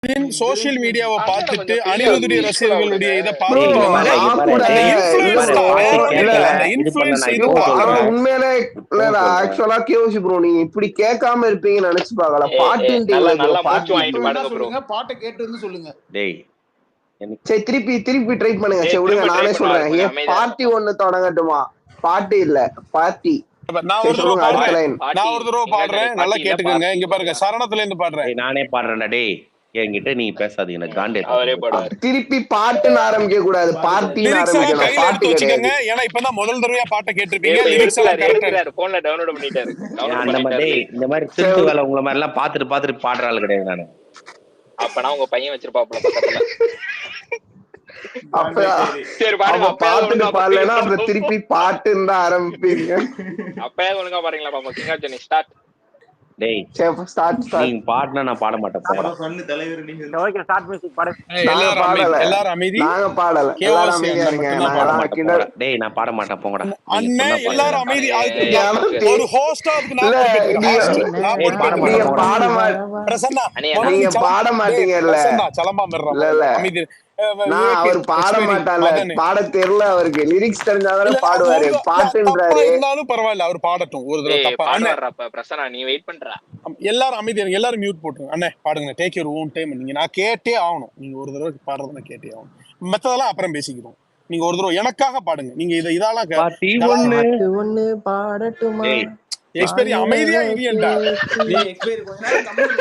Social மீடியாவை அண்ணனை பார்த்துட்டு கொஞ்சம் ஃப்ரீயா அனிருத்துடைய பீஸ்ஃபுல்லா விடுங்க. ரசிகர்களுடைய இதை ப்ரோ இங்க பார்த்துட்டு பாரு, இங்க நான் பாரு. கூட அந்த டேய், இங்க இன்ஃபுளுன்ஸ் பாரு, ப்ரோ தான் பாட்டு வேற ஒண்ணும் இல்ல இல்ல. கேட்கல. அந்த இது பண்ண இன்ஃபுளுன்ஸ் நான் இது ப்ரோ இப்போ ஆனா சொல்றேன். உண்மையிலே இப்போ இல்லடா சொல்றேன். ஆக்சுவலா கேஓசி ப்ரோ நீங்க இப்படி கேட்காம இருப்பீங்கன்னு நினைச்சு பாக்கல நல்லா பாட்டுன்றீங்களே ப்ரோ நல்லா மூச்சு பாட்டு வாங்கிட்டு பாடுங்க ப்ரோ. சொல்லுங்க, பாட்டை கேட்டு வந்து சொல்லுங்க. டேய், எனக்கு சரி திருப்பி திருப்பி ட்ரை பண்ணுங்க. சரி விடுங்க திரும்ப ட்ரை நானே பண்ணுவாரு, சொல்றேன். கொஞ்சம் அமைதியா பார்ட்டி இருங்க. ஒண்ணு தொடங்கட்டுமா? பாட்டு இல்ல பார்ட்டி. நான் சரி ஒரு தடவை சொல்லுங்க அடுத்த பாடுறேன். லைன். பாட்டி நான் ஒரு தடவை எங்க பாடுறேன். நல்லா பாட்டி இல்ல கேட்டுக்கோங்க. பார்ட்டி இங்க பாருங்க, போடுங்க. சரணத்துல இருந்து பாடுறேன். டேய், நானே பாடுறேன்டா. டேய், என்கிட்ட நீ பேசாதீங்க, எனக்கு காண்டே அவரே பாடுவாரு. திருப்பி பாட்டுன்னு ஆரம்பிக்க கூடாது, பார்ட்டின்னு லிரிக்ஸ் எல்லாம் ஆரம்பிக்கணும். கையில பாட்டு எடுத்து வச்சுக்கோங்க. கிடையாது. ஏன்னா இப்பதான் முதல் தடவையா பாட்டை கேட்டிருப்பீங்க. இப்ப லிரிக்ஸ் எல்லாம் எடுக்கிறாரு கரெக்டா எடுக்கிறாரு, போன்ல டவுன்லோட் பண்ணிட்டாரு. டவுன்லோட் அந்த மாதிரி. பண்ணிட்டாரு. டேய், இந்த மாதிரி சரி திருட்டு விடு. வேலை உங்களை மாதிரி எல்லாம் பாத்துட்டு பாத்துட்டு பாடுற ஆள் கிடையாது நானு. அப்பனா உங்க பையன் வச்சிருப்பாப்புல பக்கத்துல. அப்ப சரி பாருங்க, அப்ப பாட்டுட்டு பாடலைன்னா அப்புறம் திருப்பி பாட்டுன்னு தான் ஆரம்பிப்பீங்க. அப்பயாவது ஒழுங்கா பாருங்களா பாப்பா. கிங் ஆஃப் ஜெனி ஸ்டார்ட். டேய், சரி ஸ்டார்ட் நீங்க பாடினா நான் பாட மாட்டேன், போங்கடா. ஓகே ஸ்டார்ட் மியூசிக் பாடு. நாங்க எல்லாரும் அமைதி, பாடல. எல்லாரும் அமைதி. நாங்க பாடல. KOC எல்லாரும் அமைதியா அண்ணன் இருங்க. மட்டும்தான் நாங்க பாட எல்லாம் மாட்டேன், கிண்டல். போங்கடா. டேய், நான் பாட மாட்டேன், போங்கடா. நீங்க அண்ணே சொன்னா எல்லாரும் பாடுங்க. அமைதி. ஏன் ஒரு ஹோஸ்டா அதுக்கு நான் இல்ல, பொறுப்பேற்றுக்கிறேன். நீங்க- ஹோஸ்ட் நான் ஏய், பாட பொறுப்பேற்றுக்கிறேன். நீங்க மாட்டேன், பாட போங்கடா. பிரசன்னா அண்ணே, முதல்ல நீங்க நீ சலம்- பாட மாட்டீங்கல்ல. பிரசன்னா சலம்பா மிர்றா. இல்ல, இல்ல. அமைதி. நான் விவேக், அவர் பாட எக்ஸ்பீரி, மாட்டார்ல, மதன். பாட தெரியல அவருக்கு. லிரிக்ஸ் தெரிஞ்சாதானே இல்ல, பாடுவாரு. தப்பா பாட்டுன்றாரு. இருந்தாலும் பரவாயில்ல, அவர் பாடட்டும் ஒரு தடவை. ஏய் தப்பா அண்ணே, பாடுவாரப்ப பிரசன்னா, நீ வெயிட் பண்றா. எல்லாரும் அமைதி இருங்க. எல்லாரும் மியூட் போட்டுருங்க. அண்ணே பாடுங்க. Take your own time. நீங்க நான் கேட்டே ஆகணும். நீங்க ஒரு தடவை பாடுறத நான் கேட்டே ஆகணும். மத்ததெல்லாம் அப்புறம் பேசிக்கிறோம். நீங்க ஒரு தடவை எனக்காக பாடுங்க. நீங்க இதெல்லாம் பாட்டி ஒண்ணு. பாட்டு ஒண்ணு பாடட்டுமா? டேய், எக்ஸ்பீரி அமைதியா இல்லையண்டா. எக்ஸ்பைரி கொஞ்ச நேரம் கம்மியா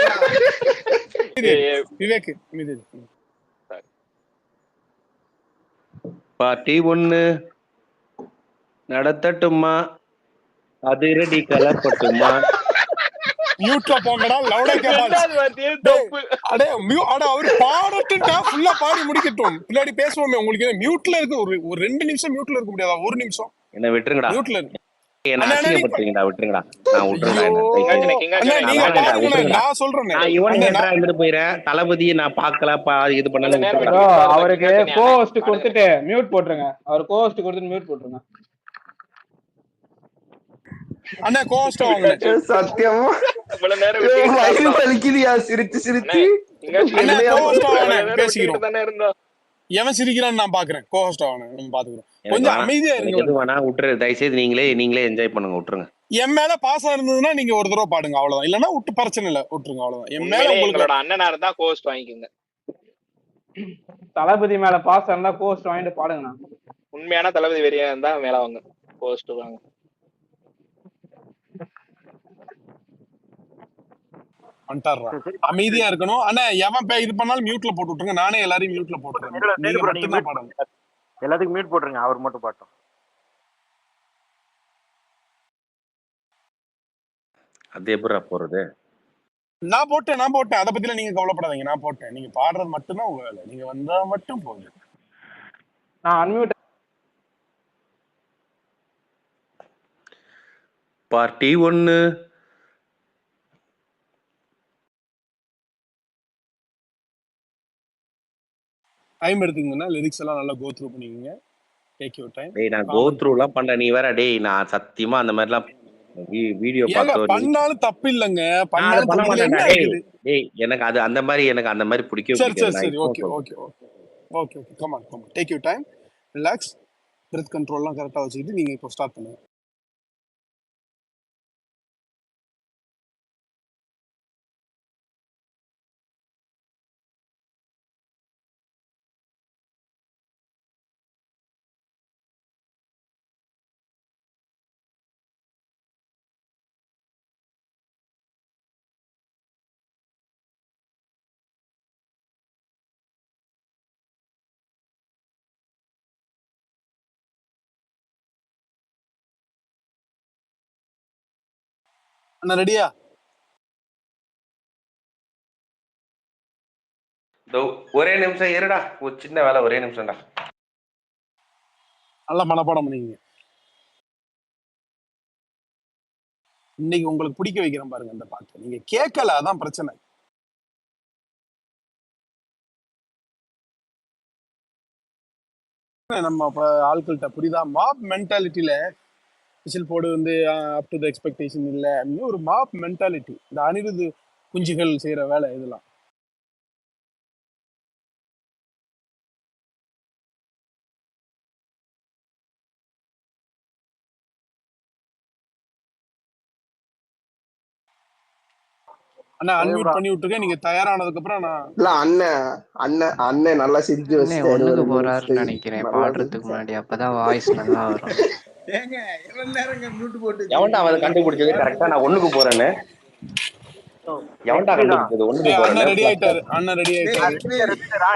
விவேக் அமைதி இரு. பாட்டி ஒண்ணு நடத்தட்டுமா, அதிரடி கலப்பட்டுமா. மியூட்ல போங்கடா. லவுடா கேபால். ரெண்டாவது வார்த்தையே தப்பு. அடே அவரு பாடட்டும்டா. ஃபுல்லா பாடி முடிக்கட்டும். பின்னாடி பேசுவோமே. உங்களுக்கு மியூட்ல இருக்கு. ஒரு 2 நிமிஷம் மியூட்ல இருக்க முடியாதா? 1 நிமிஷம் என்ன விட்டுருங்கடா. மியூட்ல இருக்கு. என்ன அண்ணா, அசிங்கப்படுத்துறீங்கடா, விட்டுருங்கடா. நான் விட்டுருங்கடா. ஐயோ. என்ன தயவு செய்து. கிங் ஆஃப் அண்ணா, ஜெனி நீங்க நான் வேண்டாம்டா, பாருங்க. விட்டுருங்கடா. நான் சொல்றேன். நான் இவன் அண்ணே, ஹேட்டரா இருந்துட்டு போயிறேன். தளபதியை நான் பார்க்கல, இது பண்ணாலும் நேரம் விட்டுருங்கடா. விட்டு- அவருக்கு கோஹோஸ்ட் கொடுத்துட்டு மியூட் போட்டுருங்க. அவர் கோஹோஸ்ட் கொடுத்துட்டு மியூட் போட்டுருங்க. அண்ணா கோஸ்ட் வாங்க. சத்தியமா இவ்வளவு நேரம் வயிறு விட்டு வலிக்குதியா சிரிச்சு சிரிச்சு. அண்ணா கோஸ்ட் வாங்க. பேசிக்கிறோம் பேசிக்கிறோம். தானே இருந்தோம். எவன் சிரிக்கிறான்னு நான் பாக்குறேன். கோஸ்ட் வாங்க. நம்ம பாத்துக்கிறோம். எனக்கு கொஞ்சம் வேணாம். அமைதியா எனக்கு இருங்க. எது வேணா விட்டுரு. தயவுசெய்து நீங்களே என்ஜாய் பண்ணுங்க, விட்டுருங்க. என் மேல பாசம் இருந்ததுன்னா நீங்க ஒரு தடவை பாடுங்க. அவ்வளவுதான். இல்லன்னா விட்டு பிரச்சனை இல்ல, விட்டுருங்க. அவ்வளவுதான். என் மேல உண்மையிலே உங்களுக்கு எங்களோட அண்ணனா இருந்தா கோஸ்ட் வாங்கிக்கோங்க. தளபதி மேல பாசம் இருந்தா கோஹோஸ்ட் வாங்கிட்டு பாடுங்கண்ணா. உண்மையான தளபதி வெறியா இருந்தா மேல வாங்க, கோஸ்ட் வாங்க. வந்துட்டாருடா. அமைதியா இருக்கணும். அண்ணா எவன் இது பண்ணாலும் மியூட்ல போட்டு விட்டுருங்க. நானே எல்லாரையும் மியூட்ல போட்டுறேன். நீங்க மட்டும்தான் பாடுங்க. எல்லாத்துக்கும் மியூட் போட்டுருங்க. அவர் மட்டும் பாட்டும். அது எப்படிடா போறது? நான் போட்டேன். அதை பத்திலாம் நீங்க கவலைப்படாதீங்க. நான் போட்டேன். நீங்க பாடுறது மட்டும்தான் உங்க வேலை. நீங்க வந்தா மட்டும் போதும். நான் அன்மியூட். பார்ட்டி ஒண்ணு டைம் எடுத்துக்கங்கன்னா லிரிக்ஸ் எல்லாம் நல்லா கோ த்ரூ பண்ணிக்கோங்க. Take your time. டேய், நான் கோ த்ரூ எல்லாம் பண்ண நீ வேற. டேய், நான் சத்தியமா அந்த மாதிரி எல்லாம் வீடியோ ஏங்க பார்த்தோம். பண்ணாலும் தப்பு இல்லைங்க. பண்ண பண்ணாலும் மாட்டேன்டா. என்ன இருக்குது? டேய், எனக்கு அந்த மாதிரி பிடிக்கவே சரி பிடிக்காது. Okay come on take your time. Relax. Breath கண்ட்ரோல்லாம் கரெக்டாக வச்சுக்கிட்டு நீங்கள் இப்போ ஸ்டார்ட் பண்ணுங்க. அண்ணா ரெடியா? ஒரே நிமிஷம் இருடா, ஒரு சின்ன வேலை. ஒரே நிமிஷம்டா. நல்லா மனப்பாடம் பண்ணிக்கங்க. இன்னைக்கு உங்களுக்கு பிடிக்க வைக்கிறேன் பாருங்க இந்த பாட்டு. நீங்க கேட்கல, அதான் பிரச்சனை. நம்ம ஆட்கள்கிட்ட புரியுதா? மாப் மென்டாலிட்டியில விசில் போடு அப் டு த எக்ஸ்பெக்டேஷன் இல்லை. ஒரு மாப் மென்டாலிட்டி. இந்த அனிருத் குஞ்சுகள் செய்யற வேலை இதெல்லாம். அண்ணா அன்மியூட் பண்ணி விட்டுருக்கேன். நீங்க தயாரானதுக்கு அப்புறம் நான் இல்ல அண்ணன் நல்லா சிரிச்சு அண்ணே வச்சுட்டாரு ஒண்ணுக்கு ஒரு போறாருன்னு நிமிஷம். நினைக்கிறேன் நல்லா பாடுறதுக்கு சிரிச்சா முன்னாடி, அப்பதான் வாய்ஸ் நல்லா வரும். ஏங்க எவ்வளவு நேரங்க மியூட் போட்டு எவன்டா வச்சிருக்கீங்க? அவன் கண்டுபிடிச்சது கரெக்டா நான் ஒண்ணுக்கு போறேன்னு? எவன்டா கண்டுபிடிச்சது ஒண்ணுக்கு அண்ணன் போறேன்னு? ரெடி ஆயிட்டாரு. அண்ணன் ரெடி டேய், ஆயிட்டாரு.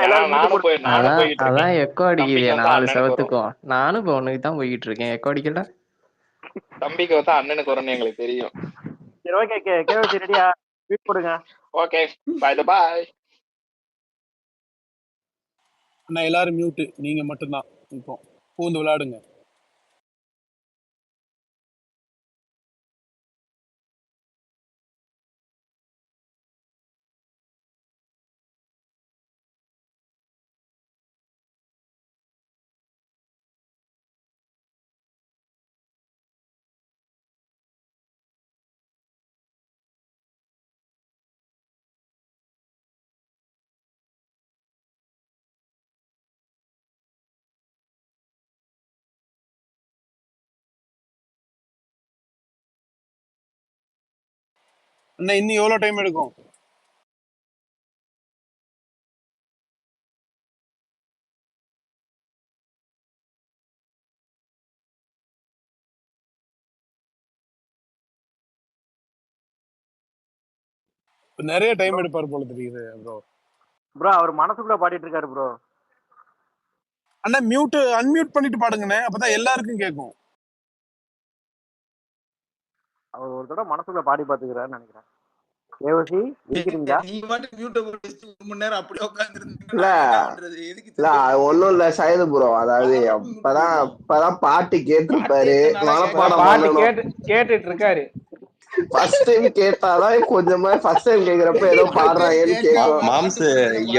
நானும் அதான் போயிட்டு அதான் இருக்கேன். எக்கோ அடிக்குது தம்பிக்கு வந்தா 4 அண்ணனுக்கு வரும். செவத்துக்கும். நானும் இப்போ ஒண்ணுக்கு தான் போய்கிட்டு இருக்கேன். எக்கோ அடிக்கல. தம்பிக்கு வந்தா அண்ணனுக்கு வரும்னு எங்களுக்கு தெரியும். சரி ஓகே கேவசி ரெடியா வீட் போடுங்க. ஓகே பாய் பாய். அண்ணா எல்லாரும் மியூட். நீங்க மட்டும்தான் இப்போ பூந்து விளையாடுங்க. அண்ணா இன்னும் எவ்வளவு டைம் எடுக்கும்? நிறைய டைம் எடுப்பாரு போல தெரியுது ப்ரோ. ப்ரோ அவர் மனசுக்குள்ள பாடிட்டு இருக்காரு ப்ரோ. அண்ணா மியூட் அன்மியூட் பண்ணிட்டு பாடுங்கண்ணே, அப்பதான் எல்லாருக்கும் கேட்கும். அவர் ஒரு தடவை மனசுக்குள்ள பாடி பாத்துக்கிறாருன்னு நினைக்கிறேன். கேவசி இருக்கிறீங்களா? நீங்க மட்டும் மியூட் போட்டு வச்சுட்டு 1 மணி நேரம் அப்படியே உட்கார்ந்துருந்தீங்கன்னா இல்ல நான் என்ன பண்றது? எதுக்கு இல்ல அது ஒண்ணும் இல்ல சைது ப்ரோ. அதாவது அப்பதான் பாட்டு கேட்டிருப்பாரு, மனப்பாடம் பாட்டு பண்ணணும். கேட்டுட்டு இருக்காரு. ஃபர்ஸ்ட் டைம் கேட்டாதான் கொஞ்சமா ஃபர்ஸ்ட் டைம் கேக்குறப்ப ஏதோ பாடுறாங்கன்னு கேட்கும். மாம்சு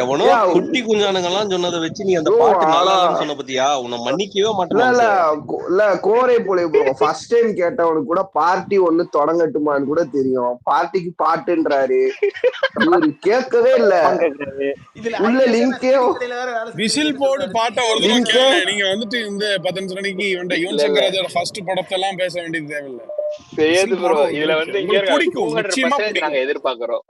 எவனோ குட்டி குஞ்சானுங்க எல்லாம் சொன்னதை வச்சு நீ அந்த ப்ரோ பாட்டு ஆனா நல்லா இல்லைன்னு சொன்ன பத்தியா? உன்னை மன்னிக்கவே மாட்டேன் இல்ல மாம்சு. இல்ல கோரை போலே ப்ரோ. ஃபர்ஸ்ட் டைம் கேட்டவனுக்கு கூட பார்ட்டி ஒண்ணு தொடங்கட்டுமான்னு கூட தெரியும். பார்ட்டிக்கு பாட்டுன்றாரு இவரு கேட்கவே இல்ல. இதுல உள்ள லிங்கே கடையில வேற வேலை விசில் செஞ்சுட்டு போர்டு சொல்றாரு. பாட்டை ஒரு தடவை லிங்கே கேளுங்க. நீங்க வந்துட்டு இந்த 15 மணிக்கு இவன்ட யுவன் இல்ல சங்கர் ராஜோட ஃபர்ஸ்ட் படத்தை எல்லாம் பேச வேண்டியது தேவையில்லை. சேது விசில் ப்ரோ போர்டு ஒரு இதுல தடவை வந்து இங்க உங்களுக்கு பிடிக்கும், 200% நிச்சயமா நாங்க பிடிக்கும். எதிர்பார்க்கிறோம்.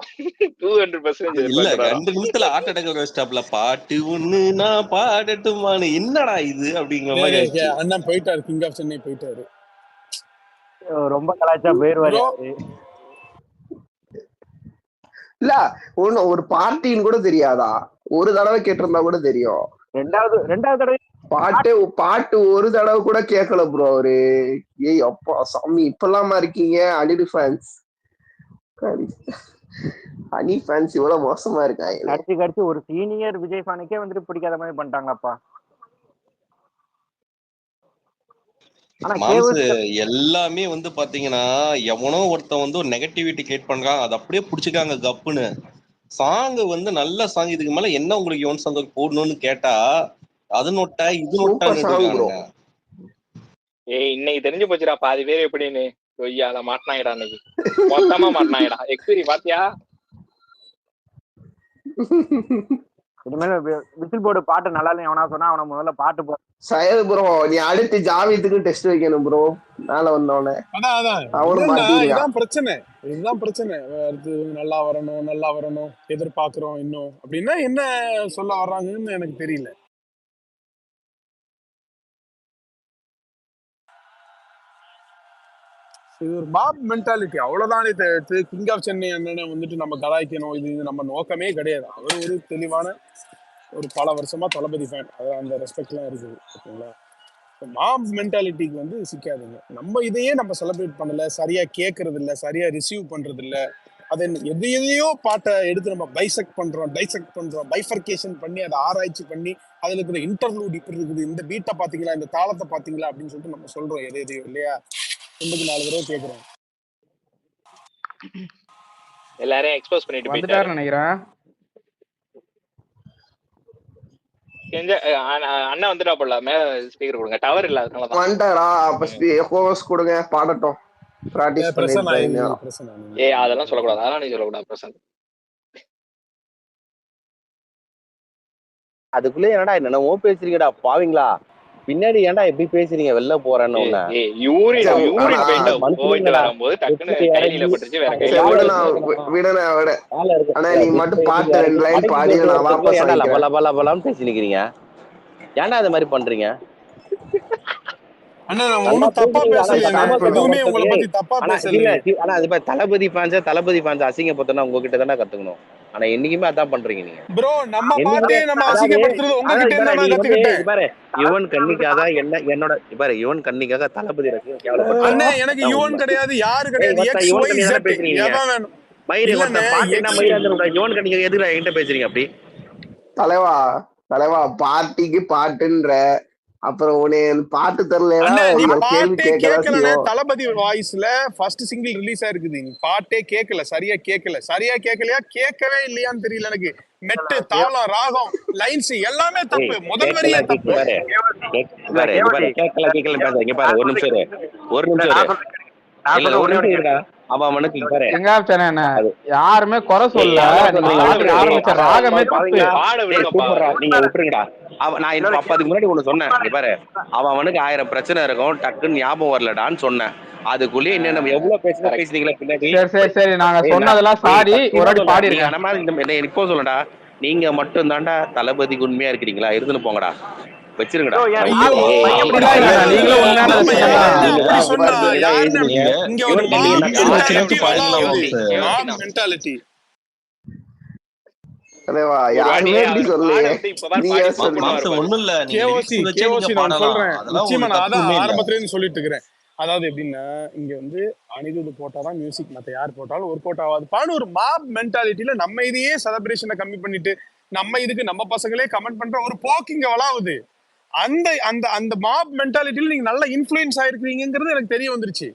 200% இல்ல எதிர்பார்க்கிறோம். 2 நிமிஷத்துல ஆட்ட அடக்க வச்சிட்டாப்ல. பாட்டு ஒண்ணு நான் பாடட்டுமான்னு. என்னடா இது அப்படிங்கிற மாதிரி ஆயிடுச்சு. அண்ணன் போயிட்டாரு, கிங் ஆஃப் சென்னை போயிட்டாரு ரொம்ப கலாய்ச்சா போயிருவாரு ப்ரோ. அவரு. இல்ல ஒண்ணு ஒரு பார்ட்டின்னு கூட தெரியாதா? ஒரு தடவை கேட்டிருந்தா கூட தெரியும். ரெண்டாவது தடவை பாட்டு ஒரு தடவை கூட கேட்கல ப்ரோ அவரு. ஏய் அப்பா சாமி இப்பெல்லாமா இருக்கீங்க அனில் ஃபேன்ஸ். அனி ஃபேன்ஸ் இவ்வளவு மோசமா இருக்காங்க. கடிச்சு ஒரு சீனியர் விஜய் ஃபேனுக்கே வந்துட்டு பிடிக்காத மாதிரி பண்ணிட்டாங்களாப்பா. ஆனா மாம்சு எல்லாமே வந்து பாத்தீங்கன்னா எவனோ ஒருத்தன் வந்து ஒரு நெகட்டிவிட்டி கிரியேட் பண்றான், அதை அப்படியே புடிச்சுக்காங்க கப்புன்னு. சாங் வந்து நல்ல சாங், இதுக்கு மேல என்ன உங்களுக்கு யுவன் சங்கர் போடணும்னு கேட்டா அது நொட்டா இது சூப்பர் சாங் ப்ரோ. நொட்டான்னு. ஏய் இன்னைக்கு தெரிஞ்சு போச்சுடா பாதி பேர் எப்படின்னு. கொய்யால மாட்டினாங்கடா இன்னைக்கு. மொத்தமா மாட்டினாங்கடா. எக்ஸ்பீரி பாத்தியா? இனிமேல் விசில் போர்டு பாட்டு நல்லா இல்லைன்னு எவனா சொன்னா அவனை முதல்ல பாட்டு போ. சயது ப்ரோ நீ அடுத்து ஜாவித்துக்கு டெஸ்ட் வைக்கணும் ப்ரோ. மேல வந்தோடனே அவனும் மாட்டிருக்கான். இதுதான் பிரச்சனை. அடுத்து நல்லா வரணும் எதிர்பார்க்கிறோம் இன்னும் அப்படின்னா என்ன சொல்ல வர்றாங்கன்னு எனக்கு தெரியல. இது ஒரு மாப் மென்டாலிட்டி அவ்வளவுதானே தவிர்த்து கிங் ஆஃப் சென்னை அண்ணனை வந்துட்டு நம்ம கலாய்க்கணும் இது நம்ம நோக்கமே கிடையாது. அவர் ஒரு தெளிவான ஒரு பல வருஷமா தளபதி ஃபேன், அது அந்த ரெஸ்பெக்ட்லாம் இருக்குது. ஓகேங்களா? மாப் மென்டாலிட்டிக்கு வந்து சிக்காதுங்க. நம்ம இதையே நம்ம செலிப்ரேட் பண்ணல, சரியா கேட்கறது இல்லை, சரியா ரிசீவ் பண்றது இல்லை. அதை எதையோ பாட்டை எடுத்து நம்ம டைசெக்ட் பண்றோம், பைஃபர்கேஷன் பண்ணி அதை ஆராய்ச்சி பண்ணி அதுல இருக்கிற இன்டர்லூட் இப்படி இருக்குது, இந்த பீட்டை பாத்தீங்களா, இந்த தாளத்தை பாத்தீங்களா அப்படின்னு சொல்லிட்டு நம்ம சொல்றோம் எதையோ இல்லையா. 2-4 தடவை கேட்கிறோம். எல்லாரையும் எக்ஸ்போஸ் பண்ணிட்டு போயிட்டாரு வந்துட்டாருன்னு நினைக்கிறேன். அண்ணன் வந்துட்டா போல. மேல ஸ்பீக்கர் கொடுங்க, டவர் இல்ல அதனாலதான் வந்துட்டாரா? அப்ப ஹோஸ் கொடுங்க பாடட்டும். பிராக்டிஸ் பண்ணிட்டு. ஏய் அதெல்லாம் சொல்லக்கூடாது, அதெல்லாம் நீ சொல்லக்கூடாது பிரசன்ட். அதுக்குள்ளே என்னடா என்னென்னமோ பேசுறீங்கடா பாவீங்களா. பின்னாடி ஏன்டா எப்படி பேசுறீங்க வெளில போறேன்னு ஒண்ணு யூரின் சரி, யூரின் ஆனா போயிட்டு மனுஷனுங்கடா வரும்போது டக்குன்னு எப்படி கையில இறங்கி பட்டுச்சு வேற சரி கையில விடுண்ணா பட்டுச்சு. விடுண்ணா விட மேல இருக்க ஆனா நீ மட்டும் இப்ப பாட்டு 2 லைன் கடைக்கு பாடி போயிட்டு நான் வரதுக்குள்ள வாபஸ் ஏன்டா வாங்கிக்கிறேன். லப லபலாம் பேசி நிக்கிறீங்க? ஏன்டா இது மாதிரி பண்றீங்க? அண்ணா நான் நல்லா ஒன்றும் தப்பா பேசுறீங்க. ஆனா இப்ப பேசலையே, கமல் சட்டம் எதுவுமே உங்களை பண்றது பத்தி தப்பா ஆனா இல்ல பேசலையே. ஆனா அது இப்ப தளபதி ஃபேன்ஸ் அசிங்கப்படுத்தினா உங்ககிட்ட தானே கத்துக்கணும். ஆனா என்னைக்குமே அதான் பண்றீங்க நீங்க. ப்ரோ நம்ம என்னைக்குமே பாட்டே நம்ம அதாவது அசிங்கப்படுத்துறது அதாவது உங்ககிட்ட இவர இருந்தா நீ நான் வந்து கத்துக்கிட்டேன். இவரு யுவன் கண்ணிக்காக என்னோட இவரு யுவன் கண்ணிக்காக தளபதி ரசிகன் அண்ணே கேவலப்படுத்துறாங்க. எனக்கு அதான் யுவன் உண்மை. கிடையாது, யாரு ஏய் கிடையாது, ஒருத்தன் எக்ஸ் யுவன் ஒய் கண்ணி தானே ஜெட் பேசுறீங்க நீங்க. எவன் வேணும். மயிறு இல்லண்ணே ஒருத்தன் பாட்டுன்னா எக்ஸ் மயிரா இருந்தா யுவன் கண்ணிக்காக எதுக்கு என்கிட்ட பேசுறீங்க அப்படி? தலைவா தலைவா பாட்டிக்கு பாட்டுன்ற அப்புறம் உன்னை பாட்டு தரலைன்னா அண்ணே நீ கேள்வி பாட்டே கேட்கதான் கேட்கலண்ணே. செய்வோம். தளபதி வாய்ஸ்ல ஃபர்ஸ்ட் சிங்கிள் ரிலீஸ் ஆயிருக்குது, நீ பாட்டே கேட்கல, சரியா கேட்கலையா, கேட்கவே இல்லையான்னு தெரியல எனக்கு. மெட்டு, தாளம், ராகம், லைன்ஸ் எல்லாமே ஏய் தப்பு, முதல் கேட்கல வரியே கேட்க தப்பு. பாரு இல்ல இங்க பாரு கேவசி கேட்கல பேச இங்க பாரு ஒரு நிமிஷம் இரு ஒரு இல்ல நிமிஷம் இரு நான் இல்ல சொல்ற ஒரு ஒண்ணே நிமிஷம் ஒண்ணு இருடா அவனுக்கு இங்க பாரு கிங்காப்சன் என்ன அது யாருமே குறை ஏய் சொல்ல, யாரா நீங்க சொல்றீங்க பாட்டுக்கு விட்டுருங்க ஆரம்பிச்ச ராகமே தப்பு. பாட டேய் விடுங்கப்பா. சூப்பர்ரா நீங்க விட்டுருங்கடா நான் இல்ல இப்ப அதுக்கு முன்னாடி ஒண்ணு சொன்னேன் இங்க பாரு அவனுக்கு 1000 பிரச்சனை இருக்கும் டக்குன்னு ஞாபகம் வரலடான்னு சொன்னேன் அதுக்குள்ளேயே என்ன நம்ம எவ்வளவு பேசுனீங்களா பின்னாடி சரி நாங்க ஏய் சொன்னதெல்லாம் சாரி, ஒரு சத்தியமா வாட்டி சொல்றேன் நீங்க பாடிருக்கேன். அந்த மாதிரி இப்போ சொல்லடா நீங்க மட்டும் தாண்டா தளபதிக்கு உண்மையா இருக்கிறீங்களா இருந்துன்னு போங்கடா வச்சிருங்கடா நான் ஐயோ விட்டுறேன் ஏய் அப்படிலாம் அப்படிலாம் இல்லண்ணா, இல்ல நீங்களும் உண்மையான ஆமா, ரசிகன் தான். யாருன்னு நீங்க அப்படி தான் இங்க சொன்னா, பாரு நீங்க தான் யாருன்னு எழுதுனீங்க இங்க ஒரு யுவன் கண்ணி மாப் என்ன மென்டாலிட்டி கேவசி வளாவுது, மாப் நான் மென்டாலிட்டி. தலைவா ஒரு வாட்டி யாருமே இப்படி அவர் சொல்லலையே, பாட விட்டு இப்பதான் நீ ஏன் பாடி சொல்ற? பண்ணுவாரு பாரு. ஒண்ணும் இல்ல நீங்க கேஓசி லிரிக்ஸ் வச்சே நீங்க நான் பாடலாம் சொல்றேன் அதெல்லாம் நிச்சயமா, ஒரு நான் அதான் தப்புமே இல்ல. ஆரம்பத்துல இருந்து சொல்லிட்டு இருக்கிறேன். அதாவது எப்படின்னா இங்க வந்து அனிருத் போட்டாதான் மியூசிக், மத்த யார் போட்டாலும் ஒர்க் அவுட் ஆகாது பான்னு ஒரு மாப் மென்டாலிட்டியில நம்ம இதையே செலிப்ரேஷனை கம்மி பண்ணிட்டு நம்ம இதுக்கு நம்ம பசங்களே கமெண்ட் பண்ற ஒரு போக்கு இங்க வளாவுது. அந்த அந்த அந்த மாப் மென்டாலிட்டியில நீங்க நல்ல இன்ஃபுளுன்ஸ் ஆயிருக்கீங்கிறது எனக்கு தெரிய வந்துருச்சு.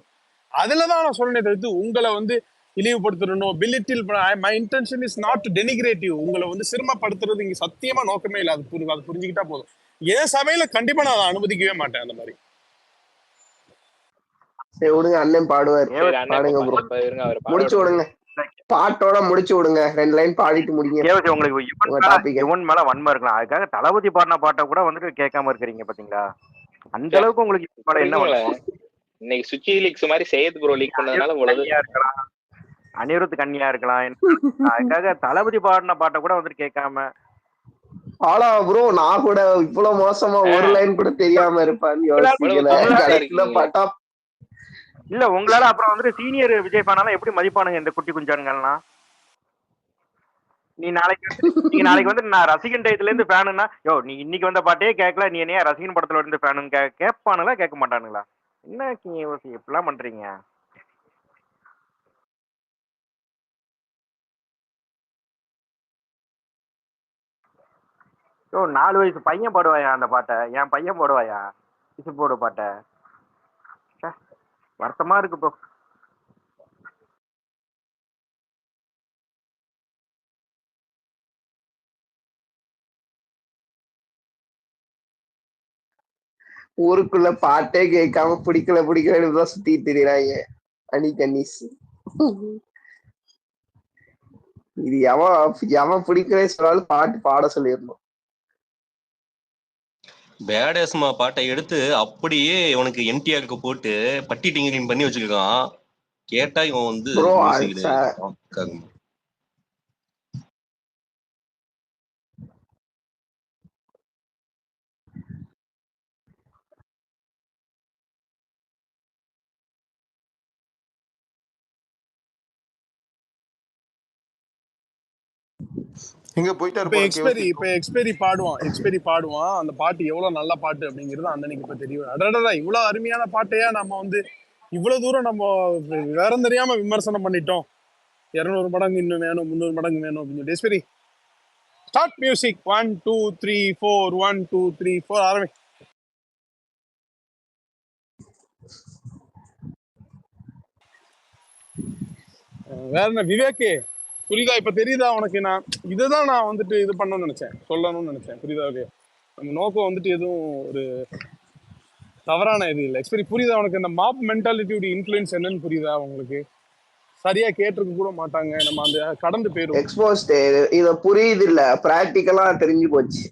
அதுலதான் நான் சொன்னேன் தவிர்த்து உங்களை வந்து இழிவுபடுத்தணும், belittle my intention is not to denigrative, உங்களை வந்து சிரமப்படுத்துறது இங்க சத்தியமா நோக்கமே இல்லை. அது புரிஞ்சுக்கிட்டா போதும். என் சபையில கண்டிப்பா நான் அதை அனுமதிக்கவே மாட்டேன் அந்த மாதிரி. சரி விடுங்க, அண்ணன் பாடுவார், சரி அண்ணன் பாடுங்க ப்ரோ, இப்ப இருங்க அவர் முடிச்சு விடுங்க, பாட்டோட முடிச்சு விடுங்க, 2 லைன் பாடிட்டு முடிங்க கேவசி உங்களுக்கு உங்க டாபிக். யுவன் மேல வன்மை இருக்கலாம், அதுக்காக தளபதி பாடின பாட்டை கூட வந்துட்டு கேட்காம இருக்கிறீங்க பாத்தீங்களா? அந்த அளவுக்கு உங்களுக்கு யுவன் மேல என்ன வன்மை? இன்னைக்கு சுச்சி லீக்ஸ் மாதிரி செய்யத் ப்ரோ லீக் பண்ணதுனால உள்ளது. இருக்கலாம், அனிருத் கண்ணியா இருக்கலாம், அதுக்காக தளபதி பாடின பாட்டை கூட வந்துட்டு கேட்காம. ஆனா ப்ரோ நான் கூட இவ்வளவு மோசமா ஒரு லைன் கூட தெரியாம இருப்பான்னு யோசிக்கல, கடைசியில பாட்டா. இல்ல உங்களால அப்புறம் வந்துட்டு சீனியர் விஜய் ஃபேனால எப்படி மதிப்பானுங்க இந்த குட்டி குஞ்சானுங்கலாம்? நீ நாளைக்கு வந்து நான் ரசிகன் டயத்துல இருந்து ஃபேனுன்னா, யோ நீ இன்னைக்கு வந்த பாட்டே கேட்கல, நீ என்னையா ரசிகன் படத்துல இருந்து ஃபேனுன்னு கேட்பானுங்களா கேட்க மாட்டானுங்களா? என்ன இப்படிலாம் பண்றீங்க? யோ 4 வயசு பையன் பாடுவாயா அந்த பாட்டை? என் பையன் பாடுவாயா இசை போடு பாட்டை? வருத்தமா இருக்கு ப்ரோ. ஊருக்குள்ள பாட்டே கேட்காம பிடிக்கலன்னு தான் சுத்தி திரிறாங்க அனி கன்னிஸ். இது எவன் பிடிக்கவே சொன்னாலும் பாட்டு பாட சொல்லிடணும். பேடேஸ்மா பாட்டை எடுத்து அப்படியே உனக்கு என்டிஆருக்கு போட்டு பட்டி டிங்கிரிங் பண்ணி வச்சிருக்கான். கேட்டா இவன் வந்து எங்க போயிட்டாரு இப்ப எக்ஸ்பெரி பாடுவான் அந்த பாட்டு எவ்வளவு நல்ல பாட்டு அப்படிங்கிறது அண்ணனுக்கு இப்ப தெரியும். அடடா இவ்வளவு அருமையான பாட்டையா நம்ம வந்து இவ்வளவு தூரம் நம்ம வேற தெரியாம விமர்சனம் பண்ணிட்டோம். 200 மடங்கு இன்னும் வேணும், 300 மடங்கு வேணும் அப்படின்னு. Expiry start music. 1 2 3 4 1 2 3 4 ஆரம்பி. வேற என்ன விவேக்கு புரியுதா? இப்ப தெரியுதா உனக்கு? நான் இதுதான் நான் வந்துட்டு இது பண்ணணும்னு நினைச்சேன், சொல்லணும்னு நினைச்சேன். புரியுதா? நம்ம நோக்கம் வந்துட்டு எதுவும் ஒரு தவறான இது இல்லை. எக்ஸ்பெரி புரியுதா உனக்கு? இந்த மாப் மென்டாலிட்டியோட இன்ஃப்ளூயன்ஸ் என்னன்னு புரியுதா உங்களுக்கு? சரியா கேட்டிருக்க கூட மாட்டாங்க, நம்ம அந்த கடந்து போயிடும். எக்ஸ்போஸ்ட் இத புரியுது இல்ல, பிராக்டிக்கலா தெரிஞ்சு போச்சு.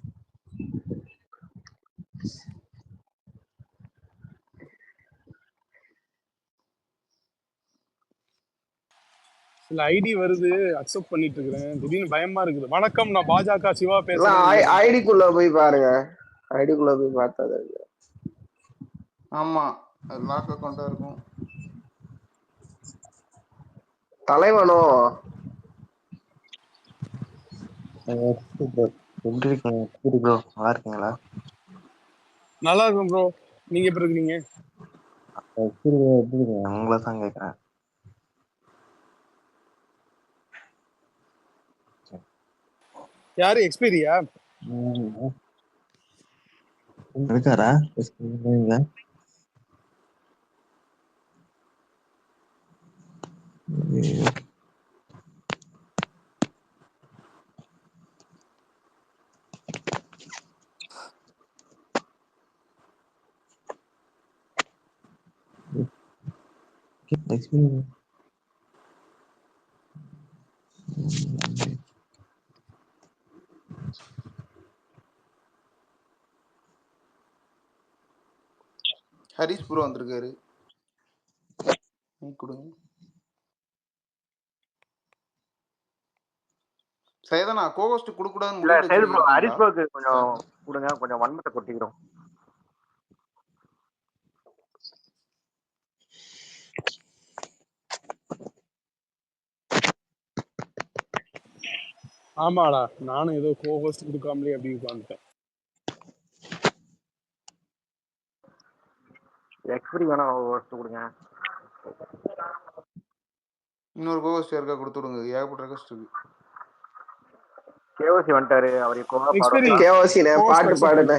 இல்ல ஐடி வருது, அக்செப்ட் பண்ணிட்டு இருக்கிறேன். திடீர்னு பயமா இருக்குது. வணக்கம், நான் பாஜக சிவா எல்லாம் பேசுறேன். ஐடிக்குள்ள போய் பாருங்க, ஐடிக்குள்ள போய் பார்த்தா தெரியும். ஆமா, அது லாக் அக்கௌண்டா இருக்கும். தலைவனோ எப்படி இருக்கீங்க? எப்படி ப்ரோ நல்லா இருக்கீங்களா? நல்லா இருக்கும் ப்ரோ. நீங்க எப்படி இருக்கீங்க? எப்படி இருக்கீங்க? உங்களை தான் கேட்குறேன். யாரு எக்ஸ்பீரியா? இருக்காரா? ஹரிஷ் ப்ரோ வந்திருக்காரு, mic கொடுங்க. சையதனா கோஹோஸ்ட் கொடுக்கூடாதுன்னு இல்ல முடிவு சரி ப்ரோ, வச்சிருக்கீங்களா? ஹரிஷ் ப்ரோக்கு கொஞ்சம் கொடுங்க, கொஞ்சம் வன்மத்தை கொட்டிக்கிறோம். ஆமாடா, நானும் ஏதோ கோஹோஸ்ட் கொடுக்காமலே அப்படி உட்காந்துட்டேன். எக்ஸ்பிரி வேணா ஒருத்தர் கொடுங்க. இன்னொரு கோஹோஸ்ட் யாருக்கா கொடுத்து விடுங்க, ஏகப்பட்ட ரெக்வஸ்ட் இருக்கு. கேஓசி வந்துட்டாரு, அவரை கொலை எக்ஸ்பீரி பாடுவாங்க. கேஓசினே கோஸ்ட் பாட்டு அக்செப்ட் பாடுனே. பண்ணு.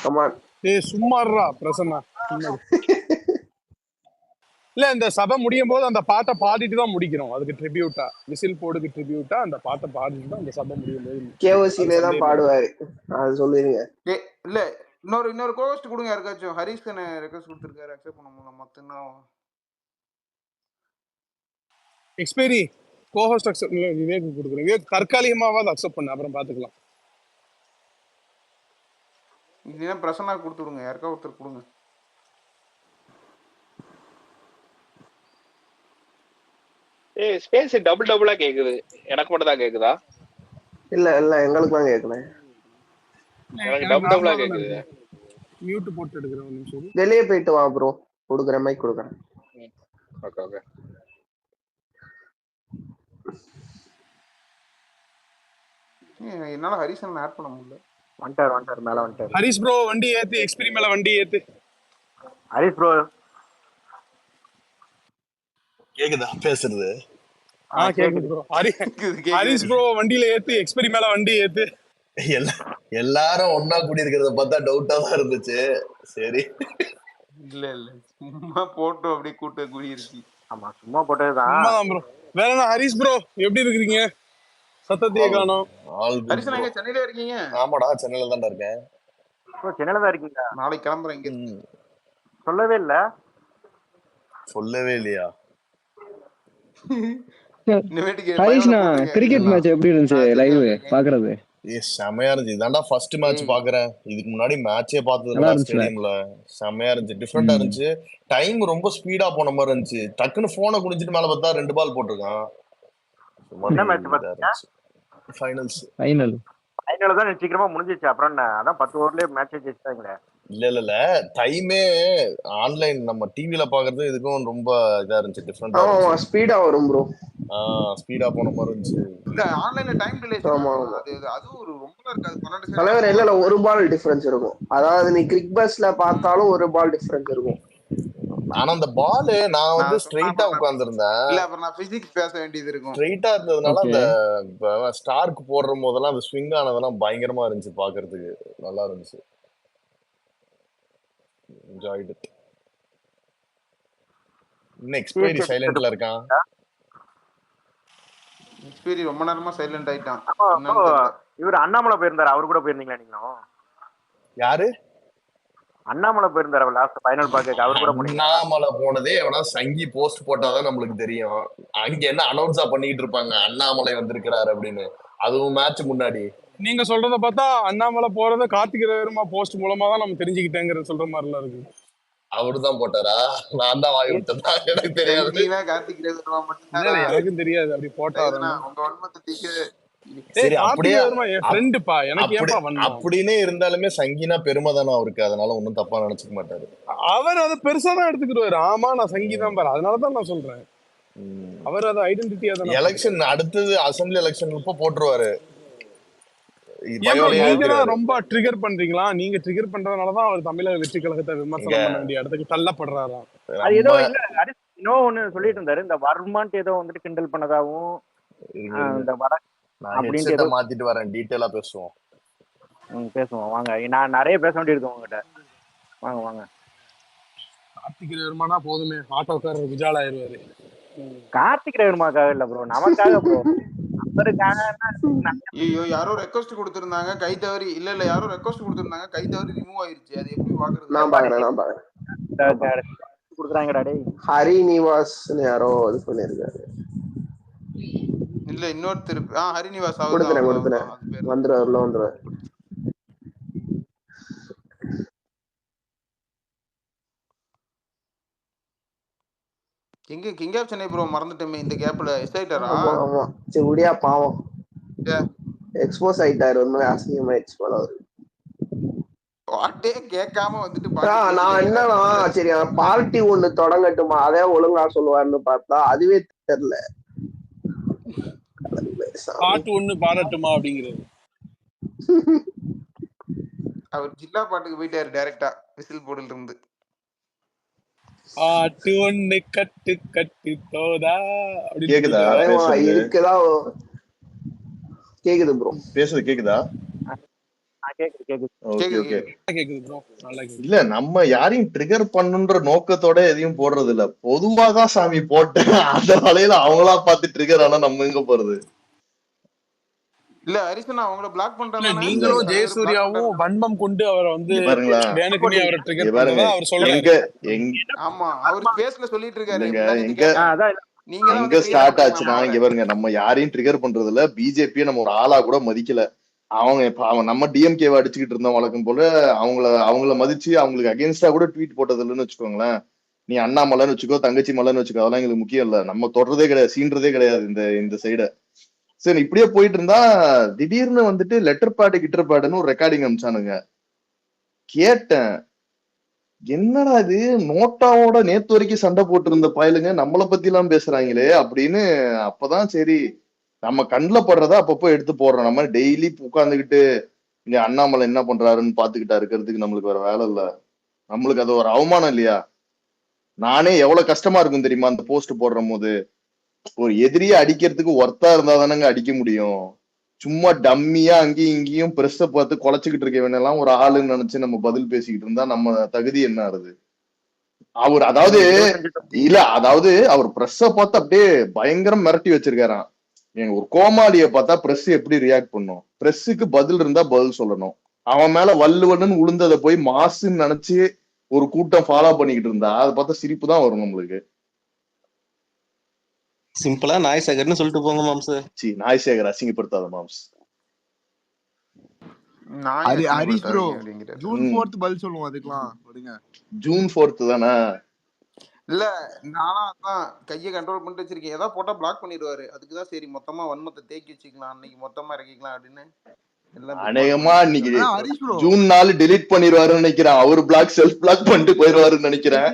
கமான். ஏய் சும்மாடுறா பிரசன்னா. சும்மா இல்ல, இந்த சபை முடியும் போது அந்த பாட்டை பாடிட்டு தான் முடிக்கிறோம். அதுக்கு ட்ரிபியூட்டா, விசில் போர்டுக்கு ட்ரிபியூட்டா அந்த பாட்டை பாடிட்டு தான் அந்த சபை முடியும் போது. அது கேஓசினே தான் சந்தேகம் இல்லை. பாடுவாரு, அது சொல்லிருங்க. இல்ல இன்னொரு கோஹோஸ்ட் கொடுங்க யாருக்காச்சும். ஹரிஷ் தானே ரெக்வஸ்ட் கொடுத்துருக்காரு, அக்செப்ட் பண்ண முடியல. மொத்தம் எக்ஸ்பைரி கோஹோஸ்ட் அக்செப்ட் இல்லை, விவேக் கொடுக்குறேன். விவேக் தற்காலிகமாவது அக்செப்ட் பண்ணு, அப்புறம் பார்த்துக்கலாம். இல்லைன்னா பிரசன்னா கொடுத்து விடுங்க, யாருக்கா ஒருத்தர் கொடுங்க. ஏய் ஸ்பேஸ் டபுளா கேக்குது. எனக்கு மட்டும் தான் கேக்குதா? இல்ல இல்ல எங்களுக்குலாம் கேட்கல. எனக்கு எனக்கு டபுளா நார்மலா தான் கேக்குது. இருக்கு. மியூட் போட்டு எடுக்கிறேன் ஒரு நிமிஷம். வெளியே போயிட்டு வா ப்ரோ, கொடுக்குறேன், மைக் கொடுக்குறேன். Okay okay. என்னால ஹரிஷன் ஆட் பண்ண முடியல. வந்துட்டார் மேல வந்துட்டாரு. ஹரிஷ் ப்ரோ வண்டி ஏத்து, எக்ஸ்பீரி மேல வண்டி ஏத்து. ஹரிஷ் ப்ரோ கேக்குதா பேசுறது? கேக்குது ப்ரோ. ஹரிஷ் ப்ரோ வண்டியில ஏத்து, எக்ஸ்பீரி மேல வண்டி ஏத்து. எல்லாரும் ஒன்னா கூடி இருக்கிறத பார்த்தா டவுட்டா தான் இருந்துச்சு. சரி இல்ல சும்மா போட்டு அப்படியே கூட்ட கூடி இருக்கு. ஆமா சும்மா போட்டதுதான். உண்மைதான் ப்ரோ. வேற என்ன ஹரிஷ் ப்ரோ எப்படி இருக்கிறீங்க? சத்தத்தையே காணோம். ஹரிஷன் எங்க சென்னையில இருக்கீங்க? ஆமாடா, சென்னையில தான்டா இருக்கேன். சென்னையில தான் இருக்கீங்களா? நாளைக்கு கிளம்புறேன். இங்க சொல்லவே இல்ல. சொல்லவே இல்லையா? கிரிக்கெட் மேட்ச் எப்படி இருந்துச்சு லைவ் பாக்குறது? செமையா இருந்துச்சு. இதாண்டா ஃபர்ஸ்ட் மேட்ச் பாக்குறேன். இதுக்கு முன்னாடி மேட்சே பார்த்தது ஸ்டேடியம்ல. செமையா இருந்துச்சு, டிஃப்ரெண்டா இருந்துச்சு. டைம் ரொம்ப ஸ்பீடா போன மாதிரி இருந்துச்சு. டக்குன்னு போனை குடிச்சிட்டு மேல பார்த்தா 2 பால் போட்டிருக்கான். ஃபைனல் தான் சீக்கிரமா முடிஞ்சிச்சு. அப்புறம் அதான் 10 ஓவர்லயே மேட்ச் ஜெயிச்சிட்டாங்களே. இல்ல டைமே ஆன்லைன் நம்ம டிவில பாக்குறது இதுக்கும் ரொம்ப இதா இருந்துச்சு, டிஃபரண்டா இருந்துச்சு. ஸ்பீடா வரும் ப்ரோ. ஸ்பீடா போன மாதிரி இருந்துச்சு. இல்ல ஆன்லைன்ல டைம் டிலே அது ஒரு ரொம்ப இருக்காது. 12 தலைவர் இல்ல ஒரு பால் டிஃபரன்ஸ் இருக்கும். அதாவது நீ கிரிக் பஸ்ல பார்த்தாலும் ஒரு பால் டிஃபரன்ஸ் இருக்கும். ஆனா அந்த பால் நான் வந்து ஸ்ட்ரைட்டா உட்கார்ந்திருந்தேன். இல்ல அப்புறம் நான் பிசிக்ஸ் பேச வேண்டியது இருக்கும். ஸ்ட்ரைட்டா இருந்ததுனால அந்த ஸ்டார்க் போடுற போதெல்லாம் அந்த ஸ்விங் ஆனதெல்லாம் பயங்கரமா இருந்துச்சு, பாக்குறதுக்கு நல்லா இருந்துச்சு. enjoyed it. எக்ஸ்பைரி சைலண்ட்ல இருக்கான். எக்ஸ்பைரி ரொம்ப நேரமா சைலண்ட் ஆயிட்டான். இவர் அண்ணாமலை போயிருந்தாரு, அவரு கூட போயிருந்தீங்களா நீங்களும்? யாரு? அண்ணாமலை போயிருந்தாரு லாஸ்ட் ஃபைனல் பாக்க, அவர் கூட போனீங்க? அண்ணாமலை போனதே எவனா சங்கி போஸ்ட் போட்டாதான் நம்மளுக்கு தெரியும். அங்க என்ன அனௌன்ஸா பண்ணிட்டு இருப்பாங்க அண்ணாமலை வந்திருக்கிறாரு அப்படின்னு. அதுவும் மேட்ச் முன்னாடி. நீங்க சொல்றத பார்த்தா அண்ணாமலை போறத கார்த்திகேயமா போஸ்ட் மூலமா தான் நம்ம தெரிஞ்சுக்கிட்டேங்கிற சொல்ற மாதிரிலாம் இருக்கு. அவருதான் போட்டாரா? நான் தான் வாய் விட்டதா? எனக்கு தெரியாது. சங்கினா கார்த்திக் ரேவர்மா இல்ல மட்டும்தானா? எனக்கும் தெரியாது அப்படி போட்டாருன்னு. உங்க வன்மத்தை தீக்க சரி அப்படியே கார்த்திக் வர்மா என் ஃப்ரெண்டுப்பா, எனக்கு அப்படி ஏன்பா வன்மம்? அப்படின்னே இருந்தாலுமே சங்கினா பெருமை தானே அவருக்கு, அதனால ஒன்றும் தப்பா நினைச்சுக்க மாட்டாரு. அவர் அதை பெருசா தான் எடுத்துக்கிடுவாரு. ஆமா நான் சங்கீதம் பாரு, அதனாலதான் நான் சொல்றேன். அவர் அதை ஐடென்டிட்டியா தான் எலெக்ஷன் அடுத்தது அசம்பிளி எலெக்ஷன் இப்ப போட்டுருவாரு. ஏன் bro, பயோலயே நீங்க தான் எழுதிடுவாரு. ரொம்ப ட்ரிகர் பண்றீங்களா? நீங்க ட்ரிகர் பண்றதுனாலதான் அவர் தமிழக வெற்றி கழகத்தை விமர்சனம் பண்ண வேண்டிய இடத்துக்கு தள்ளப்படுறாராம். அது ஏதோ நம்ம இல்ல இன்னும் ஒண்ணு சொல்லிட்டு இருந்தாரு, இந்த வர்மான்ட்டு ஏதோ வந்துட்டு கிண்டல் பண்ணதாவும் இந்த வட நான் அப்படின்ட்டு ஹெட்செட்டை ஏதோ மாத்திட்டு வரேன், டீட்டெயிலா பேசுவோம். பேசுவோம் வாங்க. நான் நிறைய பேச வேண்டியிருக்கு உங்ககிட்ட. வாங்க வாங்க. கார்த்திக் ரேவர்மானா போதுமே, ஆட்டோக்காரர் விஜால் ஆயிருவாரு. கார்த்திக் ரேவர்மாக்காக இல்ல ப்ரோ, நமக்காக ப்ரோ. அவருக்காக ஐயோ யாரோ ரெக்வஸ்ட் கொடுத்திருந்தாங்க கை தவறி. இல்ல யாரோ ரெக்வஸ்ட் கொடுத்திருந்தாங்க கை தவறி ரிமூவ் ஆயிருச்சு. அது எப்படி பாக்குறது? நான் பாக்குறேன். கொடுக்குறாங்கடா டேய். ஹரி நிவாஸ்னு யாரோ இது பண்ணிருக்காரு. இல்ல இன்னொருத்தர் ஹரிநிவாஸ் கொடுத்துறேன் வந்துருவாரு. எங்க கிங் ஆஃப் சென்னை ப்ரோ மறந்துட்டோமே இந்த கேப்ல. எஸ் ஆயிட்டாரா? ஆமா சரி முடியா பாவம் எக்ஸ்போஸ் ஆயிட்டாரு. உண்மையிலே அசிங்கமாயிடுச்சு போல அவரு. பாட்டே கேட்காம வந்துட்டு நான் என்னன்னா சரி பார்ட்டி ஒண்ணு தொடங்கட்டுமா அதே ஒழுங்கா சொல்லுவாருன்னு பார்த்தா அதுவே தெரியல. பாட்டு ஒண்ணு பாடட்டுமா அப்படிங்கிறது. அவர் ஜில்லா பாட்டுக்கு போயிட்டாரு டைரக்டா விசில் போர்டுல இருந்து. பாட்டு ஒண்ணு கட்டு கட்டு தோதா கேக்குதா? இருக்குதா? கேக்குது ப்ரோ. பேசுறது கேக்குதா? இல்ல நம்ம யாரையும் ட்ரிகர் பண்ணுன்ற நோக்கத்தோட எதையும் போடுறது இல்ல. பொதுவாதான் சாமி போட்டேன், அந்த வலையில அவங்களா பார்த்து ட்ரிகர் ஆனா நம்ம எங்க போறது? இல்ல ஹரிசன் அவங்கள பிளாக் பண்றாங்க. நீங்களும் ஜெயசூர்யாவும் வன்மம் கொண்டு அவரை வந்து வேணுக்குனே அவரை ட்ரிகர் பண்றதா அவர் சொல்றாரு. ஆமா அவர் ஸ்பேஸ்ல சொல்லிட்டு இருக்காரு. எங்க ஸ்டார்ட் ஆச்சுன்னா இங்க பாருங்க, நம்ம யாரையும் ட்ரிகர் பண்றது இல்ல. பிஜேபியை நம்ம ஒரு ஆளா கூட மதிக்கல. அவங்க நம்ம டிஎம்கேவை அடிச்சுக்கிட்டு இருந்தோம் வழக்கம் போல. அவங்கள மதிச்சு அவங்களுக்கு அகேன்ஸ்டா கூட ட்வீட் போட்டது இல்லைன்னு வச்சுக்கோங்களேன். நீ அண்ணாமலைன்னு வச்சுக்கோ, தங்கச்சி மலைன்னு வச்சுக்கோ, அதெல்லாம் எங்களுக்கு முக்கியம் இல்ல. நம்ம தொடர்றதே கிடையாது, சீன்றதே கிடையாது இந்த சைட. சரி இப்படியே போயிட்டு இருந்தா திடீர்னு வந்துட்டு லெட்டர் பேடு கிட்டர் பேடுன்னு ஒரு ரெக்கார்டிங் அனுப்பிச்சானுங்க. கேட்டேன், என்னடா இது நோட்டாவோட நேத்து வரைக்கும் சண்டை போட்டு இருந்த பயலுங்க நம்மளை பத்தி எல்லாம் பேசுறாங்களே அப்படின்னு. அப்பதான் சரி நம்ம கண்ணுல படுறதா அப்பப்போ எடுத்து போடுறோம். நம்ம டெய்லி உட்காந்துக்கிட்டு இங்க அண்ணாமலை என்ன பண்றாருன்னு பாத்துக்கிட்டா இருக்கிறதுக்கு நம்மளுக்கு வேற வேலை இல்ல. நம்மளுக்கு அது ஒரு அவமானம் இல்லையா? நானே எவ்வளவு கஷ்டமா இருக்கும் தெரியுமா அந்த போஸ்ட் போடுற போது. ஒரு எதிரியை அடிக்கிறதுக்கு ஒர்த்தா இருந்தா தானங்க அடிக்க முடியும். சும்மா டம்மியா அங்கேயும் இங்கேயும் பிரஸ்ஸ பார்த்து குலைச்சுக்கிட்டு இருக்க வேணெல்லாம் ஒரு ஆளுன்னு நினைச்சு நம்ம பதில் பேசிக்கிட்டு இருந்தா நம்ம தகுதி என்ன ஆகுது? அவர் அதாவது அவர் பிரஸ்ஸ பார்த்து அப்படியே பயங்கரம் மிரட்டி வச்சிருக்காராம். எங்க ஒரு கோமாளிய பார்த்தா பிரஸ் எப்படி ரியாக்ட் பண்ணும்? பிரஸ்ஸுக்கு பதில் இருந்தா பதில் சொல்லணும். அவன் மேல வல்லுவன்னு உளுந்ததை போய் மாசுன்னு நினைச்சு ஒரு கூட்டம் ஃபாலோ பண்ணிக்கிட்டு இருந்தா அதை பார்த்தா சிரிப்பு தான் வரும் நம்மளுக்கு. சிம்பிளா நாய்சேகர்னு சொல்லிட்டு போங்க மாம்ஸ். நாய்சேகர் அசிங்கப்படுத்தாத மாம்ஸ். ஹரிஷ் ப்ரோ ஜூன் 4th பதில் சொல்லுவோம் அதுக்கெல்லாம். ஜூன் 4th தானே? இல்ல நானா தான் கையை கண்ட்ரோல் பண்ணிட்டு வச்சிருக்கேன். ஏதாவது போட்டா பிளாக் பண்ணிடுவாரு. அதுக்குதான் சரி மொத்தமா வன்மத்தை தேக்கி வச்சுக்கலாம், அன்னைக்கு மொத்தமா இறக்கிக்கலாம் அப்படின்னு. அநேகமா இன்னைக்கு ஜூன் 4 டெலீட் பண்ணிடுவாருன்னு நினைக்கிறேன். அவரு பிளாக் செல்ஃப் பிளாக் பண்ணிட்டு போயிடுவாருன்னு நினைக்கிறேன்.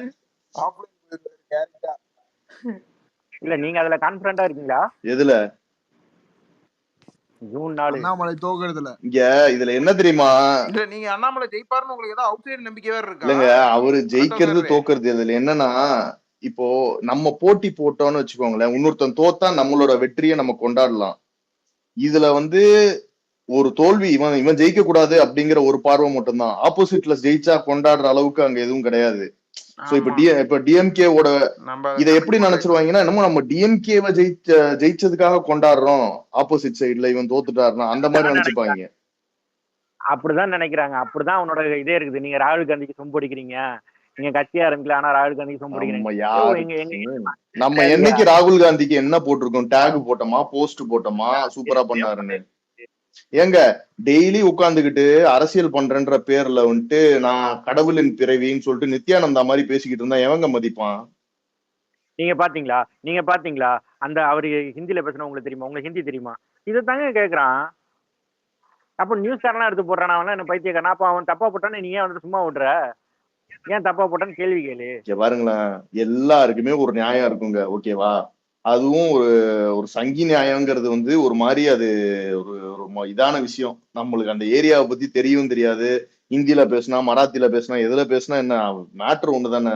இல்ல நீங்க அதுல கான்ஃபிடண்டா இருக்கீங்களா? எதுல? ஜூன் 4 அண்ணாமலை தோக்குறதுல. இங்க இதுல என்ன தெரியுமா? இல்ல நீங்க அண்ணாமலை ஜெயிப்பாருன்னு உங்களுக்கு ஏதாவது அவுட் சைடு நம்பிக்கை வேற இருக்கா? இல்லங்க அவரு ஜெயிக்கிறது தோக்குறது இதுல என்னன்னா, இப்போ நம்ம போட்டி போட்டோம்னு வச்சுக்கோங்களேன், இன்னொருத்தன் தோத்தா நம்மளோட வெற்றியை நம்ம கொண்டாடலாம். இதுல வந்து ஒரு தோல்வி இவன் ஜெயிக்க கூடாது அப்படிங்கிற ஒரு பார்வை மட்டும்தான். ஆப்போசிட்ல ஜெயிச்சா கொண்டாடுற அளவுக்கு அங்க எதுவும் கிடையாது. சோ இப்ப டிஎம்கேவோட இதை எப்படி நினைச்சிருவாங்கன்னா, என்னமோ நம்ம டிஎம்கேவை ஜெயிச்சதுக்காக கொண்டாடுறோம், ஆப்போசிட் சைடுல இவன் தோத்துட்டாருன்னா அந்த மாதிரி நினைச்சுப்பாங்க. அப்படிதான் நினைக்கிறாங்க. அப்படிதான் அவனோட இதே இருக்குது. நீங்க ராகுல் காந்திக்கு சொம்பு அடிக்கிறீங்க, நீங்க கட்சியா இருக்கலாம், ஆனா ராகுல் காந்திக்கு சொம்பு அடிக்கிறீங்க. நம்ம என்னைக்கு ராகுல் காந்திக்கு என்ன போட்டிருக்கோம்? டேக் போட்டோமா, போஸ்ட் போட்டோமா, சூப்பரா பண்ணாருன்னு? ஏங்க டெய்லி உட்காந்துக்கிட்டு அரசியல் பண்றேன்ற பேர்ல வந்துட்டு நான் கடவுளின் பிறவின்னு சொல்லிட்டு நித்யானந்தா மாதிரி பேசிக்கிட்டு இருந்தா எவங்க மதிப்பான்? நீங்க பாத்தீங்களா அந்த அவரு ஹிந்தில பேசுனா உங்களுக்கு தெரியுமா? உங்களுக்கு ஹிந்தி தெரியுமா? இதை தாங்க கேக்குறான். அப்ப நியூஸ் சேனல்லாம் எடுத்து போடுறான். அவன் என்ன பைத்தியக்காரன்? அப்ப அவன் தப்பா போட்டான்னு நீ ஏன் வந்துட்டு சும்மா விடுற? ஏன் தப்பா போட்டான்னு கேள்வி கேளு. பாருங்களேன், எல்லாருக்குமே ஒரு நியாயம் இருக்குங்க, ஓகேவா? அதுவும் ஒரு ஒரு சங்கி நியாயங்கிறது வந்து ஒரு மாதிரி அது ஒரு ஒரு இதான விஷயம். நம்மளுக்கு அந்த ஏரியாவை பத்தி தெரியவும் தெரியாது. ஹிந்தியில பேசினா, மராத்தியில பேசினா, எதுல பேசினா என்ன மேட்ரு ஒண்ணுதானே.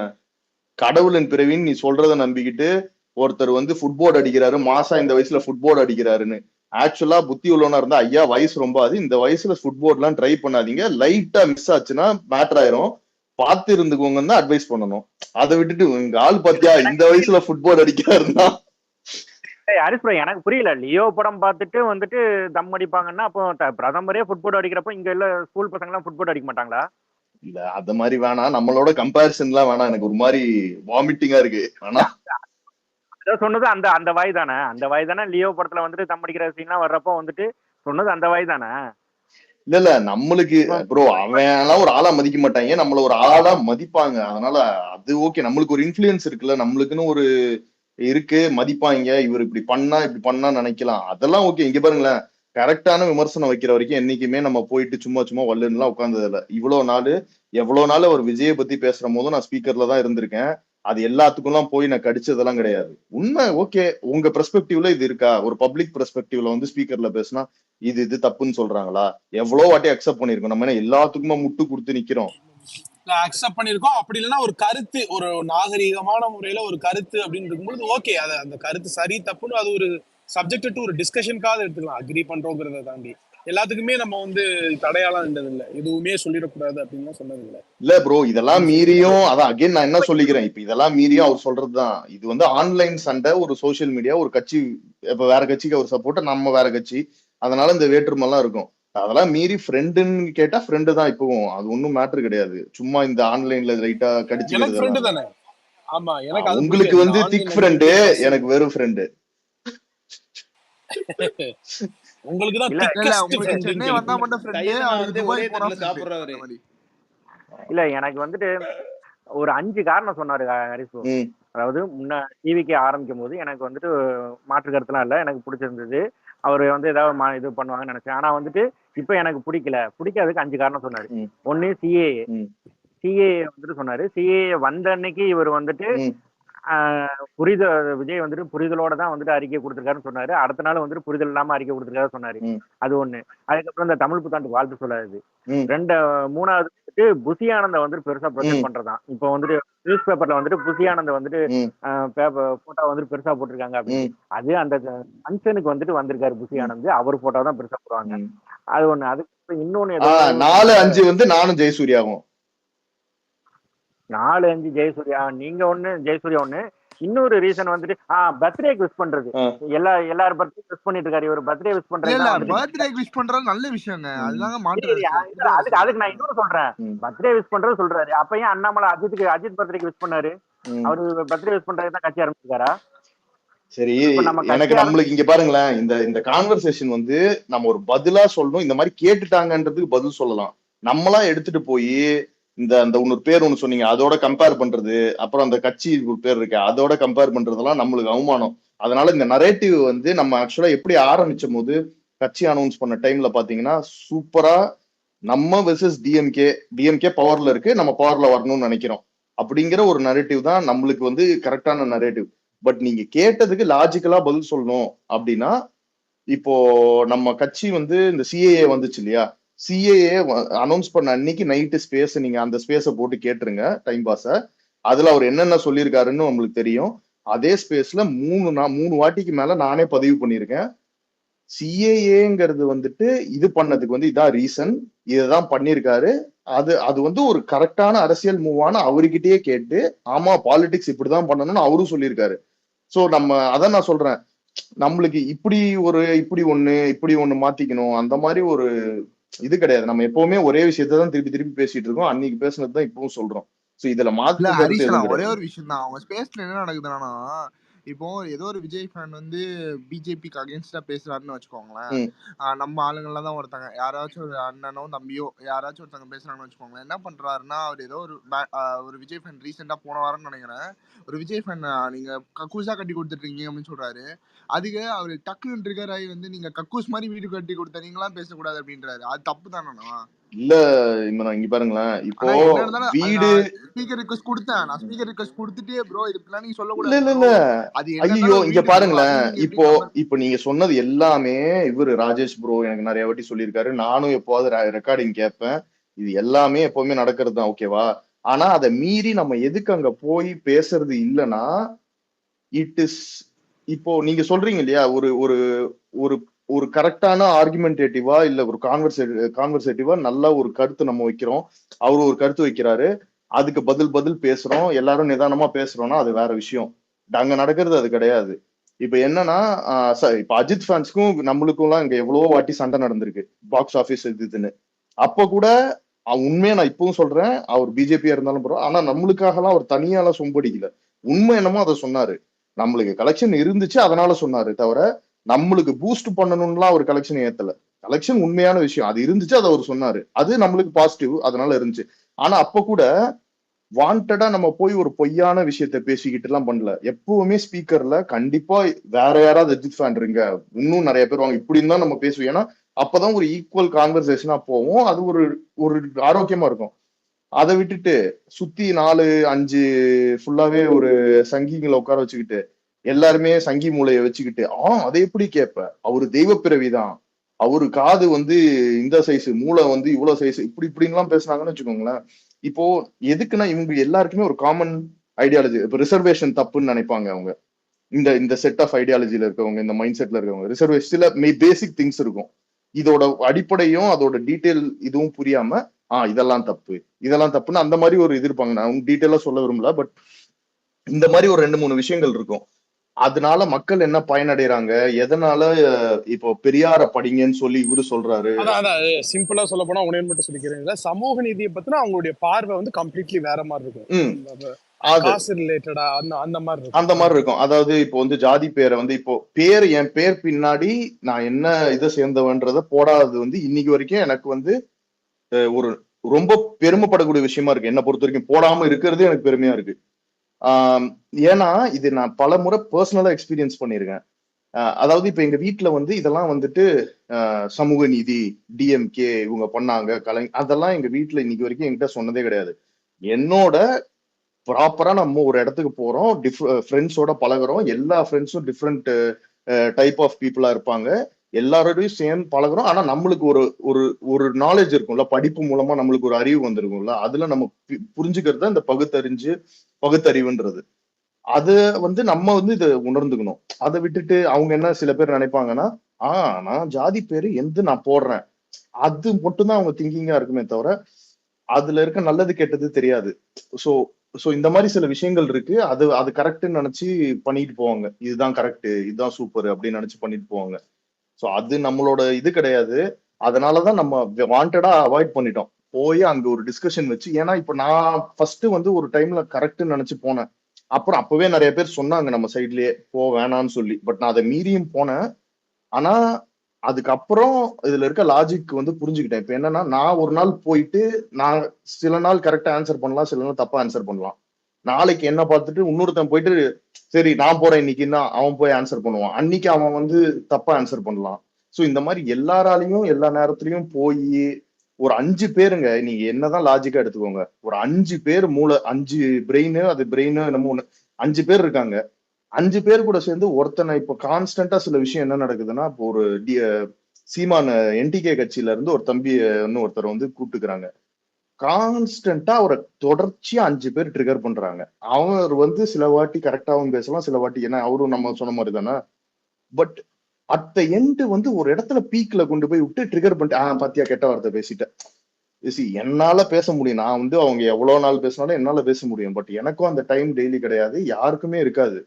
கடவுளின் பிறவின்னு நீ சொல்றத நம்பிக்கிட்டு ஒருத்தர் வந்து ஃபுட்போர்ட் அடிக்கிறாரு, மாசா இந்த வயசுல ஃபுட்போர்ட் அடிக்கிறாருன்னு. ஆக்சுவலா புத்தி உள்ளவனா இருந்தா, ஐயா வயசு ரொம்ப அது, இந்த வயசுல ஃபுட்போர்ட் எல்லாம் ட்ரை பண்ணாதீங்க, லைட்டா மிஸ் ஆச்சுன்னா மேட்டர் ஆயிரும், பார்த்து இருந்துக்கோங்கன்னு தான் அட்வைஸ் பண்ணணும். அதை விட்டுட்டு உங்க ஆள் பாத்தியா இந்த வயசுல ஃபுட்போர்ட் அடிக்கிறாருன்னா. ஹரிஸ் ப்ரோ, எனக்கு புரியல. லியோ படம் பார்த்துட்டு வந்துட்டு தம் அடிப்பாங்கன்னா அப்போ பிரதமரே ஃபுட்போர்ட் அடிக்கிறப்போ இங்க எல்லாம் ஸ்கூல் பசங்க எல்லாம் ஃபுட்போர்ட் அடிக்க மாட்டாங்களா? இல்ல அந்த மாதிரி வேணாம், நம்மளோட கம்பேரிசன் எல்லாம் வேணாம், எனக்கு ஒரு மாதிரி வாமிட்டிங்கா இருக்கு. ஆனா சொன்னது அந்த அந்த வாய் தானே, அந்த வாய் தானே லியோ படத்துல வந்துட்டு தம் அடிக்கிற சீன்லாம் வர்றப்போ வந்துட்டு சொன்னது அந்த வாய் தானே. இல்ல நம்மளுக்கு ப்ரோ அவன் எல்லாம் ஒரு ஆளா மதிக்க மாட்டாங்க, நம்மள ஒரு ஆளா மதிப்பாங்க. அதனால அது ஓகே, நம்மளுக்கு ஒரு இன்ஃபுளுயன்ஸ் இருக்குல்ல, நம்மளுக்குன்னு ஒரு இருக்கு, மதிப்பாங்க. இவர் இப்படி பண்ணா நினைக்கலாம், அதெல்லாம் ஓகே. இங்க பாருங்களேன், கரெக்டான விமர்சனம் வைக்கிற வரைக்கும் என்னைக்குமே நம்ம போயிட்டு சும்மா சும்மா வல்லுலாம் உட்கார்ந்தது இல்ல. எவ்வளவு நாள் அவர் விஜயை பத்தி பேசுற போதும் நான் ஸ்பீக்கர்ல தான் இருந்திருக்கேன். அது எல்லாத்துக்கும் போய் நான் கடிச்சதெல்லாம் கிடையாது. உண்மை ஓகே, உங்க பெர்ஸ்பெக்டிவ்ல இது இருக்கா? ஒரு பப்ளிக் பெர்ஸ்பெக்டிவ்ல வந்து ஸ்பீக்கர்ல பேசினா இது தப்புன்னு சொல்றாங்களா? எவ்வளவு வாட்டி அக்செப்ட் பண்ணிருக்கோம் நம்ம, என்ன எல்லாத்துக்குமே முட்டு கொடுத்து நிக்கிறோம்? அக்செப்ட் பண்ணிருக்கோம். அப்படி இல்லைன்னா ஒரு கருத்து, ஒரு நாகரீகமான முறையில ஒரு கருத்து அப்படின்னு இருக்கும்போது ஓகே, அது அந்த கருத்து சரி தப்புன்னு அது ஒரு சப்ஜெக்ட் டு ஒரு டிஸ்கஷனுக்காக எடுத்துக்கலாம். அக்ரி பண்றோங்கிறத தாண்டி எல்லாத்துக்குமே நம்ம வந்து தடையாலாம் இருந்தது இல்லை, எதுவுமே சொல்லிடக்கூடாது அப்படின்னு சொன்னது இல்லை. இல்ல ப்ரோ, இதெல்லாம் மீறியும் அதான் அகைன் நான் என்ன சொல்லிக்கிறேன், இப்ப இதெல்லாம் மீறியும் அவர் சொல்றதுதான், இது வந்து ஆன்லைன் சண்டை, ஒரு சோசியல் மீடியா, ஒரு கட்சி இப்ப வேற கட்சிக்கு அவர் சப்போர்ட், நம்ம வேற கட்சி, அதனால இந்த வேற்றுமை எல்லாம் இருக்கும். அதெல்லாம் மீறி ஃப்ரெண்டுன்னு கேட்டா ஃப்ரெண்டு தான் இப்பவும், அது ஒன்னும் மேட்ரு கிடையாது. சும்மா இந்த ஆன்லைன்ல லைட்டா எனக்கு ஃப்ரெண்டு கடிச்சுக்கிறது. தானே. ஆமா, எனக்கு அது உங்களுக்கு பிடிக்காது. வந்து திக் ஃப்ரெண்டு, எனக்கு வெறும் ஃப்ரெண்டு. உங்களுக்கு தான் இல்ல திக்கஸ்ட் உங்களுக்கு ஃப்ரெண்ட். சென்னை வந்தா மட்டும் ஃப்ரெண்டு, அவர் துபாய் போனா சாப்பிடுறவரு. இல்ல எனக்கு வந்துட்டு ஒரு 5 காரணம் சொன்னாரு ஹரிஸ் ப்ரோ. அதாவது முன்ன டிவிக்கு ஆரம்பிக்கும் போது எனக்கு வந்துட்டு மாற்று கருத்துலாம் இல்லை, எனக்கு பிடிச்சிருந்தது. அவர் வந்து ஏதாவது இது பண்ணுவாங்கன்னு நினைச்சேன். ஆனா வந்துட்டு இப்ப எனக்கு பிடிக்காததுக்கு 5 காரணம் சொன்னாரு. ஒன்னு சிஏஏ வந்துட்டு சொன்னாரு. சிஏஏ வந்த அன்னைக்கு இவர் வந்துட்டு விஜய் வந்துட்டு புரிதலோட தான் வந்துட்டு அறிக்கை கொடுத்திருக்காருன்னு சொன்னாரு. அடுத்த நாள் வந்துட்டு புரிதல் இல்லாம அறிக்கை கொடுத்திருக்காரு சொன்னாரு. அது ஒண்ணு. அதுக்கப்புறம் இந்த தமிழ் புத்தாண்டு வாழ்த்து சொல்லாது. மூணாவது வந்துட்டு புசி ஆனந்த வந்துட்டு பெருசா ப்ரொஜெக்ட் பண்றதான். இப்போ வந்துட்டு நியூஸ் பேப்பர்ல வந்துட்டு புசி ஆனந்த வந்துட்டு போட்டோ வந்துட்டு பெருசா போட்டிருக்காங்க அப்படின்னு. அது அந்த ஃபங்க்ஷனுக்கு வந்துட்டு வந்திருக்காரு புசி ஆனந்த், அவர் போட்டோ தான் பெருசா போடுவாங்க. அது ஒண்ணு. அதுக்கு இன்னொன்னு 4-5 வந்து நானும் ஜெயசூர்யாவும். 4-5 ஜெயசூர்யா, நீங்க ஒண்ணு, ஜெயசூர்யா ஒண்ணு. இன்னொரு ரீசன் வந்துட்டு பர்த்டே விஷ் பண்றது. எல்லாரும் பர்த்டே விஷ் பண்ணிட்டு இருக்காரு, இவர் பர்த்டே விஷ் பண்றது. இல்ல பர்த்டே விஷ் பண்றது நல்ல விஷயங்க, அதுதாங்க மாற்று. அதுக்கு நான் இன்னொரு சொல்றேன், பர்த்டே விஷ் பண்றது சொல்றாரு. அப்ப ஏன் அண்ணாமலை அஜித் பர்த்டேக்கு விஷ் பண்ணாரு? அவரு பர்த்டே விஷ் பண்றது தான் கட்சி ஆரம்பிச்சிருக்காரா? சரி, நம்மளுக்கு இங்க பாருங்களேன், இந்த கான்வர்சேஷன் வந்து நம்ம ஒரு பதிலா சொல்லணும். இந்த மாதிரி கேட்டுட்டாங்கன்றதுக்கு பதில் சொல்லலாம். நம்மளா எடுத்துட்டு போய் இந்த இன்னொரு பேர் ஒண்ணு சொன்னீங்க, அதோட கம்பேர் பண்றது, அப்புறம் அந்த கட்சி ஒரு பேர் இருக்கு அதோட கம்பேர் பண்றதெல்லாம் நம்மளுக்கு அவமானம். அதனால இந்த நரேட்டிவ் வந்து நம்ம ஆக்சுவலா எப்படி ஆரம்பிச்சும் போது கட்சி அனௌன்ஸ் பண்ண டைம்ல பாத்தீங்கன்னா சூப்பரா நம்ம வெர்சஸ் டிஎம்கே பவர்ல இருக்கு, நம்ம பவர்ல வரணும்னு நினைக்கிறோம் அப்படிங்கிற ஒரு நரேட்டிவ் தான் நம்மளுக்கு வந்து கரெக்டான நரேட்டிவ். பட் நீங்க கேட்டதுக்கு லாஜிக்கலா பதில் சொல்லணும் அப்படின்னா, இப்போ நம்ம கட்சி வந்து இந்த சிஏஏ வந்துச்சு இல்லையா, சிஏஏ அனௌன்ஸ் பண்ண அன்னைக்கு நைட்டு ஸ்பேஸ், நீங்க அந்த ஸ்பேஸை போட்டு கேட்டுருங்க டைம் பாஸ. அதுல அவர் என்னென்ன சொல்லியிருக்காருன்னு உங்களுக்கு தெரியும். அதே ஸ்பேஸ்ல 3 வாட்டிக்கு மேல நானே பதிவு பண்ணியிருக்கேன். சிஏஏங்கிறது வந்துட்டு இது பண்ணதுக்கு வந்து இதான் ரீசன், இதுதான் பண்ணியிருக்காரு. அது வந்து ஒரு கரெக்டான அரசியல் மூவான அவர்கிட்டயே கேட்டு, ஆமா பாலிடிக்ஸ் இப்படிதான் பண்ணணும்னு அவரும் சொல்லியிருக்காரு. சோ அதான் நான் சொல்றேன், நம்மளுக்கு இப்படி ஒண்ணு மாத்திக்கணும் அந்த மாதிரி ஒரு இது கிடையாது. நம்ம எப்பவுமே ஒரே விஷயத்தான் திருப்பி பேசிட்டு இருக்கோம். அன்னைக்கு பேசுனதுதான் இப்பவும் சொல்றோம். சோ இதுல மாத்த ஒரே ஒரு விஷயம் தான், அவங்க ஸ்பேஸ்ல என்ன நடக்குதுன்னா, இப்போ ஏதோ ஒரு விஜய் ஃபேன் வந்து பிஜேபிக்கு அகேன்ஸ்டா பேசுறாருன்னு வச்சுக்கோங்களேன். நம்ம ஆளுங்கள்ல தான் ஒருத்தங்க யாராச்சும் ஒரு அண்ணனோ தம்பியோ யாராச்சும் ஒருத்தங்க பேசுறாங்கன்னு வச்சுக்கோங்களேன். என்ன பண்றாருன்னா அவர் ஏதோ ஒரு விஜய் ஃபேன் ரீசெண்டா போன வாரம்னு நினைக்கிறேன். ஒரு விஜய் ஃபேன் நீங்க கக்கூஸா கட்டி கொடுத்துருக்கீங்க அப்படின்னு சொல்றாரு. அதுக்கு அவரு டக்குன்னு ட்ரிகர் ஆகி வந்து நீங்க கக்கூஸ் மாதிரி வீடு கட்டி கொடுத்த நீங்களாம் பேசக்கூடாது அப்படின்றாரு. அது தப்பு தானே? இல்ல இங்க பாருங்களேன், இப்போ வீடு ஸ்பீக்கர் ரிக்வெஸ்ட் கொடுத்தேன். நான் ஸ்பீக்கர் ரிக்வெஸ்ட் கொடுத்துட்டே ப்ரோ இதுக்கெல்லாம் நீங்க சொல்ல இல்ல இல்ல கூடாது. இல்ல அது ஐயோ இங்க பாருங்களேன், இப்போ நீங்க சொன்னது எல்லாமே இவரு ராஜேஷ் ப்ரோ எனக்கு நிறைய வாட்டி சொல்லியிருக்காரு. நானும் எப்போவாது ரெக்கார்டிங் கேட்பேன். இது எல்லாமே எப்பவுமே நடக்கிறது தான், ஓகேவா? ஆனா அதை மீறி நம்ம எதுக்கு அங்க போய் பேசுறது இல்லைன்னா இட் இஸ் இப்போ நீங்க சொல்றீங்க இல்லையா, ஒரு ஒரு ஒரு ஒரு கரெக்டான ஆர்குமெண்டேட்டிவா இல்ல ஒரு கான்வர்சேட்டிவா நல்லா ஒரு கருத்து நம்ம வைக்கிறோம், அவரு ஒரு கருத்து வைக்கிறாரு, அதுக்கு பதில் பேசுறோம், எல்லாரும் நிதானமா பேசுறோம்னா அது வேற விஷயம். அங்க நடக்கிறது அது கிடையாது. இப்ப என்னன்னா இப்ப அஜித் ஃபேன்ஸ்க்கும் நம்மளுக்கும் எல்லாம் இங்க எவ்வளவோ வாட்டி சண்டை நடந்திருக்கு பாக்ஸ் ஆபீஸ் இதுன்னு. அப்ப கூட உண்மையை நான் இப்பவும் சொல்றேன், அவர் பிஜேபியா இருந்தாலும் பரவாயில்ல, ஆனா நம்மளுக்காக எல்லாம் அவர் தனியால சொம்படிக்கல. உண்மை என்னமோ அதை சொன்னாரு. நம்மளுக்கு கலெக்ஷன் இருந்துச்சு அதனால சொன்னாரு தவிர நம்மளுக்கு பூஸ்ட் பண்ணணும்லாம் ஒரு கலெக்ஷன் ஏத்தல. கலெக்ஷன் உண்மையான விஷயம், அது இருந்துச்சு, அதை அவர் சொன்னாரு, அது நம்மளுக்கு பாசிட்டிவ், அதனால இருந்துச்சு. ஆனா அப்ப கூட வாண்டடா நம்ம போய் ஒரு பொய்யான விஷயத்த பேசிக்கிட்டு எல்லாம் பண்ணல. எப்பவுமே ஸ்பீக்கர்ல கண்டிப்பா வேற யாராவது அஜித் ஃபேன் இருங்க, இன்னும் நிறைய பேர் வாங்க, இப்படின்னு தான் நம்ம பேசுவோம். ஏன்னா அப்பதான் ஒரு ஈக்குவல் கான்வர்சேஷனா போவோம், அது ஒரு ஒரு ஆரோக்கியமா இருக்கும். அதை விட்டுட்டு சுத்தி 4-5 ஃபுல்லாவே ஒரு சங்கிங்களை உட்கார வச்சுக்கிட்டு எல்லாருமே சங்கி மூளையை வச்சுக்கிட்டு அதை எப்படி கேட்ப, அவரு தெய்வ பிறவிதான், அவரு காது வந்து இந்த சைஸ், மூளை வந்து இவ்வளவு சைஸ், இப்படின்னு எல்லாம் பேசுனாங்கன்னு வச்சுக்கோங்களேன். இப்போ எதுக்குன்னா இவங்க எல்லாருக்குமே ஒரு காமன் ஐடியாலஜி. இப்போ ரிசர்வேஷன் தப்புன்னு நினைப்பாங்க அவங்க, இந்த செட் ஆஃப் ஐடியாலஜில இருக்கவங்க, இந்த மைண்ட் செட்ல இருக்கவங்க. ரிசர்வேஷன் சில பேசிக் திங்ஸ் இருக்கும், இதோட அடிப்படையும் அதோட டீட்டெயில் இதுவும் புரியாம இதெல்லாம் தப்புன்னு அந்த மாதிரி ஒரு இது இருப்பாங்க. நான் டீட்டெயிலா சொல்ல விரும்பல, பட் இந்த மாதிரி ஒரு 2-3 விஷயங்கள் இருக்கும். அதனால மக்கள் என்ன பயனடைறாங்க, எதனால இப்போ பெரியார படிங்கன்னு சொல்லி இவரு சொல்றாரு. அதான் சிம்பிளா சொல்ல போனா உடனே மட்டும் சொல்லிக்கிறேன், சமூக நீதியை பத்தினா அவங்களுடைய பார்வை வந்து கம்ப்ளீட்லி வேற மாதிரி இருக்கும். காசு ரிலேட்டடா அந்த மாதிரி இருக்கும். அதாவது இப்போ வந்து ஜாதி பேரை வந்து இப்போ என் பேர் பின்னாடி நான் என்ன இதை சேர்ந்தவன்றத போடாதது வந்து இன்னைக்கு வரைக்கும் எனக்கு வந்து ஒரு ரொம்ப பெருமைப்படக்கூடிய விஷயமா இருக்கு. என்னை பொறுத்த வரைக்கும் போடாம இருக்கிறது எனக்கு பெருமையா இருக்கு. ஏன்னா இது நான் பல முறை பர்சனலா எக்ஸ்பீரியன்ஸ் பண்ணியிருக்கேன். அதாவது இப்ப எங்க வீட்டுல வந்து இதெல்லாம் வந்துட்டு சமூக நீதி, டிஎம்கே இவங்க பண்ணாங்க, அதெல்லாம் எங்க வீட்டுல இன்னைக்கு வரைக்கும் என்கிட்ட சொன்னதே கிடையாது. என்னோட ப்ராப்பரா நம்ம ஒரு இடத்துக்கு போறோம், ஃப்ரெண்ட்ஸோட பழகுறோம், எல்லா ஃப்ரெண்ட்ஸும் டிஃப்ரெண்ட் டைப் ஆஃப் பீப்புளா இருப்பாங்க, எல்லாரோடையும் சேர்ந்து பழகுறோம். ஆனா நம்மளுக்கு ஒரு ஒரு ஒரு நாலேஜ் இருக்கும்ல, படிப்பு மூலமா நம்மளுக்கு ஒரு அறிவு வந்திருக்கும்ல, அதுல நம்ம புரிஞ்சுக்கிறது இந்த பகுத்தறிவுன்றது. அது வந்து நம்ம வந்து இதை உணர்ந்துக்கணும். அதை விட்டுட்டு அவங்க என்ன சில பேர் நினைப்பாங்கன்னா நான் ஜாதி பேரு நான் போடுறேன், அது மட்டும்தான் அவங்க திங்கிங்கா இருக்குமே தவிர அதுல இருக்க நல்லது கெட்டது தெரியாது. சோ இந்த மாதிரி சில விஷயங்கள் இருக்கு, அது கரெக்ட்னு நினைச்சு பண்ணிட்டு போவாங்க, இதுதான் கரெக்ட், இதுதான் சூப்பர் அப்படின்னு நினைச்சு பண்ணிட்டு போவாங்க. சோ அது நம்மளோட இது கிடையாது. அதனாலதான் நம்ம வாண்டடா அவாய்ட் பண்ணிட்டோம், போய் அங்க ஒரு டிஸ்கஷன் வச்சு. ஏன்னா இப்ப நான் ஃபர்ஸ்ட் வந்து ஒரு டைம்ல கரெக்ட்னு நினைச்சு போனேன், அப்புறம் அப்பவே நிறைய பேர் சொன்னாங்க நம்ம சைட்லயே போ வேணான்னு சொல்லி, பட் நான் அதை மீறியும் போனேன். ஆனா அதுக்கப்புறம் இதுல இருக்க லாஜிக் வந்து புரிஞ்சுக்கிட்டேன். இப்ப என்னன்னா, நான் ஒரு நாள் போயிட்டு நான் சில நாள் கரெக்டா ஆன்சர் பண்ணலாம், சில நாள் தப்பா ஆன்சர் பண்ணலாம். நாளைக்கு என்ன பார்த்துட்டு இன்னொருத்தன் போயிட்டு சரி நான் போறேன் இன்னைக்குன்னா அவன் போய் ஆன்சர் பண்ணுவான், அன்னைக்கு அவன் வந்து தப்பா ஆன்சர் பண்ணலாம். சோ இந்த மாதிரி எல்லாராலையும் எல்லா நேரத்துலயும் போய் ஒரு 5 பேருங்க, நீங்க என்னதான் லாஜிக்கா எடுத்துக்கோங்க, ஒரு 5 பேர் மூளை, 5 பிரெயின், அது பிரெயின் என்னமோ 5 பேர் இருக்காங்க. 5 பேர் கூட சேர்ந்து ஒருத்தனை இப்ப கான்ஸ்டன்டா சில விஷயம் என்ன நடக்குதுன்னா, இப்போ ஒரு சீமான என்டிகே கட்சியில இருந்து ஒரு தம்பி ஒருத்தர் வந்து கூப்பிட்டுக்கிறாங்க, கான்ஸ்டன்டா அவரை தொடர்ச்சியா 5 பேர் ட்ரிகர் பண்றாங்க. அவர் வந்து சில வாட்டி கரெக்டாவும் பேசலாம், சில வாட்டி ஏன்னா அவரும் நம்ம சொன்ன மாதிரி தானே, பட் அட் த எண்ட் வந்து ஒரு இடத்துல பீக்ல கொண்டு போய் விட்டு ட்ரிகர் பண்ணிட்டு பாத்தியா கெட்ட வார்த்தை பேசிட்டேன். என்னால பேச முடியும், நான் வந்து அவங்க எவ்வளவு நாள் பேசினாலும் என்னால பேச முடியும், பட் எனக்கும் அந்த டைம் டெய்லி கிடையாது, யாருக்குமே இருக்காது.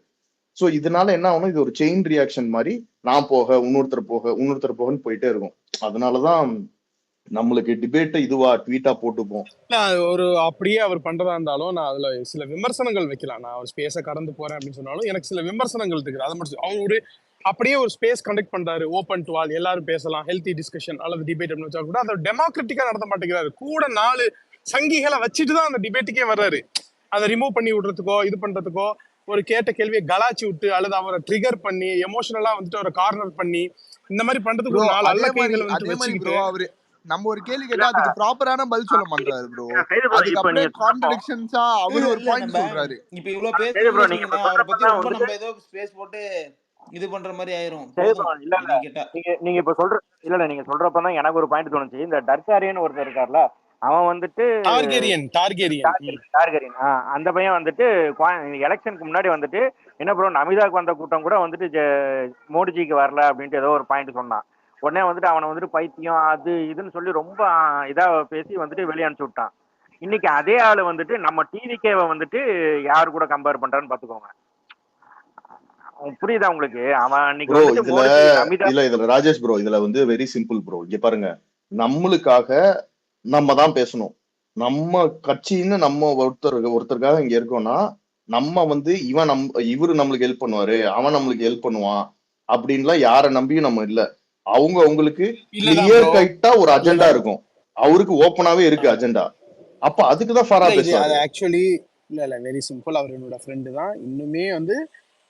சோ இதனால என்ன ஆகணும், இது ஒரு செயின் ரியாக்ஷன் மாதிரி, நான் போக இன்னொருத்தர் போகன்னு போயிட்டே இருக்கும். அதனாலதான் நம்மளுக்கு டிபேட் இதுவா ட்வீட்டா போட்டுப்போம். நான் ஒரு அப்படியே அவர் பண்றதா இருந்தாலும் நான் அதுல சில விமர்சனங்கள் வைக்கலாம். நான் ஒரு ஸ்பேஸை கடந்து போறேன் அப்படின்னு சொன்னாலும் எனக்கு சில விமர்சனங்கள் இருக்குது. அதை மட்டும் அவர் ஒரு அப்படியே ஒரு ஸ்பேஸ் கண்டக்ட் பண்றாரு, ஓப்பன் டு ஆல், எல்லாரும் பேசலாம், ஹெல்த்தி டிஸ்கஷன் அல்லது டிபேட் அப்படின்னு வச்சா கூட அதை டெமோக்ராட்டிக்கா நடத்த மாட்டேங்கிறாரு. கூட 4 சங்கிகளை வச்சுட்டு தான் அந்த டிபேட்டுக்கே வர்றாரு. அதை ரிமூவ் பண்ணி விடுறதுக்கோ இது பண்றதுக்கோ, ஒரு கேட்ட கேள்வியை கலாச்சி விட்டு அல்லது அவரை ட்ரிகர் பண்ணி எமோஷனலா வந்துட்டு அவரை கார்னர் பண்ணி இந்த மாதிரி பண்றதுக்கு ப்ரோ ஒரு 4 அதே அல்ல மாதிரி கைகளை வந்துட்டு அதே மாதிரி வச்சுக்கிட்டு ப்ரோ அவரு நம்ம ஒரு கேள்வி கேட்டா அதுக்கு ப்ராப்பரான பதில் சொல்ல மாட்டாரு ப்ரோ. அதுக்கு இப்ப அப்படியே நீங்க கான்ட்ரடிக்ஷன்ஸா அவர் ஒரு இல்ல பாயிண்ட் நம்ம சொல்றாரு. இப்ப இவ்வளவு ப்ரோ பேசுறீங்கன்னு நீங்க இப்ப வச்சுக்கோங்களேன், அவரை பத்தி சொல்றப்பதான் ரொம்ப வந்துட்டு நம்ம ஏதோ ஸ்பேஸ் போட்டு இது பண்ற மாதிரி ஆயிரும். சரி போதும் ப்ரோ இல்ல என்னை கேட்டா. நீங்க இப்ப சொல்ற இல்ல நீங்க சொல்றப்பதான் எனக்கு ஒரு பாயிண்ட் தோணுச்சு. இந்த டர்காரியன் ஒருத்தர் இருக்கார்ல, அவன் வந்துட்டு டார்கெரியன் டார்கரியன் அந்த பையன் வந்துட்டு எலெக்ஷனுக்கு முன்னாடி வந்துட்டு என்ன ப்ரோ நமிதாக்கு வந்த கூட்டம் கூட வந்துட்டு மோடிஜிக்கு வரல அப்படின்ட்டு ஏதோ ஒரு பாயிண்ட் சொன்னான். உடனே வந்துட்டு அவனை வந்துட்டு பைத்தியம் அது இதுன்னு சொல்லி ரொம்ப இதா பேசி வந்துட்டு வெளியே அனுப்பிச்சு விட்டான். இன்னைக்கு அதே ஆளு வந்துட்டு நம்ம டிவிகேவை வந்துட்டு யாரு கூட கம்பேர் பண்றான்னு பாத்துக்கோங்க. புரியுதா உங்களுக்கு? அவன் இன்னைக்கு ப்ரோ வந்துட்டு இதுல மோடிஜி நமிதா இதுல ராஜேஷ் ப்ரோ இதுல வந்து வெரி சிம்பிள் ப்ரோ. இங்க பாருங்க, நம்மளுக்காக நம்ம தான் பேசணும். நம்ம கட்சின்னு நம்ம ஒருத்தருக்காக இங்க இருக்கோம்னா நம்ம வந்து இவரு நம்மளுக்கு ஹெல்ப் பண்ணுவாரு, அவன் நம்மளுக்கு ஹெல்ப் பண்ணுவான் அப்படின்லாம் யாரை நம்பியும் நம்ம இல்ல. அவங்களுக்கு இல்லதான் கிளியர் ப்ரோ கைட்டா ஒரு அஜெண்டா இல்லதான் இருக்கும். அவருக்கு ஓப்பனாவே இருக்கு அஜெண்டா. அப்ப அதுக்குதான் ஃபாரா இல்ல இது அது பேசுவாரு. ஆக்சுவலி இல்ல வெரி சிம்பிள். அவர் என்னோட ஃப்ரெண்டு தான். இன்னுமே வந்து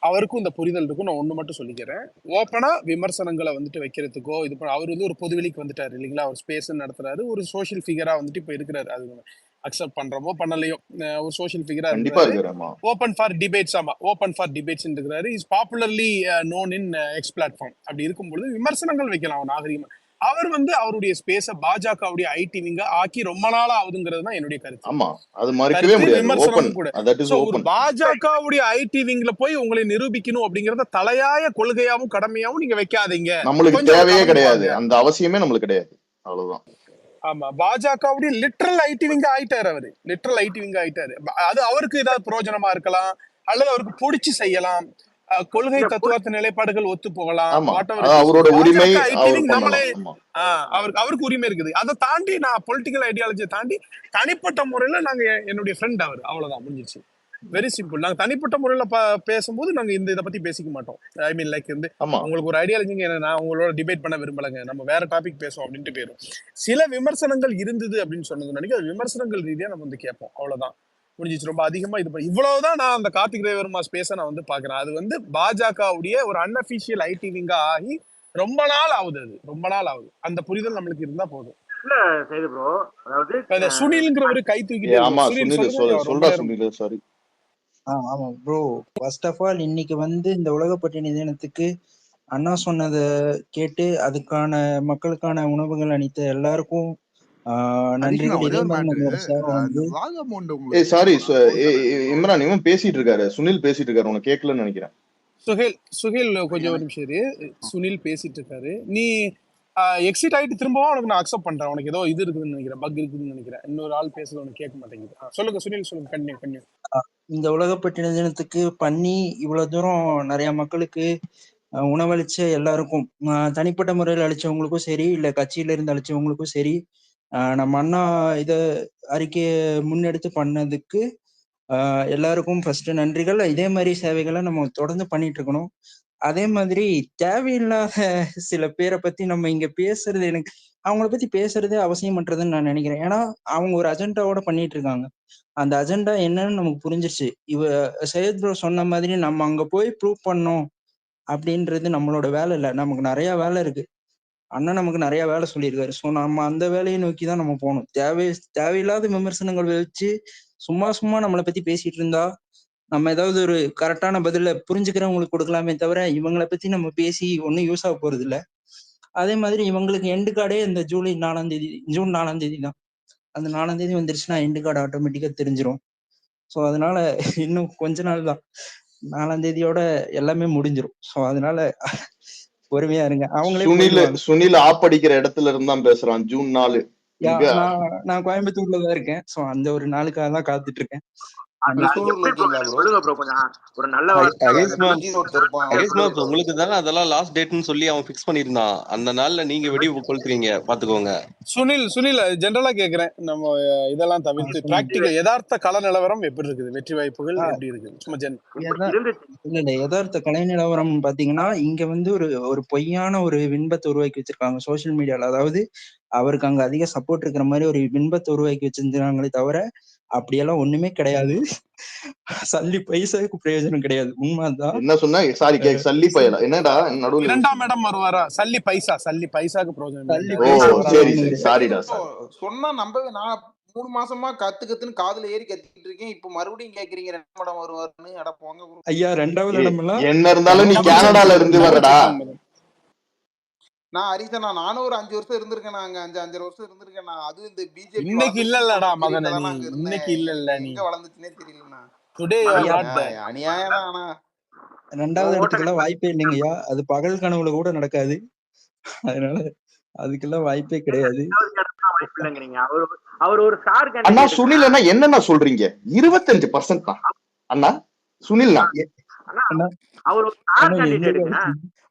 அவருக்கும் இந்த புரிதல் இருக்கும். நான் ஒண்ணு மட்டும் சொல்லிக்கிறேன். ஓப்பனா விமர்சனங்களை வந்துட்டு வைக்கிறதுக்கோ இது அவர் வந்து ஒரு பொதுவெளிக்கு வந்துட்டாரு இல்லைங்களா? ஒரு ஸ்பேஸ் நடத்துறாரு, ஒரு சோஷியல் ஃபிகரா வந்துட்டு இப்ப இருக்கிறாரு. அது அக்செப்ட் பண்றமோ பண்ணலையோ ஒரு சோஷியல் ஃபிகரா கண்டிப்பா இருக்கிறாரு. இருக்கிறாமா. Open for debates. ஆமா, ஓப்பன் ஃபார் டிபேட்ஸ் இருக்கிறாரு. Is popularly known in X platform. அப்படி இருக்கும்பொழுது விமர்சனங்கள் வைக்கலாம் நாகரிகமா. அவர் வந்து அவருடைய ஸ்பேஸ பாஜகவுடைய ஐடி விங்க ஆக்கி ரொம்ப நாளா ஆகுதுங்கிறது தான் என்னுடைய கருத்து. ஆமா, அது மறுக்கவே முடியாது. ஓப்பன், விமர்சனமும் கூட. தட் இஸ் சோ ஒரு ஓப்பன். பாஜகவுடைய ஐடி விங்ல போய் உங்களை நிரூபிக்கணும் அப்படிங்கறத தலையாய கொள்கையாவும் கடமையாவும் நீங்க வைக்காதீங்க. நம்மளுக்கு கொஞ்சம் தேவையே கடந்து கிடையாது, வாங்க. அந்த அவசியமே நம்மளுக்கு கிடையாது. அவ்வளவுதான். ஆமா, பாஜகவுடைய லிட்டரல் ஐடி விங்க ஆயிட்டாரு. அவரு லிட்டரல் ஐடி விங்க ஆயிட்டாரு. அது அவருக்கு ஏதாவது பிரயோஜனமா இருக்கலாம் அல்லது அவருக்கு பிடிச்சி செய்யலாம். கொள்கை தத்துவார்த்த நிலைப்பாடுகள் ஒத்து போகலாம். ஆமா, வாட் அது அவரோட உரிமை. பாஜக ஐடி அவர் விங் நம்மளே பண்ணலாம். ஆமா, அவருக்கு உரிமை இருக்குது. அதை தாண்டி நான் பொலிட்டிக்கல் ஐடியாலஜியை தாண்டி தனிப்பட்ட முறையில நாங்க என்னுடைய ஃப்ரெண்ட் அவர், அவ்வளவுதான், முடிஞ்சிச்சு. Very simple. நாங்க தனிப்பட்ட முறையில பேசும்போது நாங்க இதை பத்தி பேசிக்க மாட்டோம். ஐ மீன் லைக் வந்து ஆமா. உங்களுக்கு ஒரு ஐடியாலஜிங்க நான் உங்களோட டிபேட் பண்ண விரும்பலங்க, நம்ம வேற டாபிக் பேசுவோம் அப்படின்ட்டு போயிடும். சில விமர்சனங்கள் இருந்தது அப்படின்னு சொன்னது நினைக்க அது விமர்சனங்கள் ரீதியா நம்ம வந்து கேட்போம், அவ்வளவுதான், முடிஞ்சிச்சு. ரொம்ப அதிகமா இது இவ்வளவுதான். நான் அந்த கார்த்திக் ரேவர்மா ஸ்பேஸை நான் வந்து பாக்குறேன். அது வந்து பாஜகவுடைய ஒரு அன்அபிஷியல் ஐடி விங்கா ஆகி ரொம்ப நாள் ஆகுது. அது ரொம்ப நாள் ஆகுது. அந்த புரிதல் நம்மளுக்கு இருந்தா போதும். இல்ல சரி ப்ரோ, அதாவது இந்த சுனில்ங்கிறவரு கை தூக்கிட்டு ஆமா, சுனில் சுனில் சொல்லுங்க. சொல்றா சுனில். சாரி. ஆமா ப்ரோ, ஃபர்ஸ்ட் ஆஃப் ஆல் இன்னைக்கு வந்து இந்த உலகப்பட்டினி தினத்துக்கு அண்ணா சொன்னதை கேட்டு அதுக்கான மக்களுக்கான உணவுகள் அளித்த எல்லாருக்கும் நன்றிகள். இதே மாதிரி நம்மளோட சேவை வந்து சாரி இம்ரான், இவன் பேசிட்டு இருக்காரு, சுனில் பேசிட்டு இருக்காரு, உனக்கு கேட்கலன்னு நினைக்கிறேன். சுஹேல் கொஞ்சம் ஒரு நிமிஷம் இரு. சுனில் பேசிட்டு இருக்காரு. நீ எக்ஸிட் ஆயிட்டு திரும்பவும் உனக்கு நான் அக்செப்ட் பண்றேன். உனக்கு ஏதோ இது இருக்குதுன்னு நினைக்கிறேன், பக் இருக்குதுன்னு நினைக்கிறேன். இன்னொரு ஆள் பேசுறது உனக்கு கேட்க மாட்டேங்குது. சொல்லுங்க சுனில், சொல்லுங்க. கண்டினியூ. இந்த உலகப்பட்டின தினத்துக்கு பண்ணி இவ்வளவு தூரம் நிறைய மக்களுக்கு உணவளிச்ச எல்லாருக்கும், தனிப்பட்ட முறையில் அளிச்சவங்களுக்கும் சரி, இல்ல கட்சியில இருந்து அளிச்சவங்களுக்கும் சரி, நம்ம அண்ணா இத அறிக்கையை முன்னெடுத்து பண்ணதுக்கு எல்லாருக்கும் ஃபர்ஸ்ட் நன்றிகள். இதே மாதிரி சேவைகளை நம்ம தொடர்ந்து பண்ணிட்டு இருக்கணும். அதே மாதிரி தேவையில்லாத சில பேரை பத்தி நம்ம இங்க பேசுறது, எனக்கு அவங்கள பத்தி பேசுறதே அவசியமற்றதுன்னு நான் நினைக்கிறேன். ஏன்னா அவங்க ஒரு அஜெண்டாவோட பண்ணிட்டு இருக்காங்க. அந்த அஜெண்டா என்னன்னு நமக்கு புரிஞ்சிருச்சு. சையத் ப்ரோ சொன்ன மாதிரி நம்ம அங்க போய் ப்ரூவ் பண்ணோம் அப்படின்றது நம்மளோட வேலை இல்லை. நமக்கு நிறைய வேலை இருக்கு. அண்ணன் நமக்கு நிறைய வேலை சொல்லியிருக்காரு. ஸோ நம்ம அந்த வேலையை நோக்கி தான் நம்ம போகணும். தேவையில்லாத விமர்சனங்கள் வச்சு சும்மா நம்மளை பத்தி பேசிட்டு இருந்தா நம்ம ஏதாவது ஒரு கரெக்டான பதில புரிஞ்சுக்கிறவங்களுக்கு கொடுக்கலாமே தவிர இவங்களை பத்தி நம்ம பேசி ஒன்றும் யூஸ் ஆக போறது இல்லை. அதே மாதிரி இவங்களுக்கு எண்டு கார்டே இந்த ஜூன் 4ஆம் தேதி தான். அந்த 4ஆம் தேதி வந்துருச்சுன்னா எண்டு கார்டு ஆட்டோமேட்டிக்கா தெரிஞ்சிடும். ஸோ அதனால இன்னும் கொஞ்ச நாள் தான், 4ஆம் தேதியோட எல்லாமே முடிஞ்சிடும். ஸோ அதனால பொறுமையா இருங்க. அவங்களே சுனில் ஆப்படிக்கிற இடத்துல இருந்தான் பேசுறான். ஜூன் 4 நான் கோயம்புத்தூர்ல தான் இருக்கேன். ஸோ அந்த ஒரு நாளுக்காக தான் காத்துட்டு இருக்கேன். நீங்க சூலூர்ல இருக்கீங்களா ப்ரோ? சொல்லுங்க ப்ரோ, கொஞ்சம் ஒரு நல்ல பிஜில ஒருத்தர் இருப்பான். உங்களுக்கு தானே அதெல்லாம் லாஸ்ட் டேட்னு சொல்லி அவன் ஃபிக்ஸ் பண்ணியிருந்தான். அந்த நாள்ல நீங்க வெடி கொளுத்துறீங்க, பாத்துக்கோங்க. சுனில் ஜென்ரலா கேக்குறேன். நம்ம இதெல்லாம் தவிர்த்து பிராக்டிகல் யதார்த்த கள நிலவரம் எப்படி இருக்குது, வெற்றி வாய்ப்புகள் எப்படி இருக்கு? சும்மா இல்ல யதார்த்த கலை நிலவரம் பாத்தீங்கன்னா, இங்க வந்து ஒரு பொய்யான ஒரு பின்பத்தை உருவாக்கி வச்சிருக்காங்க சோசியல் மீடியால. அதாவது அவருக்கு அங்க அதிக சப்போர்ட் இருக்கிற மாதிரி ஒரு பின்பத்தை உருவாக்கி வச்சிருந்தாங்களே தவிர அப்படியெல்லாம் ஒண்ணுமே கிடையாது. சல்லி பைசாவுக்கு பிரயோஜனம் கிடையாது. உண்மைதான். என்ன சொன்னா? சாரி சல்லி பயலா என்னடா நடுவுல? 2ஆம் இடம் வருவாரா? சல்லி பைசாக்கு பிரயோஜனம். ஓ சரி சாரிடா. சொன்னா நம்பவே. நான் 3 மாசமா கத்துன்னு காதுல ஏறி கத்திட்டு இருக்கேன். இப்ப மறுபடியும் கேக்குறீங்க 2ஆம் இடம் வருவாருன்னு. அட போங்க ப்ரோ. ஐயா 2வது இடம் எல்லாம் என்ன இருந்தாலும் நீ கனடால இருந்து வரடா. நான் ஹரிசனா, நானும் ஒரு 5 வருஷம் இருந்திருக்கேன். அங்க 5 வருஷம் இருந்திருக்கேன். நான் அது இந்த பிஜேபி இன்னைக்கு இல்லல்லடா மகனே, நீ இன்னைக்கு இல்லல்ல, நீ எங்க வளர்ந்துச்சுனே தெரியலண்ணா. Today you are not there. அநியாயம். ஆனா 2வது இடத்துக்கெல்லாம் வாய்ப்பே இல்லைங்கய்யா. அது பகல் கனவுல கூட நடக்காது. அதனால அதுக்கெல்லாம் வாய்ப்பே கிடையாது. வாய்ப்பு இல்லைங்கிறீங்க. அவர் ஒரு ஸ்டார் அண்ணா கேண்டிடேட். சுனில் அண்ணா என்னன்னா சொல்றீங்க? 25% தான் அண்ணா சுனில். அவர் ஒரு ஸ்டார் கேண்டிடேட்.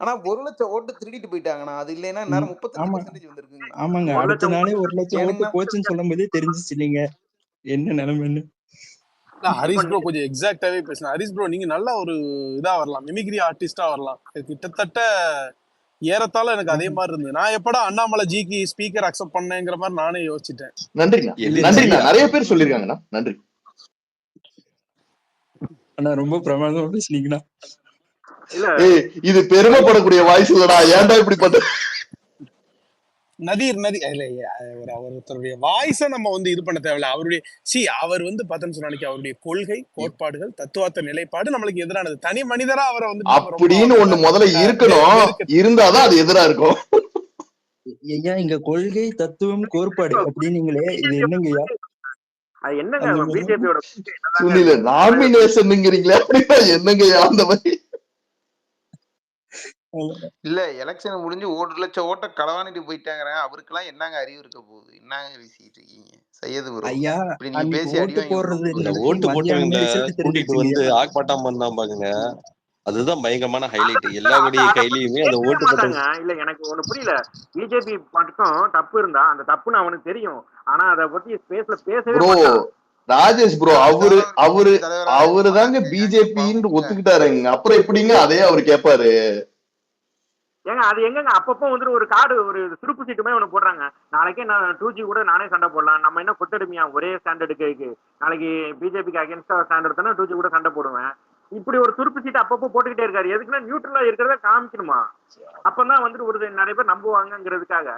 ஆனா 1 லட்சம் ஓட்டு திருடிட்டு போயிட்டாங்கண்ணா. அது இல்லைன்னா நேரம் 35% வந்திருக்குங்க. ஆமாங்க, அடுத்த நாளே 1 லட்சம் ஓட்டு போச்சுன்னு சொல்லும் போதே தெரிஞ்சிச்சு இல்லைங்க என்ன நிலைமைன்னு. ஹரிஷ் ப்ரோ கொஞ்சம் எக்ஸாக்டாவே பேசணும். ஹரிஷ் ப்ரோ நீங்க நல்ல ஒரு இதா வரலாம், மிமிக்ரி ஆர்டிஸ்டா வரலாம். கிட்டத்தட்ட ஏறத்தால எனக்கு அதே மாதிரி இருந்தது. நான் எப்படா அண்ணாமலை ஜிக்கு ஸ்பீக்கர் அக்செப்ட் பண்ணேங்கிற மாதிரி நானே யோசிச்சிட்டேன். நன்றிண்ணா, நிறைய பேர் சொல்லிருக்காங்கண்ணா. நன்றி அண்ணா, ரொம்ப பிரமாதமா பேசுனீங்கண்ணா. இது பெருமைப்படக்கூடிய வாய்ஸ் இல்லடா. ஏன்டா இப்படி பண்ண? நதீர் ஒருத்தருடைய வாய்ஸை நம்ம வந்து இது பண்ண தேவையில்ல. அவருடைய அவர் வந்து பார்த்தோன்னு சொன்னாங்க, அவருடைய கொள்கை கோட்பாடுகள் தத்துவார்த்த நிலைப்பாடு நம்மளுக்கு எதிரானது. தனி மனிதரா அவரை வந்து அப்படின்னு ஒண்ணு முதல்ல இருக்கணும், இருந்தாதான் அது எதிரா இருக்கும். ஐயா இங்க கொள்கை தத்துவம் கோட்பாடு அப்படின்னீங்களே, இது என்னங்கய்யா? அது என்னங்க பிஜேபியோட சுனில நாமினேஷன்ங்கிறீங்களா? அப்படின்னா என்னங்கய்யா அந்த மாதிரி? இல்ல எலெக்ஷன் முடிஞ்சு 1 லட்சம் ஓட்ட களவாணிட்டு போயிட்டாங்க. அவருக்கெல்லாம் என்னங்க அறிவு இருக்க போகுது? என்னங்க பேசிட்டு இருக்கீங்க சையது ப்ரோ? ஐயா இப்படி நீங்க பேசி ஓட்டு போடுறது ஓட்டு போட்டவங்க கூட்டிட்டு வந்து ஆர்ப்பாட்டம் பண்ணாம பாருங்க, அதுதான் பயங்கரமான ஹைலைட். எல்லாருடைய கையிலயுமே அந்த ஓட்டு போட்டாங்க. இல்ல எனக்கு ஒண்ணு புரியல. பிஜேபி மட்டும் தப்பு இருந்தா அந்த தப்புன்னு அவனுக்கு தெரியும். ஆனா அத பத்தி பேசவே மாட்டான். ராஜேஷ் ப்ரோ அவரு தாங்க பிஜேபின்னு ஒத்துக்கிட்டாருங்க. அப்புறம் எப்படிங்க அதே அவரு கேட்பாரு? ஏங்க அது எங்கங்க அப்பப்போ வந்துட்டு ஒரு கார்டு, ஒரு துருப்பு சீட்டுமே ஒண்ணு போடுறாங்க. நாளைக்கே நான் 2G கூட நானே சண்டை போடலாம். நம்ம என்ன கொத்தடிமையா ஒரே ஸ்டாண்டர்டுக்கு? நாளைக்கு பிஜேபிக்கு அகேன்ஸ்டா ஸ்டாண்ட் எடுத்தா 2G கூட சண்டை போடுவேன். இப்படி ஒரு துருப்பு சீட்டு அப்பப்போ போட்டுக்கிட்டே இருக்காரு. எதுக்குன்னா நியூட்ரலா இருக்கிறத காமிக்கணுமா? அப்பதான் வந்துட்டு ஒரு நிறைய பேர் நம்புவாங்கிறதுக்காக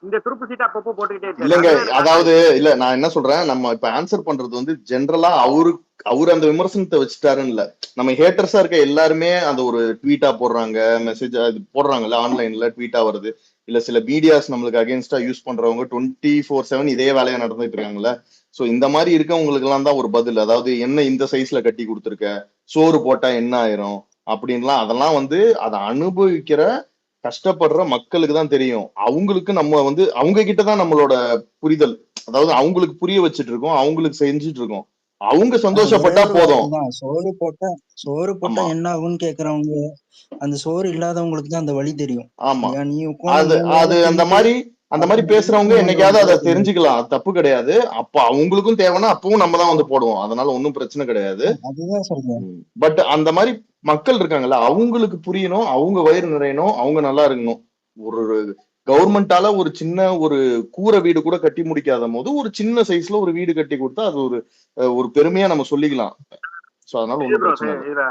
இந்த துருப்பு சீட்டு அப்பப்போ போட்டுக்கிட்டே இருக்காரு. இல்லங்க, அதாவது இல்ல நான் என்ன சொல்றேன், நம்ம இப்ப ஆன்சர் பண்றது வந்து ஜென்ரலா அவரு அந்த விமர்சனத்தை வச்சுட்டாருன்னு இல்ல. நம்ம ஹேட்டர்ஸா இருக்க எல்லாருமே அந்த ஒரு ட்வீட்டா போடுறாங்க, மெசேஜ் போடுறாங்கல்ல, ஆன்லைன்ல ட்வீட்டா வருது. இல்ல சில மீடியாஸ் நம்மளுக்கு அகேன்ஸ்டா யூஸ் பண்றவங்க 24/7 இதே வேலையா நடந்துட்டு இருக்காங்கல்ல. சோ இந்த மாதிரி இருக்கவங்களுக்கு எல்லாம் தான் ஒரு பதில். அதாவது என்ன இந்த சைஸ்ல கட்டி கொடுத்துருக்க, சோறு போட்டா என்ன ஆயிரும் அப்படின்லாம். அதெல்லாம் வந்து அதை அனுபவிக்கிற கஷ்டப்படுற மக்களுக்கு தான் தெரியும். அவங்களுக்கு நம்ம வந்து அவங்க கிட்டதான் நம்மளோட புரிதல், அதாவது அவங்களுக்கு புரிய வச்சுட்டு இருக்கோம், அவங்களுக்கு செஞ்சுட்டு இருக்கோம். அவங்க சந்தோஷப்பட்டா போதும். சோறு போட்டா என்ன ஆகும்னு கேக்குறவங்க, அந்த சோறு இல்லாதவங்களுக்கு தான் அந்த வழி தெரியும். ஆமா, அது அந்த மாதிரி பேசுறவங்க என்னைக்காவது அதை தெரிஞ்சுக்கலாம், தப்பு கிடையாது. அப்ப அவங்களுக்கும் தேவைன்னா அப்பவும் நம்ம தான் வந்து போடுவோம். அதனால ஒன்னும் பிரச்சனை கிடையாது. பட் அந்த மாதிரி மக்கள் இருக்காங்கல்ல, அவங்களுக்கு புரியணும், அவங்க வயிறு நிறையணும், அவங்க நல்லா இருக்கணும். ஒரு கவர்மெண்டால ஒரு சின்ன ஒரு கூரை வீடு கூட கட்டி முடிக்காத போது ஒரு சின்ன சைஸ்ல ஒரு வீடு கட்டி கொடுத்தா அது ஒரு பெருமையா நம்ம சொல்லிக்கலாம். சோ அதனால ஒன்னும் பிரச்சனை இல்லை.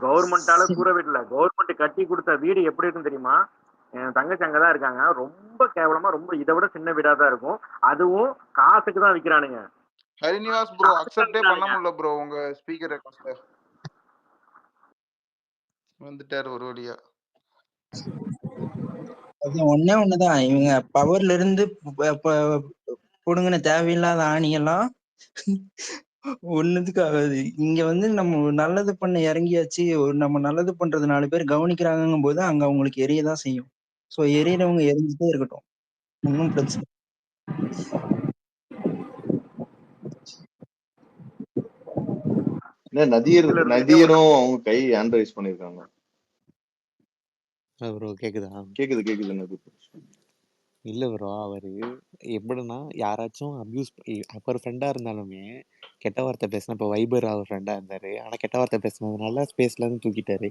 கவர்மெண்டால கூரை வீடுல கவர்மெண்ட் கட்டி கொடுத்த வீடு எப்படி இருக்குன்னு தெரியுமா? என் தங்கச்சி அங்கதான் இருக்காங்க. ரொம்ப கேவலமா, ரொம்ப இதை விட சின்ன வீடா தான் இருக்கும். அதுவும் காசுக்கு தான் விக்கிறானுங்க. ஹரிநிவாஸ் ப்ரோ அக்செப்டே பண்ண முடியல ப்ரோ. உங்க ஸ்பீக்கர் ரெக்வெஸ்ட் வந்துட்டாரு ஒரு வழியா. அது ஒண்ணுதான், இவங்க பவர்ல இருந்து போடுங்கின தேவையில்லாத ஆணியெல்லாம் ஒண்ணுதுக்கு ஆகாது. இங்க வந்து நம்ம நல்லது பண்ண இறங்கியாச்சு, நம்ம நல்லது பண்றது 4 பேர் கவனிக்கிறாங்கும் போது அங்க அவங்களுக்கு எரியதான் செய்யும். சோ எரியறவங்க எரிஞ்சுட்டே இருக்கட்டும், ஒன்னும் பிரச்சனை. நதியரும் அவங்க கை ஹேண்ட் ரைஸ் பண்ணிருக்காங்க. ப்ரோ கேக்குதா? கேக்குது நதி. இல்ல ப்ரோ, அவரு எப்படின்னா யாராச்சும் அபியூஸ் அவர் ஃப்ரெண்டா இருந்தாலுமே கெட்ட வார்த்தை பேசினா, இப்போ வைபர் அவர் ஃப்ரெண்டா இருந்தாரு, ஆனா கெட்ட வார்த்தை பேசினதுனால ஸ்பேஸ்ல இருந்து தூக்கிட்டாரு.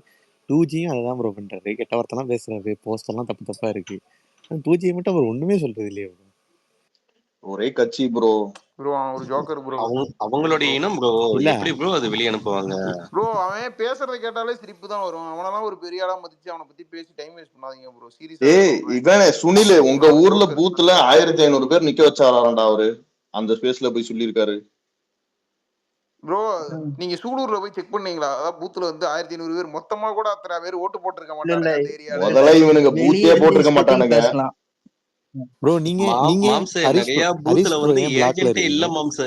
2Gயும் அதான் ப்ரோ பண்றாரு, கெட்ட வார்த்தைலாம் பேசுறாரு, போஸ்ட் எல்லாம் தப்பு தப்பா இருக்கு. 2G மட்டும் அவர் ஒண்ணுமே சொல்றது இல்லையா ப்ரோ? ஒரே கட்சி ப்ரோ. ப்ரோ அவன் ஒரு ஜோக்கர் ப்ரோ. அவங்களுடைய இனம் ப்ரோ. இல்ல எப்படி ப்ரோ அது வெளியே அனுப்புவாங்க? ப்ரோ அவன் பேசுறத கேட்டாலே சிரிப்பு தான் வரும். அவனெல்லாம் ஒரு பெரிய ஆளா மதிச்சு அவனை பத்தி பேசி டைம் வேஸ்ட் பண்ணாதீங்க ப்ரோ. சீரியஸா இவன் சுனில் உங்க ஊர்ல பூத்துல 1500 பேர் நிக்க வச்சாராண்டா அவரு. அந்த ஸ்பேஸ்ல போய் சொல்லியிருக்காரு. ப்ரோ நீங்க சூலூர்ல போய் செக் பண்ணீங்களா? அதாவது பூத்துல வந்து 1500 பேர் மொத்தமா கூட அத்தனை பேர் ஓட்டு போட்டிருக்க மாட்டானுங்க அந்த ஏரியால. முதல்ல இவனுங்க பூத்தே போட்டிருக்க மாட்டானுங்க. ப்ரோ நீங்க மாம்ச நிறைய பூத்துல வந்து ஏஜென்ட்டே இல்ல மாம்ச.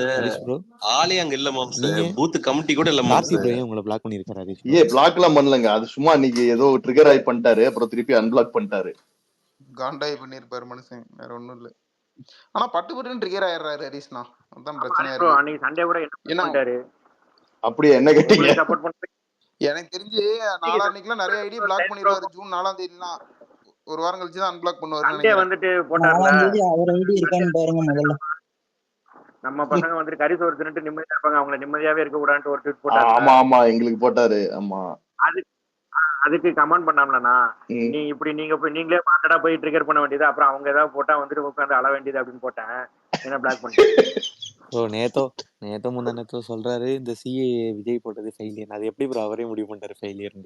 ஆளே அங்க இல்ல மாம்ச. பூத் கமிட்டி கூட இல்ல மாம்ச. உங்களை பிளாக் பண்ணிருக்காரு. பிளாக் எல்லாம் பண்ணலங்க. அது சும்மா நீங்க ஏதோ ட்ரிகர் ஆகி பண்ணிட்டாரு, அப்புறம் திருப்பி அன்பிளாக் பண்ணிட்டாரு. காண்டாய் பண்ணிருப்பாரு மனுஷன், வேற ஒண்ணும் இல்ல. ஆனா பட்டு ட்ரிகர் ஆயிடுறாரு ஹரிஷ்ணா. அதான் பிரச்சனையா இருக்கு. அன்னைக்கு சண்டே கூட என்ன பண்ணிட்டாரு? அப்படியே என்ன கேட்டீங்க? எனக்கு தெரிஞ்சு 4 அன்னைக்குலாம் நிறைய ஐடி பிளாக் பண்ணிடுவாரு. ஜூன் 4ஆம் தேதிலாம் ஒரு வாரம் கழிச்சு தான் அன்பிளாக் பண்ணுவாரு நினைக்கிறேன். வந்துட்டு போட்டாருல அவர் ஐடி இருக்கான்னு பாருங்க முதல்ல. நம்ம பசங்க வந்துட்டு கறி சோறு தின்னுட்டு நிம்மதியா இருப்பாங்க, அவங்கள நிம்மதியாவே இருக்க கூடாதுன்னு ஒரு ட்வீட் போட்டாரு. ஆமா எங்களுக்கு போட்டாரு. ஆமா அதுக்கு கமெண்ட் பண்ணாமலண்ணா, நீ இப்படி நீங்களே மாட்டடா போய் ட்ரிகர் பண்ண வேண்டியது, அப்புறம் அவங்க ஏதாவது போட்டா வந்துட்டு உட்காந்து அழ வேண்டியது அப்படின்னு போட்டேன். என்ன பிளாக் பண்ணிட்டு நேத்தோ முந்தானேத்தோ சொல்றாரு இந்த சிஏ விஜய் போட்டது ஃபெயிலியர். அது எப்படி ப்ரோ அவரே முடிவு பண்ணிட்டாரு ஃபெயிலியர்?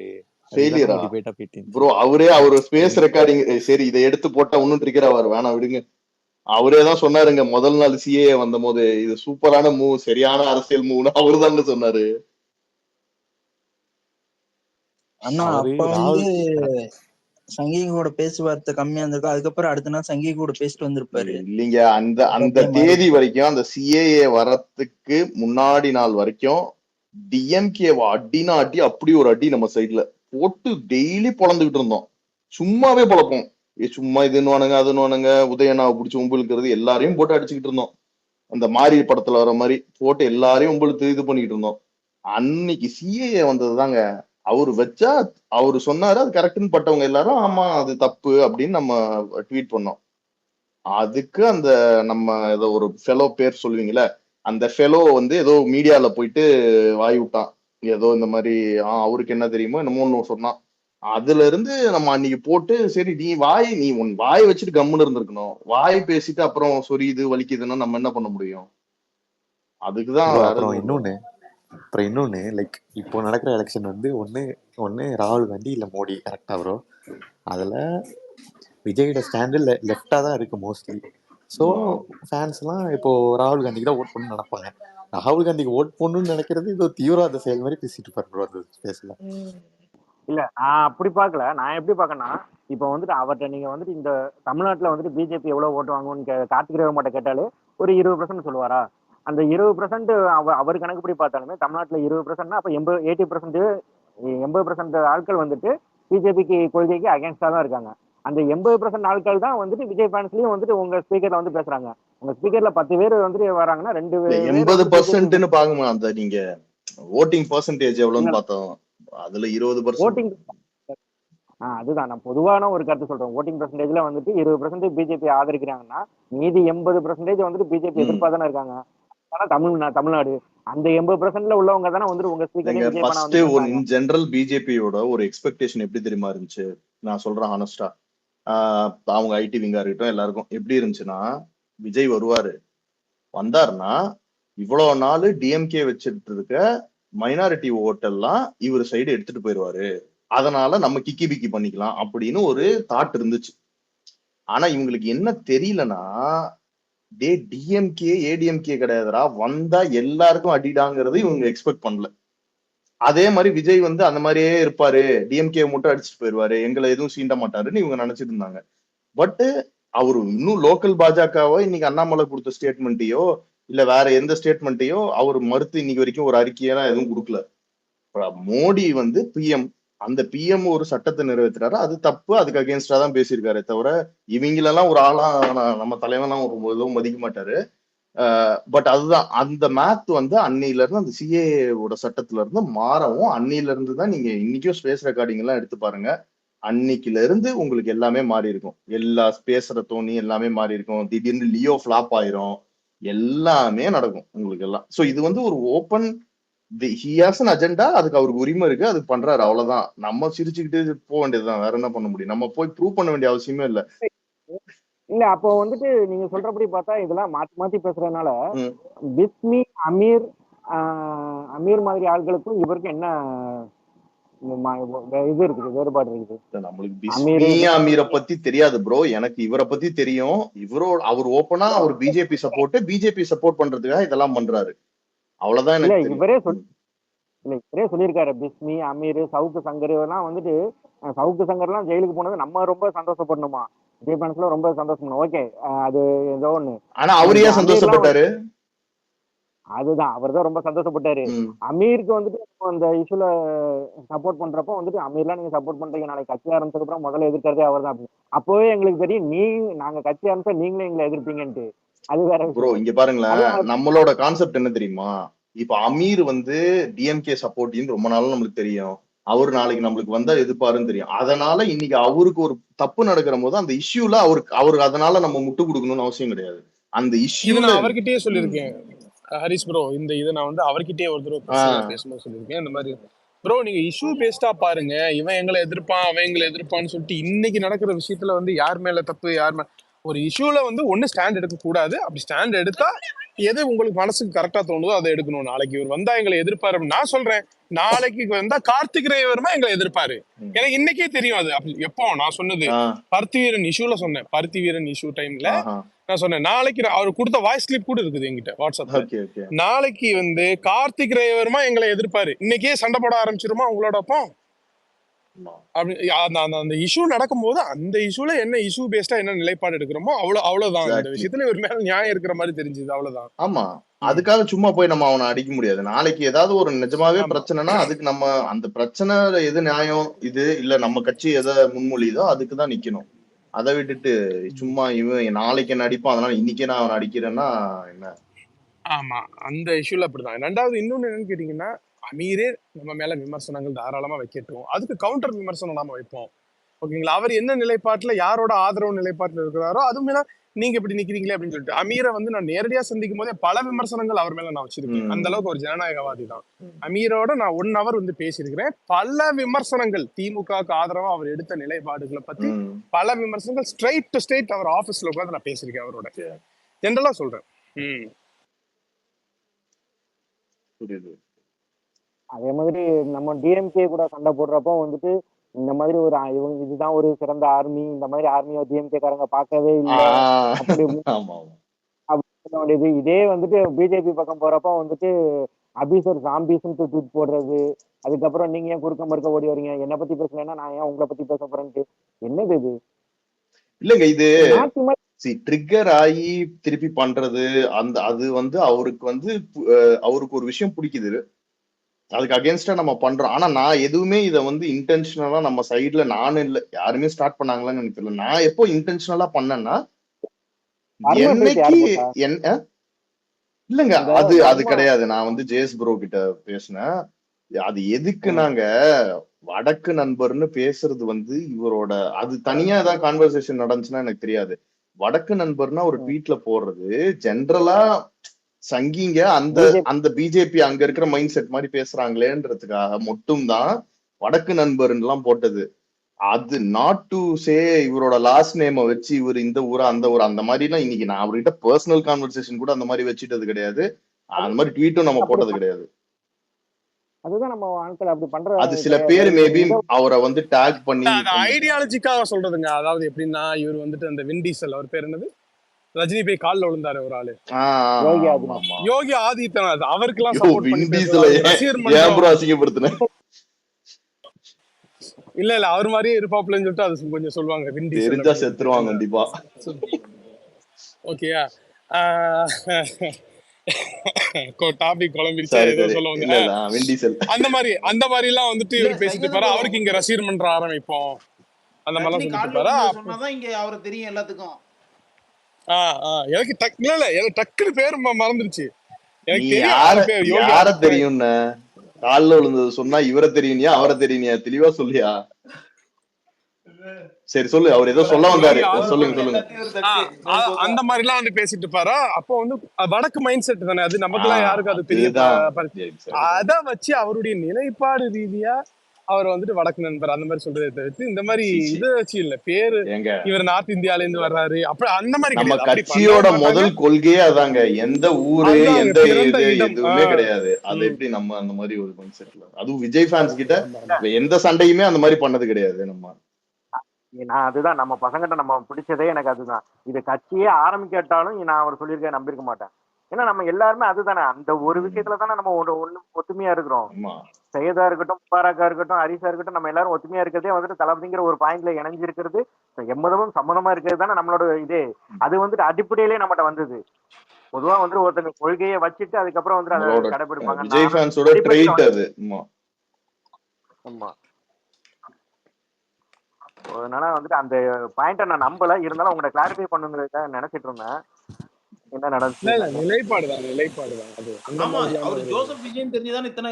டிபேட்டா போயிட்டு ப்ரோ அவரே அவர் ஸ்பேஸ் ரெக்கார்டிங் சரி இதை எடுத்து போட்டா ஒன்னும் ட்ரிகர் ஆவார், வேணாம் விடுங்க. அவரே தான் சொன்னாருங்க முதல் நாள் சிஏ வந்த போது, இது சூப்பரான மூவ், சரியான அரசியல் மூவ்னு அவரு தான் சொன்னாரு. அண்ணா அப்ப வந்து சங்கீகோட பேச்சுவார்த்தை கம்மியா இருந்திருக்கும். அதுக்கப்புறம் அடுத்த நாள் சங்கீகோட பேசிட்டு வந்திருப்பாரு. இல்லைங்க, அந்த தேதி வரைக்கும், அந்த சிஏஏ வரத்துக்கு முன்னாடி நாள் வரைக்கும் டிஎம்கேவா அடினா அடி, அப்படி ஒரு அடி நம்ம சைட்ல போட்டு டெய்லி பொழந்துகிட்டு இருந்தோம். சும்மாவே பொழப்போம். சும்மா இதுன்னு அதுன்னு உதயனாவை பிடிச்சி உம்புழுக்கிறது, எல்லாரையும் போட்டு அடிச்சுக்கிட்டு இருந்தோம். அந்த மாரி படத்துல வர மாதிரி போட்டு எல்லாரையும் உம்புழுத்து இது பண்ணிக்கிட்டு இருந்தோம். அன்னைக்கு சிஏஏ வந்ததுதாங்க அவரு வச்சா, அவரு சொன்னாரு அது கரெக்ட்னு பட்டவங்க எல்லாரும் ஆமா அது தப்பு அப்படின்னு நம்ம ட்வீட் பண்ணோம். அதுக்கு அந்த நம்ம ஏதோ ஒரு ஃபெலோ பேர் சொல்லுவீங்களே, அந்த ஃபெலோ வந்து ஏதோ மீடியால போயிட்டு வாய் விட்டான். ஏதோ இந்த மாதிரி அவருக்கு என்ன தெரியுமோ என்னமோ ஒண்ணு சொன்னான். அதுல இருந்து நம்ம அன்னைக்கு போட்டு, சரி நீ உன் வாய் வச்சுட்டு கம்முன்னு இருந்திருக்கணும். வாய் பேசிட்டு அப்புறம் சொரியுது வலிக்குதுன்னா நம்ம என்ன பண்ண முடியும்? அதுக்குதான் இன்னொன்னு லைக் இப்போ நடக்கிற எலெக்ஷன் வந்து ஒன்னு ராகுல் காந்தி இல்ல மோடி, கரெக்டா ப்ரோ? அதுல விஜயோட ஸ்டாண்டு லெஃப்டா தான் இருக்கு மோஸ்ட்லி. ஸோ ஃபேன்ஸ் எல்லாம் இப்போ ராகுல் காந்திக்கு தான் ஓட் பண்ணு நினைப்பாங்க. ராகுல் காந்திக்கு ஓட் பண்ணணும்னு நினைக்கிறது இது தீவிரவாத செயல் மாதிரி பேசிட்டு இருப்பாரு ப்ரோ அது பேசல. இல்ல நான் அப்படி பாக்கல. நான் எப்படி பாக்கனா, இப்ப வந்துட்டு அவர்கிட்ட நீங்க வந்துட்டு இந்த தமிழ்நாட்டுல வந்துட்டு பிஜேபி எவ்வளவு ஓட்டு வாங்குவோம்னு கார்த்திக் ரவிமாட்ட கேட்டாலே ஒரு 20% சொல்லுவாரா? அந்த 20% அவர் கணக்குப்படி பார்த்தாலுமே தமிழ்நாட்டுல 20%, அப்ப 80% ஆட்கள் வந்துட்டு பிஜேபிக்கு கொள்கைக்கு அகேன்ஸ்டா தான் இருக்காங்க. அந்த 80% ஆட்கள் தான் வந்துட்டு விஜய் ஃபேன்ஸ்லயும் வந்துட்டு உங்க ஸ்பீக்கர்ல வந்து பேசுறாங்க. உங்க ஸ்பீக்கர்ல 10 பேர் வந்துட்டு வராங்கன்னா 2 80%ன்னு பாக்குமா? அந்த நீங்க ஓட்டிங் பெர்சன்டேஜ் எவ்வளவுன்னு பார்த்தோம். அதுல 20% அதுதான் நான் பொதுவான ஒரு கருத்து சொல்றேன். ஓட்டிங் பெர்சன்டேஜ்ல வந்துட்டு 20% பிஜேபி ஆதரிக்கிறாங்கன்னா மீதி 80% வந்துட்டு பிஜேபி எதிர்ப்பா தானே இருக்காங்க. ஆனா தமிழ்நாடு அந்த 80%ல உள்ளவங்க தானே வந்துட்டு உங்க ஸ்பீக்கர். இன் ஜெனரல் பிஜேபியோட ஒரு எக்ஸ்பெக்டேஷன் எப்படி தெரியுமா இருந்துச்சு? நான் சொல்றேன் ஹானஸ்டா, அவங்க ஐடி விங்கா இருக்கட்டும் எல்லாருக்கும் எப்படி இருந்துச்சுன்னா, விஜய் வந்தாருன்னா இவ்வளவு நாள் டிஎம்கே வச்சிட்டு இருக்க மைனாரிட்டி ஓட்டெல்லாம் இவர் சைடு எடுத்துட்டு போயிடுவாரு, அதனால நம்ம கிக்கி பிக்கி பண்ணிக்கலாம் அப்படின்னு ஒரு தாட் இருந்துச்சு. ஆனா இவங்களுக்கு என்ன தெரியலன்னா, டிஎம்கே ஏடிஎம்கே கிடையாதுரா, வந்தா எல்லாருக்கும் அடிடாங்கிறது இவங்க எக்ஸ்பெக்ட் பண்ணல. அதே மாதிரி விஜய் அந்த மாதிரியே இருப்பாரு, டிஎம்கே மட்டும் அடிச்சுட்டு போயிருவாரு, எங்களை எதுவும் சீண்ட மாட்டாருன்னு இவங்க நினைச்சிட்டு இருந்தாங்க. பட் அவரு இன்னும் லோக்கல் பாஜகவோ இன்னைக்கு அண்ணாமலை கொடுத்த ஸ்டேட்மெண்ட்டையோ இல்ல வேற எந்த ஸ்டேட்மெண்ட்டையோ அவர் மறுத்து இன்னைக்கு வரைக்கும் ஒரு அறிக்கையெல்லாம் எதுவும் கொடுக்கல. மோடி பிஎம், அந்த பிஎம் ஒரு சட்டத்தை நிறைவேற்றுறாரு, அது தப்பு, அதுக்கு அகேன்ஸ்டா தான் பேசியிருக்காரு தவிர இவங்களெல்லாம் ஒரு ஆளா நம்ம தலைவெல்லாம் ஒரு எதுவும் மதிக்க மாட்டாரு. பட் அதுதான் அந்த மேத் வந்து அன்னையில இருந்து அந்த சிஏஓட சட்டத்துல இருந்து மாறவும், அன்னையில இருந்து தான் நீங்க இன்னைக்கும் ஸ்பேஸ் ரெக்கார்டிங் எல்லாம் எடுத்து பாருங்க. அன்னைக்குல இருந்து உங்களுக்கு எல்லாமே மாறி இருக்கும். எல்லா பேசுற தோணி எல்லாமே மாறி இருக்கும். திடீர்னு லியோ ஃபிளாப் ஆயிரும். எல்லாமே நடக்கும் உங்களுக்கு எல்லாம். சோ இது வந்து ஒரு open he has an agenda. அதுக்கு அவருக்கு உரிமை இருக்கு, அது பண்றாரு, அவ்வளவுதான். நம்ம சிரிச்சுக்கிட்டு போக வேண்டியதுதான், வேற என்ன பண்ண முடியும்? நம்ம போய் ப்ரூவ் பண்ண வேண்டிய அவசியமே இல்ல. இல்ல அப்போ வந்துட்டு நீங்க சொல்றபடி பார்த்தா இதெல்லாம் மாத்தி மாத்தி பேசுறதுனால பிஸ்மி அமீர் அமீர் மாதிரி ஆட்களுக்கும் இவருக்கும் என்ன இது இருக்குது, வேறுபாடு இருக்குது? நம்மளுக்கு பிஸ்மி அமீரை பத்தி தெரியாது ப்ரோ, எனக்கு இவரை பத்தி தெரியும். அவர் ஓப்பனா அவர் பிஜேபி சப்போர்ட் பண்றதுக்காக இதெல்லாம் பண்றாரு, அவ்வளவுதான் எனக்கு தெரியும். இவரே சொல்லியிருக்காரு, பிஸ்மி அமீர் சவுக்கு சங்கர் எல்லாம் வந்துட்டு, சவுக்கு சங்கர் எல்லாம் ஜெயிலுக்கு போனது நம்ம ரொம்ப சந்தோஷப்படணுமா, விஜய் ரொம்ப சந்தோஷம். ஓகே, அது ஏதோ ஒண்ணு. ஆனா அவரு ஏன் சந்தோஷப்பட்டாரு? அதுதான், அவர் தான் ரொம்ப சந்தோஷப்பட்டாரு. அமீருக்கு வந்துட்டு அந்த இஷ்யூல சப்போர்ட் பண்றப்போ வந்துட்டு, அமீர்லாம் நீங்க சப்போர்ட் பண்றீங்க, நாளைக்கு கட்சி ஆரம்பிச்சதுக்கு அப்புறம் முதல்ல எதிர்க்கிறதே அவர் தான். அப்போவே எங்களுக்கு தெரியும் நாங்க கட்சி ஆரம்பிச்சா நீங்களே எங்களை எதிர்ப்பீங்கன்ட்டு. அது வேற ப்ரோ. இங்க பாருங்களேன், நம்மளோட கான்செப்ட் என்ன தெரியுமா? இப்ப அமீர் வந்து டிஎம்கே சப்போர்ட்னு ரொம்ப நாளும் நம்மளுக்கு தெரியும். அவரு நாளைக்கு நம்மளுக்கு வந்தா எதிர்ப்பாருன்னு தெரியும். அதனால இன்னைக்கு அவருக்கு ஒரு தப்பு நடக்கிற போது அந்த இஷ்யூல அவருக்கு அதனால நம்ம முட்டு கொடுக்கணும்னு அவசியம் கிடையாது. அந்த இஷ்யூ நான் அவர்கிட்டயே சொல்லியிருக்கேன் ஹரிஷ் ப்ரோ. இதை நான் வந்து அவர்கிட்டயே ஒரு தடவை பேசும்போது சொல்லியிருக்கேன். இந்த மாதிரி ப்ரோ, நீங்க இஷ்யூ பேஸ்டா பாருங்க, இவன் எங்களை எதிர்ப்பான் அவன் எங்களை எதிர்ப்பான்னு சொல்லிட்டு இன்னைக்கு நடக்கிற விஷயத்துல வந்து யார் மேல தப்பு யார் மேல ஒரு இஷ்யூல வந்து ஒண்ணு ஸ்டாண்ட் எடுக்க கூடாது. அப்படி ஸ்டாண்ட் எடுத்தா எது உங்களுக்கு மனசுக்கு கரெக்டா தோணுதோ அதை எடுக்கணும். நாளைக்கு இவர் வந்தா எங்களை எதிர்ப்பாரு, நான் சொல்றேன். நாளைக்கு வந்தா கார்த்திக் ரேவர்மா எங்களை எதிர்ப்பாரு, எனக்கு இன்னைக்கே தெரியும். அது எப்போ நான் சொன்னது பருத்தி வீரன் இஷ்யூல சொன்னேன். பருத்தி வீரன் இஷ்யூ டைம்ல நான் சொன்னேன், நாளைக்கு அவர் கொடுத்த வாய்ஸ் கிளிப் கூட இருக்குது என்கிட்ட வாட்ஸ்அப்ல. நாளைக்கு வந்து கார்த்திக் ரேவர்மா எங்களை எதிர்ப்பாரு, இன்னைக்கே சண்டை போட ஆரம்பிச்சிருமா உங்களோட அப்போ அப்படி அந்த இஷ்யூ நடக்கும் போது அந்த இஷ்யூல என்ன இஷ்யூ பேஸ்டா என்ன நிலைப்பாடு எடுக்கிறோமோ அவ்வளவுதான். இந்த விஷயத்துல ஒரு மேல நியாயம் இருக்கிற மாதிரி தெரிஞ்சது, அவ்வளவுதான். ஆமா, அதுக்காக சும்மா போய் நம்ம அவனை அடிக்க முடியாது. நாளைக்கு ஏதாவது ஒரு நிஜமாவே பிரச்சனைனா அதுக்கு நம்ம அந்த பிரச்சனை எது நியாயம் இது இல்ல நம்ம கட்சி எதை முன்மொழியுதோ அதுக்குதான் நிக்கணும். அதை விட்டுட்டு சும்மா இவன் நாளைக்கு என்ன அடிப்பான் அதனால இன்னைக்கே நான் அவனை அடிக்கிறேன்னா என்ன? ஆமா, அந்த இஷ்யூல அப்படிதான். ரெண்டாவது இன்னொன்னு என்னன்னு கேட்டீங்கன்னா, அமீரே நம்ம மேல விமர்சனங்கள் தாராளமா வைக்கட்டும், அதுக்கு கவுண்டர் விமர்சனம் நாம வைப்போம். ஓகேங்களா? அவர் என்ன நிலைப்பாட்டுல யாரோட ஆதரவு நிலைப்பாட்டுல இருக்கிறாரோ அது மேல நீங்க இப்படி நிக்கிறீங்களே அப்படின்னு சொல்லிட்டு அமீரை வந்து நான் நேரடியா சந்திக்கும் போதே பல விமர்சனங்கள் அவர் மேல நான் வச்சிருக்கேன். அந்த அளவுக்கு ஒரு ஜனநாயகவாதி தான். அமீரோட நான் 1 hour வந்து பேசியிருக்கிறேன். பல விமர்சனங்கள் திமுகவுக்கு ஆதரவா அவர் எடுத்த நிலைப்பாடுகளை பத்தி பல விமர்சனங்கள் ஸ்ட்ரைட் டு ஸ்ட்ரைட் அவர் ஆபீஸ்ல உட்காந்து நான் பேசியிருக்கேன் அவரோட. ஜென்ரலா சொல்றேன். அதே மாதிரி நம்ம டிஎம்கே கூட சண்டை போடுறப்போ வந்துட்டு இந்த மாதிரி ஒரு இவங்க இதுதான் ஒரு சிறந்த ஆர்மி, இந்த மாதிரி ஆர்மியை டிஎம்கே காரங்க பார்க்கவே இல்லை அப்படி வேண்டியது. இதே வந்துட்டு பிஜேபி பக்கம் போறப்போ வந்துட்டு அபிசர் சாம்பிஸ்ன்னு ட்வீட் போடுறது, அதுக்கப்புறம் நீங்க ஏன் குறுக்க மறுக்க ஓடி வரீங்க, என்னை பத்தி பேசலன்னா நான் ஏன் உங்களை பத்தி பேச போறேன்ட்டு. என்னது இது? இல்லங்க, இது ட்ரிகர் ஆகி திருப்பி பண்றது அது வந்து அவருக்கு ஒரு விஷயம் பிடிக்குது, அதுக்கு அகேன்ஸ்டா நம்ம பண்றோம். ஆனா நான் எதுவுமே இதை வந்து இன்டென்ஷனலா நம்ம சைட்ல நானும் இல்ல, யாருமே ஸ்டார்ட் பண்ணாங்களான்னு எனக்கு தெரியல. நான் எப்போ இன்டென்ஷனலா பண்ணேன்னா என்னைக்கு இல்லங்க அது கிடையாது. நான் வந்து ஜேஎஸ் ப்ரோ கிட்ட பேசினேன். அது எதுக்கு நாங்க வடக்கு நண்பர்னு பேசுறது வந்து இவரோட அது தனியா ஏதாவது கான்வர்சேஷன் நடந்துச்சுன்னா எனக்கு தெரியாது. வடக்கு நண்பர்னா ஒரு ட்வீட்ல போடுறது ஜென்ரலா சங்கிங்க அந்த பிஜேபி அங்க இருக்கிற மைண்ட் செட் மாதிரி பேசுறாங்களேன்றதுக்காக மட்டும்தான் வடக்கு நண்பர்ன்னு எல்லாம் போட்டது. அது நாட் டு சே இவரோட லாஸ்ட் நேம வச்சு இவர் இந்த ஊரா அந்த ஊரா அந்த மாதிரி எல்லாம் இன்னைக்கு நான் அவர்கிட்ட பர்சனல் கான்வர்சேஷன் கூட அந்த மாதிரி வச்சுட்டது கிடையாது. அந்த மாதிரி ட்வீட்டும் நம்ம போட்டது கிடையாது. அதுதான் நம்ம ஆட்கள் அப்படி பண்ற. அது சில பேர் மேபி அவரை வந்து டாக் பண்ணி ஐடியாலஜிக்காக சொல்றதுங்க. அதாவது எப்படின்னா இவர் வந்துட்டு அந்த விண்டீசல் அவர் பேர் என்னது, ரஜினி போய் கால்ல விழுந்தாரு ஒரு ஆளு, யோகி ஆதித்யநாத், அவருக்கு எல்லாம் சப்போர்ட் பண்ணி இல்ல அவர் மாதிரியே இருப்பாப்லன்னு சொல்லிட்டு அது கொஞ்சம் சொல்லுவாங்க. தெரிஞ்சா செத்துருவாங்க கண்டிப்பா. ஓகேயா? டாபிக் குழம்பிருச்சு, ஏதோ சொல்லுவாங்க அந்த மாதிரி எல்லாம் வந்துட்டு இவர் பேசிட்டு பாரு. அவருக்கு இங்க ரசிகர் மன்றம் ஆரம்பிப்போம் அந்த மாதிரி எல்லாம் சொல்லிட்டு பாரு. சொன்னாதான் இங்க அவருக்கு தெரியும் எல்லாத்துக்கும். எனக்கு எனக்கு டக்குன்னு பேர் மறந்துருச்சு. நீ எனக்கு தெரியும் ஆறு பேர். யோகி யார தெரியும்னு காலில் விழுந்தது சொன்னா இவரை தெரியுனியா அவரை தெரியுனியா தெளிவா சொல்லியா? சரி சொல்லு, அவர் ஏதோ சொல்ல வந்தாரு, சொல்லுங்க. அந்த மாதிரி எல்லாம் வந்து பேசிட்டு இருப்பாரா. அப்போ வந்து வடக்கு மைண்ட் செட் தானே அது, நமக்கு எல்லாம் யாருக்கும் அது பெரிய அத வச்சு அவருடைய நிலைப்பாடு ரீதியா அவர் வந்துட்டு வடக்கு நண்பர் அந்த மாதிரி சொல்றதை தவிர்த்து இந்த மாதிரி இதை வச்சு இல்ல பேரு இவர் நார்த் இந்தியால இருந்து வர்றாரு அப்ப அந்த மாதிரி நம்ம கட்சியோட முதல் கொள்கையே அதாங்க. எந்த ஊரு எந்த எதுவுமே கிடையாது. அது எப்படி நம்ம அந்த மாதிரி ஒரு கான்செப்ட்ல, அதுவும் விஜய் ஃபேன்ஸ் கிட்ட எந்த சண்டையுமே அந்த மாதிரி பண்ணது கிடையாது. நான் அதுதான் நம்ம பசங்கிட்ட நம்ம பிடிச்சதே எனக்கு அதுதான். இது கட்சியே ஆரம்பிக்கட்டாலும் நான் அவர் சொல்லியிருக்கேன் நம்பியிருக்க மாட்டேன். ஏன்னா நம்ம எல்லாருமே அதுதானே, அந்த ஒரு விஷயத்துல தானே நம்ம ஒண்ணு ஒத்துமையா இருக்கிறோம். சையதா இருக்கட்டும், முபாரக்கா இருக்கட்டும், ஹரிசா இருக்கட்டும், நம்ம எல்லாரும் ஒத்துமையா இருக்கிறதே வந்துட்டு தளபதிங்கிற ஒரு பாயிண்ட்ல இணைஞ்சிருக்கிறது, எம்மதமும் சம்மதமா இருக்கிறது தானே நம்மளோட இதே. அது வந்துட்டு அடிப்படையிலே நம்மகிட்ட வந்தது. பொதுவா வந்து ஒருத்தங்க கொள்கையை வச்சுட்டு அதுக்கப்புறம் வந்து அதை கடைபிடிப்பாங்க. விஜய் ஃபேன்ஸோட ட்ரெய்ட் அது. ஆமா, அதனால வந்துட்டு அந்த பாயிண்ட நான் நம்பல. இருந்தாலும் உங்களை கிளாரிஃபை பண்ணுங்கிறத நினைச்சிட்டு இருந்தேன். என்ன நடந்துச்சு? நிலைப்பாடுதான் அது. ஆமா, அவர் ஜோசப் விஜயன் தெரிஞ்சுதான் இத்தனை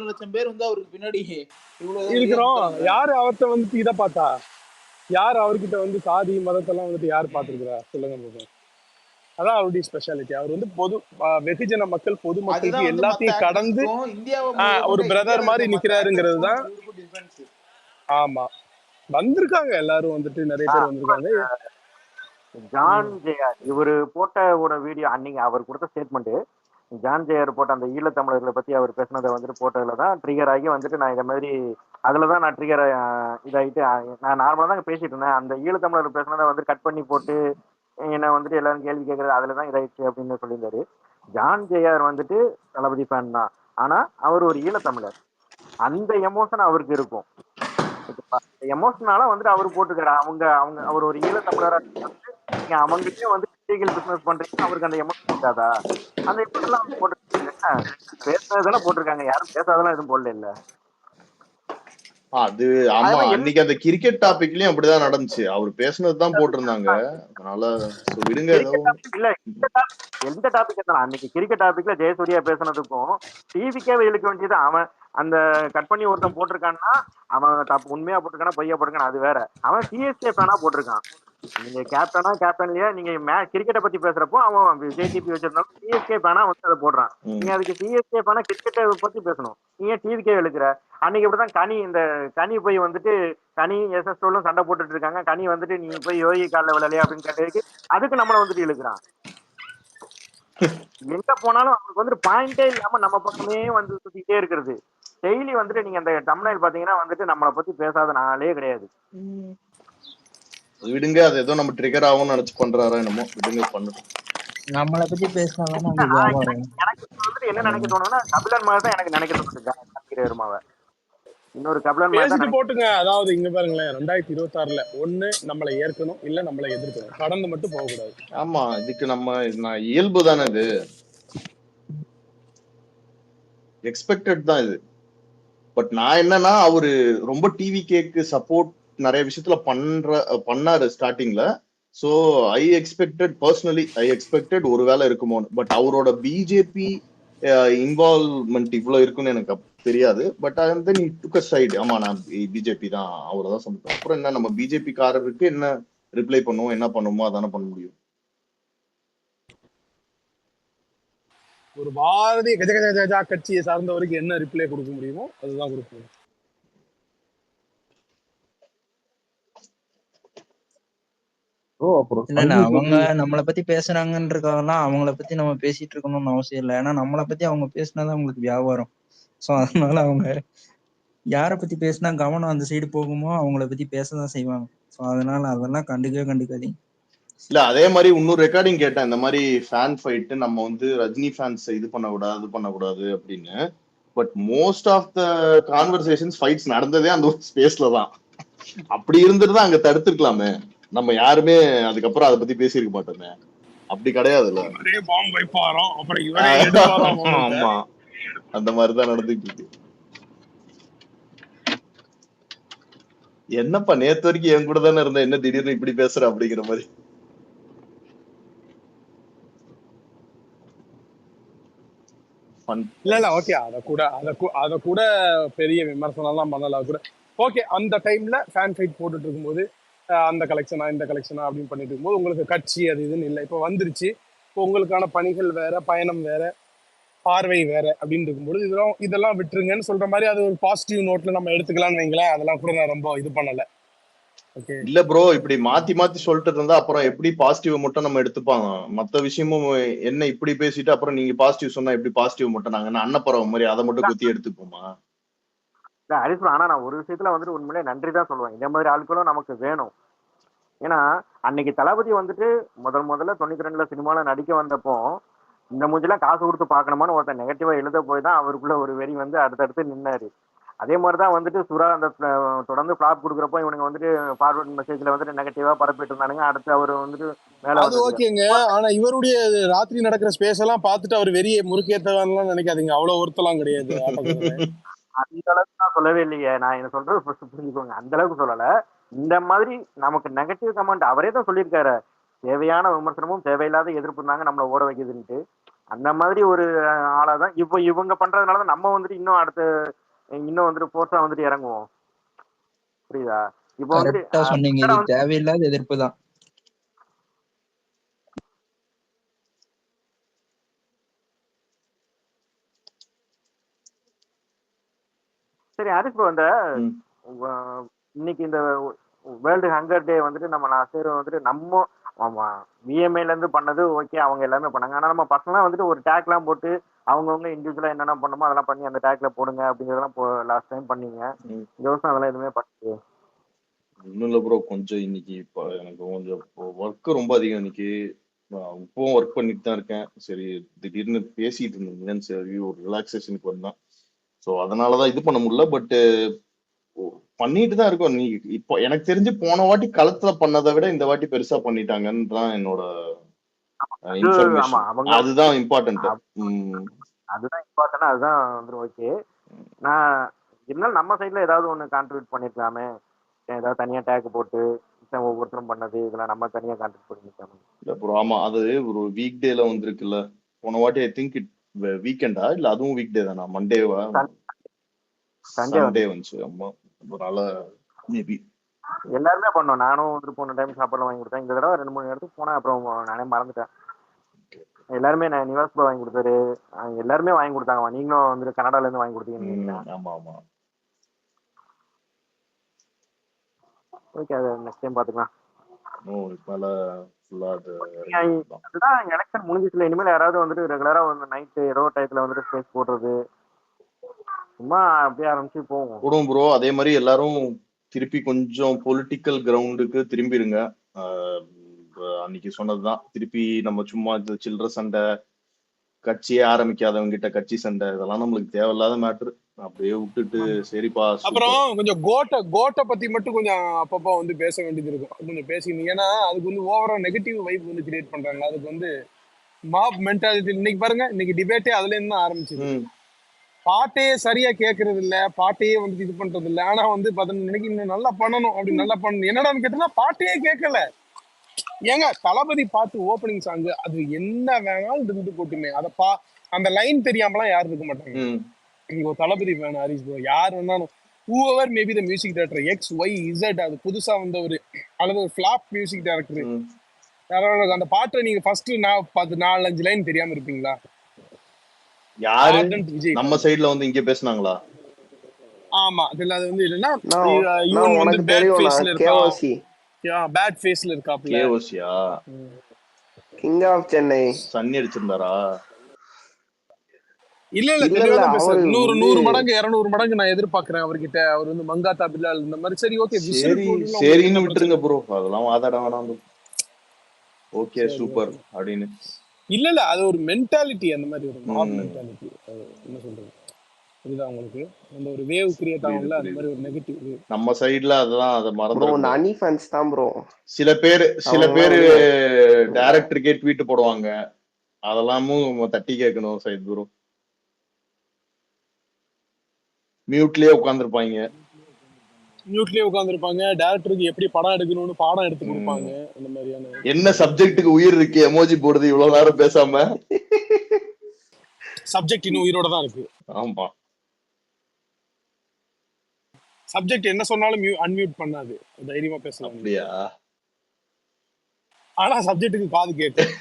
லட்சம் பேர் வந்து அவருக்கு பின்னாடி இவ்வளவு இருக்கிறோம். யாரு அவர்கிட்ட வந்து இதை பார்த்தா, யார் அவர்கிட்ட வந்து சாதி மதத்தெல்லாம் வந்துட்டு யார் பார்த்திருக்கிறா சொல்லுங்க போது. அதான் அவருடைய ஸ்பெஷாலிட்டி. அவர் வந்து வெகுஜன மக்கள் பொதுமக்களுக்கு எல்லாத்தையும் கடந்து ஒரு பிரதர் மாதிரி நிக்கிறாருங்கிறது தான். ஆமா, வந்திருக்காங்க எல்லாரும் வந்துட்டு, நிறைய பேர் வந்திருக்காங்க. ஜான் ஜெயார் இவரு போட்ட ஒரு வீடியோ அன்னைக்கு அவர் கொடுத்த ஸ்டேட்மெண்ட், ஜான் ஜெயார் போட்ட அந்த ஈழத்தமிழர்களை பத்தி அவர் பேசினதை வந்துட்டு போட்டதுலதான் ட்ரிகர் ஆகி வந்துட்டு நான் இந்த மாதிரி அதுலதான் நான் ட்ரிகர் இதாயிட்டு நான் நார்மலா தான் பேசிட்டு இருந்தேன். அந்த ஈழத்தமிழர் பேசினதை வந்து கட் பண்ணி போட்டு என்ன வந்துட்டு எல்லாரும் கேள்வி கேட்கறது அதுலதான் இதாயிடுச்சு அப்படின்னு சொல்லியிருந்தாரு. ஜான் ஜெயார் வந்துட்டு தளபதி ஃபேன் தான், ஆனா அவர் ஒரு ஈழத்தமிழர். அந்த எமோஷன் அவருக்கு இருக்கும். எமோஷனால வந்துட்டு அவர் போட்டுக்கிறார். அவர் ஒரு ஈழத்தமிழரா நீங்க அவங்ககிட்ட வந்து லீகல் பிசினஸ் பண்றீங்க, அவருக்கு அந்த எமோஷன் இருக்காதா? அந்த எமோஷன்லாம் அவங்க போட்டுருக்காங்க. பேசுனதெல்லாம் போட்டிருக்காங்க, யாரும் பேசாதெல்லாம் எதுவும் போடல இல்ல. அது ஆமா, அன்னைக்கு அந்த கிரிக்கெட் டாபிக்லயும் அப்படிதான் நடந்துச்சு. அவர் பேசுனதுதான் போட்டிருந்தாங்க. அதனால விடுங்க. இல்ல எந்த டாபிக் இருந்தாலும் அன்னைக்கு கிரிக்கெட் டாபிக்ல ஜெயசூர்யா பேசுனதுக்கும் டிவிக்கே இழுக்க வேண்டியது. அவன் அந்த கட் பண்ணி ஒருத்தன் போட்டிருக்கான்னா அவன் உண்மையா போட்டிருக்கானா பொய்யா போட்டிருக்கானா அது வேற. அவன் சிஎஸ்கே ஃபேனா போட்டிருக்கான். நீங்க கேப்டன்லயே நீங்க கிரிக்கெட்டை பத்தி பேசுறப்போ அவன் விஜய் டிவி வச்சிருந்தாலும் சிஎஸ்கே ஃபேனா வந்து அதை போடுறான். நீங்க அதுக்கு சிஎஸ்கே ஃபேனா கிரிக்கெட்டை பத்தி பேசணும், நீங்க டிவிக்கே இழுக்கிற. அன்னைக்கு இப்படிதான் கனி போய் வந்துட்டு கனி எஸ்எஸ்டோலும் சண்டை போட்டுட்டு இருக்காங்க. கனி வந்துட்டு நீ போய் யோகி காலில் விளையாடலையா அப்படின்னு கேட்டதுக்கு அதுக்கு நம்மளை வந்துட்டு இழுக்கிறான். எங்க போனாலும் அவருக்கு வந்துட்டு பாயிண்டே இல்லாம நம்ம பக்கமே வந்து சுத்திட்டே இருக்கிறது. டெய்லி வந்துட்டு நீங்க அந்த தமிழ்நாடு பாத்தீங்கன்னா வந்துட்டு நம்மளை பத்தி பேசாத நாளே கிடையாது. விடுங்க, அது ஏதோ நம்ம ட்ரிகர் ஆகும்னு நினைச்சு பண்றாரோ என்னமோ. விடுங்க, பண்ணட்டும். நம்மளை பத்தி பேசினாதான் எனக்கு வந்துட்டு என்ன நினைக்க தோணுதுன்னா கபிலன் மாதிரி தான் எனக்கு நினைக்க தோணுது. இன்னொரு கபிலன் மாதிரி போட்டுங்க. அதாவது இங்க பாருங்களேன், 2026ல ஒண்ணு நம்மளை ஏற்கணும், இல்ல நம்மளை எதிர்க்கணும், கடந்து மட்டும் போக கூடாது. ஆமா, இதுக்கு நான் இயல்பு தானே, இது எக்ஸ்பெக்டட் தான் இது. பட் நான் என்னன்னா, அவரு ரொம்ப டிவி கேக்கு சப்போர்ட் நிறைய விஷயத்துல பண்ணாரு ஸ்டார்டிங்ல. சோ ஐ எக்ஸ்பெக்டட் ஒருவேளை இருக்குமோ. பட் அவரோட பிஜேபி இன்வால்வ்மெண்ட் இவ்வளவு இருக்குன்னு எனக்கு தெரியாது. பட் வந்து நீ டுக் சைடு. ஆமா, நான் பிஜேபி தான், அவரை தான் சொல்லிட்டேன். அப்புறம் என்ன, நம்ம பிஜேபி காரருக்கு என்ன ரிப்ளை பண்ணுவோம், என்ன பண்ணுமோ அதானே பண்ண முடியும். ஒரு பாரதிய கஜகஜா கட்சியை சார்ந்தவருக்கு என்ன ரிப்ளை கொடுக்க முடியுமோ அதுதான் கொடுக்க முடியும். அவங்க நம்மளை பத்தி பேசுறாங்கன்றதுக்காகலாம் அவங்கள பத்தி நம்ம பேசிட்டு இருக்கணும்னு அவசியம் இல்லை. ஏன்னா நம்மளை பத்தி அவங்க பேசினாதான் அவங்களுக்கு வியாபாரம். சோ அதனால அவங்க யார பத்தி பேசினா கவனம் அந்த சைடு போகுமோ அவங்கள பத்தி பேசதான் செய்வாங்க. சோ அதனால அதெல்லாம் கண்டுக்காதீங்க. இல்ல, அதே மாதிரி இன்னொரு ரெக்கார்டிங் கேட்டேன். இந்த மாதிரி ஃபேன் ஃபைட் நம்ம வந்து ரஜினி ஃபேன்ஸ் இது பண்ணக்கூடாது அப்படின்னு. But most of the conversations fights நடந்ததே அந்த ஒரு ஸ்பேஸ்ல தான். அப்படி இருந்துட்டு அங்க தடுத்துருக்கலாமே. நம்ம யாருமே அதுக்கப்புறம் அதை பத்தி பேசியிருக்க மாட்டோமே. அப்படி கிடையாதுல்ல. ஆமா, அந்த மாதிரிதான் நடந்துட்டு இருக்கு. என்னப்பா நேத்து வரைக்கும் என் கூட தானே இருந்த, என்ன திடீர்னு இப்படி பேசுற அப்படிங்கிற மாதிரி. இல்ல ஓகே, அத கூட பெரிய விமர்சனம்லாம் பண்ணல கூட. ஓகே, அந்த டைம்ல ஃபேன் ஃபைட் போட்டுட்டு இருக்கும்போது அந்த கலெக்ஷனா இந்த கலெக்ஷனா அப்படின்னு பண்ணிட்டு இருக்கும்போது உங்களுக்கு கட்சி அது இதுன்னு இல்லை. இப்போ வந்துருச்சு, இப்போ உங்களுக்கான பணிகள் வேற, பயணம் வேற, பார்வை வேற அப்படின்னு இருக்கும்போது இதெல்லாம் விட்டுருங்கன்னு சொல்ற மாதிரி அது ஒரு பாசிட்டிவ் நோட்ல நம்ம எடுத்துக்கலாம்னு வைங்களேன். அதெல்லாம் கூட நான் ரொம்ப இது பண்ணல. ஓகே இல்ல ப்ரோ, இப்படி மாத்தி மாத்தி சொல்லிட்டு இருந்தா அப்புறம் எப்படி பாசிட்டிவ் மட்டும் நம்ம எடுத்துப்பாங்க? மத்த விஷயமும் என்ன இப்படி பேசிட்டு அப்புறம் நீங்க பாசிட்டிவ் சொன்னா எப்படி பாசிட்டிவ் மட்டும் நாங்க அன்னப்பறவை மாதிரி அதை மட்டும் குத்தி எடுத்துப்போமா? ஹரிஸ் bro, ஆனா நான் ஒரு விஷயத்துல வந்துட்டு உண்மையிலே நன்றி தான் சொல்லுவேன். இந்த மாதிரி ஆட்களும் நமக்கு வேணும். ஏன்னா அன்னைக்கு தளபதி வந்துட்டு முதல்ல 92ல சினிமால நடிக்க வந்தப்போ இந்த மூஞ்சிலாம் காசு கொடுத்து பார்க்கணுமான்னு ஒருத்தர் நெகட்டிவா எழுத போய் தான் அவருக்குள்ள ஒரு வெறி வந்து அடுத்தடுத்து நின்னாரு. அதே மாதிரிதான் வந்துட்டு சுறா அந்த தொடர்ந்து ஃபிளாப் கொடுக்குறப்போ இவனுங்க வந்துட்டு ஃபார்வர்ட் மெசேஜ்ல வந்துட்டு நெகட்டிவா பரப்பிட்டு இருந்தானுங்க. அடுத்து அவர் வந்துட்டு மேல அது ஓகேங்க. ஆனா இவருடைய ராத்திரி நடக்கிற ஸ்பேஸ் எல்லாம் பார்த்துட்டு அவர் வெறிய முறுக்கேற்றலாம் நினைக்காதீங்க. அவ்வளவு ஒருத்தலாம் கிடையாது. அந்த அளவுக்கு நான் சொல்லவே இல்லையே. நான் என்ன சொல்றது புரிஞ்சுக்கோங்க, அந்த அளவுக்கு சொல்லல. இந்த மாதிரி நமக்கு நெகட்டிவ் கமெண்ட் அவரே தான் சொல்லியிருக்காரு, தேவையான விமர்சனமும் தேவையில்லாத எதிர்ப்பு இருந்தாங்க நம்மளை ஓட வைக்குதுன்ட்டு. அந்த மாதிரி ஒரு ஆளாதான் இப்போ இவங்க பண்றதுனாலதான் நம்ம வந்துட்டு இன்னும் வந்துட்டு போர்ஸா வந்துட்டு இறங்குவோம். புரியுதா? இப்போ கரெக்டா சொன்னீங்க, இது தேவையில்லாத எதிர்ப்பு தான். சரி ஹரிஸ் ப்ரோ, அந்த இன்னைக்கு இந்த வேர்ல்டு ஹங்கர் டே வந்துட்டு நம்ம வந்துட்டு நம்ம விஎம்ஐல இருந்து பண்ணது ஓகே, அவங்க எல்லாமே பண்ணாங்க. ஆனா நம்ம பசங்களாம் வந்துட்டு ஒரு டேக்லாம் போட்டு அவங்கவுங்க இண்டிவிஜுவலா என்னென்ன பண்ணணுமோ அதெல்லாம் பண்ணி அந்த டேக்ல போடுங்க அப்படிங்கிறதெல்லாம் லாஸ்ட் டைம் பண்ணீங்க. இந்த வருஷம் அதெல்லாம் எதுவுமே பண்ணு. ஒன்னும் இல்ல ப்ரோ, கொஞ்சம் இன்னைக்கு இப்போ எனக்கு கொஞ்சம் ஒர்க் ரொம்ப அதிகம் இன்னைக்கு. இப்பவும் ஒர்க் பண்ணிட்டு தான் இருக்கேன். சரி, திடீர்னு பேசிட்டு இருந்தேன், சரி ஒரு ரிலாக்ஸேஷனுக்கு வந்தேன். ஸோ அதனாலதான் இது பண்ண முடியல. பட் பண்ணிட்டு தான் இருக்கோம். நீ இப்போ எனக்கு தெரிஞ்சு போன வாட்டி களத்துல பண்ணதை விட இந்த வாட்டி பெருசா பண்ணிட்டாங்கன்னு தான் என்னோட இன்ஃபர்மேஷன். அதுதான் இம்பார்ட்டன்ட். அதுதான் இம்பார்ட்டன்ட், அதுதான் வந்து ஓகே. நான் இருந்தாலும் நம்ம சைட்ல ஏதாவது ஒண்ணு கான்ட்ரிபியூட் பண்ணிருக்கலாமே, ஏதாவது தனியா டேக் போட்டு ஒவ்வொருத்தரும் பண்ணது இதெல்லாம் நம்ம தனியா கான்ட்ரிபியூட் பண்ணிருக்காங்க. இல்ல ப்ரோ, ஆமா, அது ஒரு வீக் டேல வந்திருக்குல்ல. போன வாட்டி ஐ திங்க் வீக்கெண்டா இல்ல அதுவும் வீக் டே தானா? மண்டேவா? சண்டே வந்துச்சு. ஆமா, அதனால மேபி எல்லாருமே பண்ணோம். நானும் வந்து போன டைம் சாப்பாடு வாங்கி கொடுத்தேன். இந்த தடவை 2-3 இடத்துக்கு போனேன், அப்புறம் நானே மறந்துட்டேன். எல்லாருமே நிவாஸ் ப்ரோ வாங்கி கொடுத்தாரு, எல்லாருமே வாங்கி கொடுத்தாங்க. நீங்களும் வந்து கனடால இருந்து வாங்கி கொடுத்தீங்க. ஆமா ஆமா, ஓகே, அது நெக்ஸ்ட் டைம் பாத்துக்கலாம். அதுதான் எலெக்ஷன் முடிஞ்சிச்சுல, இனிமேல் யாராவது வந்துட்டு ரெகுலரா வந்து நைட்டு ஏதோ டயத்துல வந்துட்டு ஸ்பேஸ் போடுறது சும்மா அப்படியே ஆரம்பிச்சு போவோம் ப்ரோ. அதே மாதிரி எல்லாரும் திருப்பி கொஞ்சம் பொலிட்டிக்கல் கிரவுண்டுக்கு திரும்பிடுங்க. அன்னைக்கு சொன்னதுதான், திருப்பி நம்ம சும்மா சில்லற சண்டை, கட்சியே ஆரம்பிக்காதவங்க கிட்ட கட்சி சண்டை, இதெல்லாம் நம்மளுக்கு தேவையில்லாத மேட்ரு. அப்படியே விட்டுட்டு சரிப்பா. அப்புறம் கொஞ்சம் கோட்டை பத்தி மட்டும் கொஞ்சம் அப்பப்போ வந்து பேச வேண்டியது இருக்கும். கொஞ்சம் பேசிக்கணும். ஏன்னா அதுக்கு வந்து ஓவரா நெகட்டிவ் வைப் வந்து கிரியேட் பண்றாங்க. அதுக்கு வந்து மாப் மென்டாலிட்டி. இன்னைக்கு பாருங்க, இன்னைக்கு டிபேட்டே அதுல இருந்து தான் ஆரம்பிச்சது. பாட்டையே சரியா கேட்கறது இல்ல, பாட்டையே வந்து இது பண்றது இல்ல. ஆனா வந்து 11 மணிக்கு இன்னும் நல்லா பண்ணணும் அப்படின்னு நல்லா பண்ணணும். என்னடான்னு கேட்டா பாட்டையே கேட்கல. ஏங்க தளபதி பாட்டு ஓப்பனிங் சாங் அது என்ன வேணாலும் இருந்து போட்டுமே, அந்த லைன் தெரியாமலாம் யாரும் இருக்க மாட்டாங்க. இங்க தளபதி ஃபேன் ஹரிஸ் ப்ரோ யார் வேணாலும், whoever may be the music director XYZ, அது புதுசா வந்தவர் அல்லது ஒரு ஃபிளாப் மியூசிக் டைரக்டர் யாராவது அந்த பாட்டை நீங்க ஃபர்ஸ்ட் 4-5 லைன் தெரியாம இருப்பீங்களா? யாரு நம்ம சைடுல வந்து இங்க பேசுனாங்களா? ஆமா, அதுல அது வந்து என்னன்னா இவன் வந்து பேட் ஃபேஸ்ல இருக்கா, பேட் ஃபேஸ்ல இருக்காப்ல. கேஓசியா கிங் ஆஃப் சென்னை சன்னி அடிச்சிருந்தாரா? இல்ல தெளிவா தான் பேசுறேன். 100 மடங்கு 200 மடங்கு நான் எதிர்பார்க்கிறேன் அவர்கிட்ட. அவர் வந்து மங்காத்தா பிலால் இந்த மாதிரி. சரி ஓகே, சரின்னு விட்டுருங்க ப்ரோ, அதெல்லாம் வாதாட வேணாம். ஓகே சூப்பர் அப்படின்னு. இல்ல அது ஒரு மென்டாலிட்டி, அந்த மாதிரி ஒரு மாப் மென்டாலிட்டி. என்ன சொல்றது, புரியுதா உங்களுக்கு? அந்த ஒரு வேவ் கிரியேட் ஆகும்ல, அந்த மாதிரி ஒரு நெகட்டிவ். நம்ம சைடுல அதெல்லாம் அத மறந்துறோம். நானி ஃபேன்ஸ் தான் ப்ரோ. சில பேர் டைரக்டருக்கே ட்வீட் போடுவாங்க, அதெல்லாமும் தட்டி கேட்கணும் சைடு ப்ரோ. மியூட்லயே உட்கார்ந்திருப்பாங்க. டைரக்டருக்கு எப்படி படம் எடுக்கணும்னு பாடம் எடுத்து கொடுப்பாங்க. அந்த மாதிரியான என்ன சப்ஜெக்ட்டுக்கு உயிர் இருக்கு எமோஜி போடுது இவ்வளவு நேரம் பேசாம. சப்ஜெக்ட் இன்னும் உயிரோட தான் இருக்கு. ஆமா சப்ஜெக்ட் என்ன சொன்னாலும் அன்மியூட் பண்ணாது, தைரியமா பேசலாம். அப்படியா? ஆனா சப்ஜெக்ட்டுக்கு காது கேட்கும்.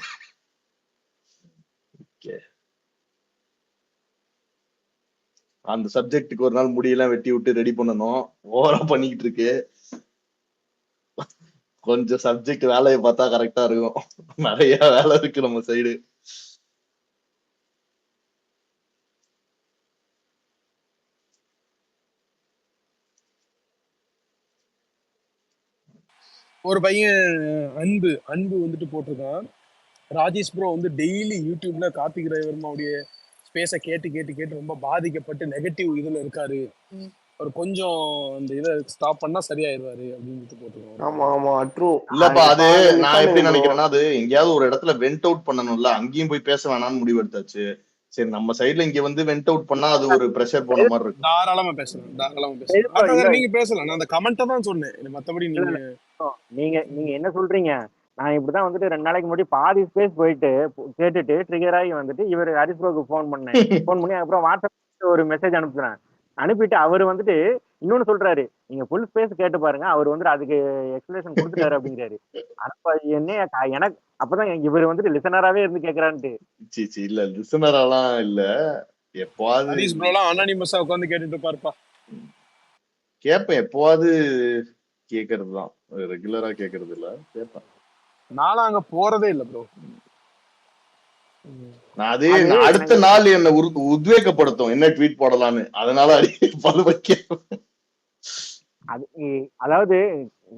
அந்த சப்ஜெக்ட்டுக்கு ஒரு நாள் முடியெல்லாம் வெட்டி விட்டு ரெடி பண்ணணும். ஓவரா பண்ணிக்கிட்டு இருக்கு. கொஞ்சம் சப்ஜெக்ட் வேலையை பார்த்தா கரெக்டா இருக்கும். நிறைய வேலை இருக்கு நம்ம சைடு. ஒரு பையன் அன்பு அன்பு வந்துட்டு போட்டிருக்கான், ராஜேஷ் ப்ரோ வந்து டெய்லி யூடியூப்ல கார்த்திக் ரவிவர்மாவுடைய ஸ்பேஸை கேட்டு கேட்டு கேட்டு ரொம்ப பாதிக்கப்பட்டு நெகட்டிவ் இதுல இருக்காரு, ஒரு கொஞ்சம் இந்த இதை ஸ்டாப் பண்ணா சரியாயிருவாரு அப்படின்னு போட்டிருக்கான். ஆமா ஆமா ட்ரூ. இல்லப்பா, அது நான் எப்படி நினைக்கிறேன்னா, அது எங்கேயாவது ஒரு இடத்துல வெண்ட் அவுட் பண்ணணும்ல, அங்கேயும் போய் பேச வேணாம்னு முடிவு எடுத்தாச்சு. சரி, நம்ம சைடுல இங்க வந்து வெண்ட் அவுட் பண்ணா அது ஒரு பிரஷர் போன மாதிரி இருக்கு. தாராளமா பேசலாம், தாராளமா பேசலாம். நீங்க பேசலாம், நான் அந்த கமெண்ட்டை தான் சொன்னேன், மத்தபடி நீங்க நீங்க என்ன சொல்றீங்க? நான் இப்படிதான் வந்துட்டு 2 நாளைக்கு முன்னாடி பாதி ஸ்பேஸ் போயிட்டு கேட்டுட்டு ட்ரிகர் ஆகி வந்துட்டு இவர் ஹரிஸ் ப்ரோக்கு ஃபோன் பண்ணேன். ஃபோன் பண்ணி அப்புறம் வாட்ஸ்அப் ஒரு மெசேஜ் அனுப்புறேன். அனுப்பிட்டு அவர் வந்துட்டு இன்னொன்னு சொல்றாரு, நீங்க ஃபுல் ஸ்பேஸ் கேட்டு பாருங்க, அவர் வந்துட்டு அதுக்கு எக்ஸ்பிளேஷன் கொடுத்துட்டாரு அப்படிங்கிறாரு. என்ன எனக்கு அப்பதான் இவர் வந்துட்டு லிசனராவே இருந்து கேக்குறான்ட்டு. இல்ல லிசனராலாம் இல்ல, எப்பவாது ஹரிஸ் ப்ரோலாம் அனானிமஸா உட்கார்ந்து கேட்டுட்டு இருப்பாருப்பா. கேட்பேன், எப்பவாது கேக்குறது தான், ரெகுலரா கேக்குறது இல்ல, கேட்பேன். நானும் அங்க போறதே இல்ல ப்ரோ. நான் அது அடுத்த நாள் என்ன உத்வேகப்படுத்தும் என்ன ட்வீட் போடலான்னு, அதனால பல வைக்க. அதாவது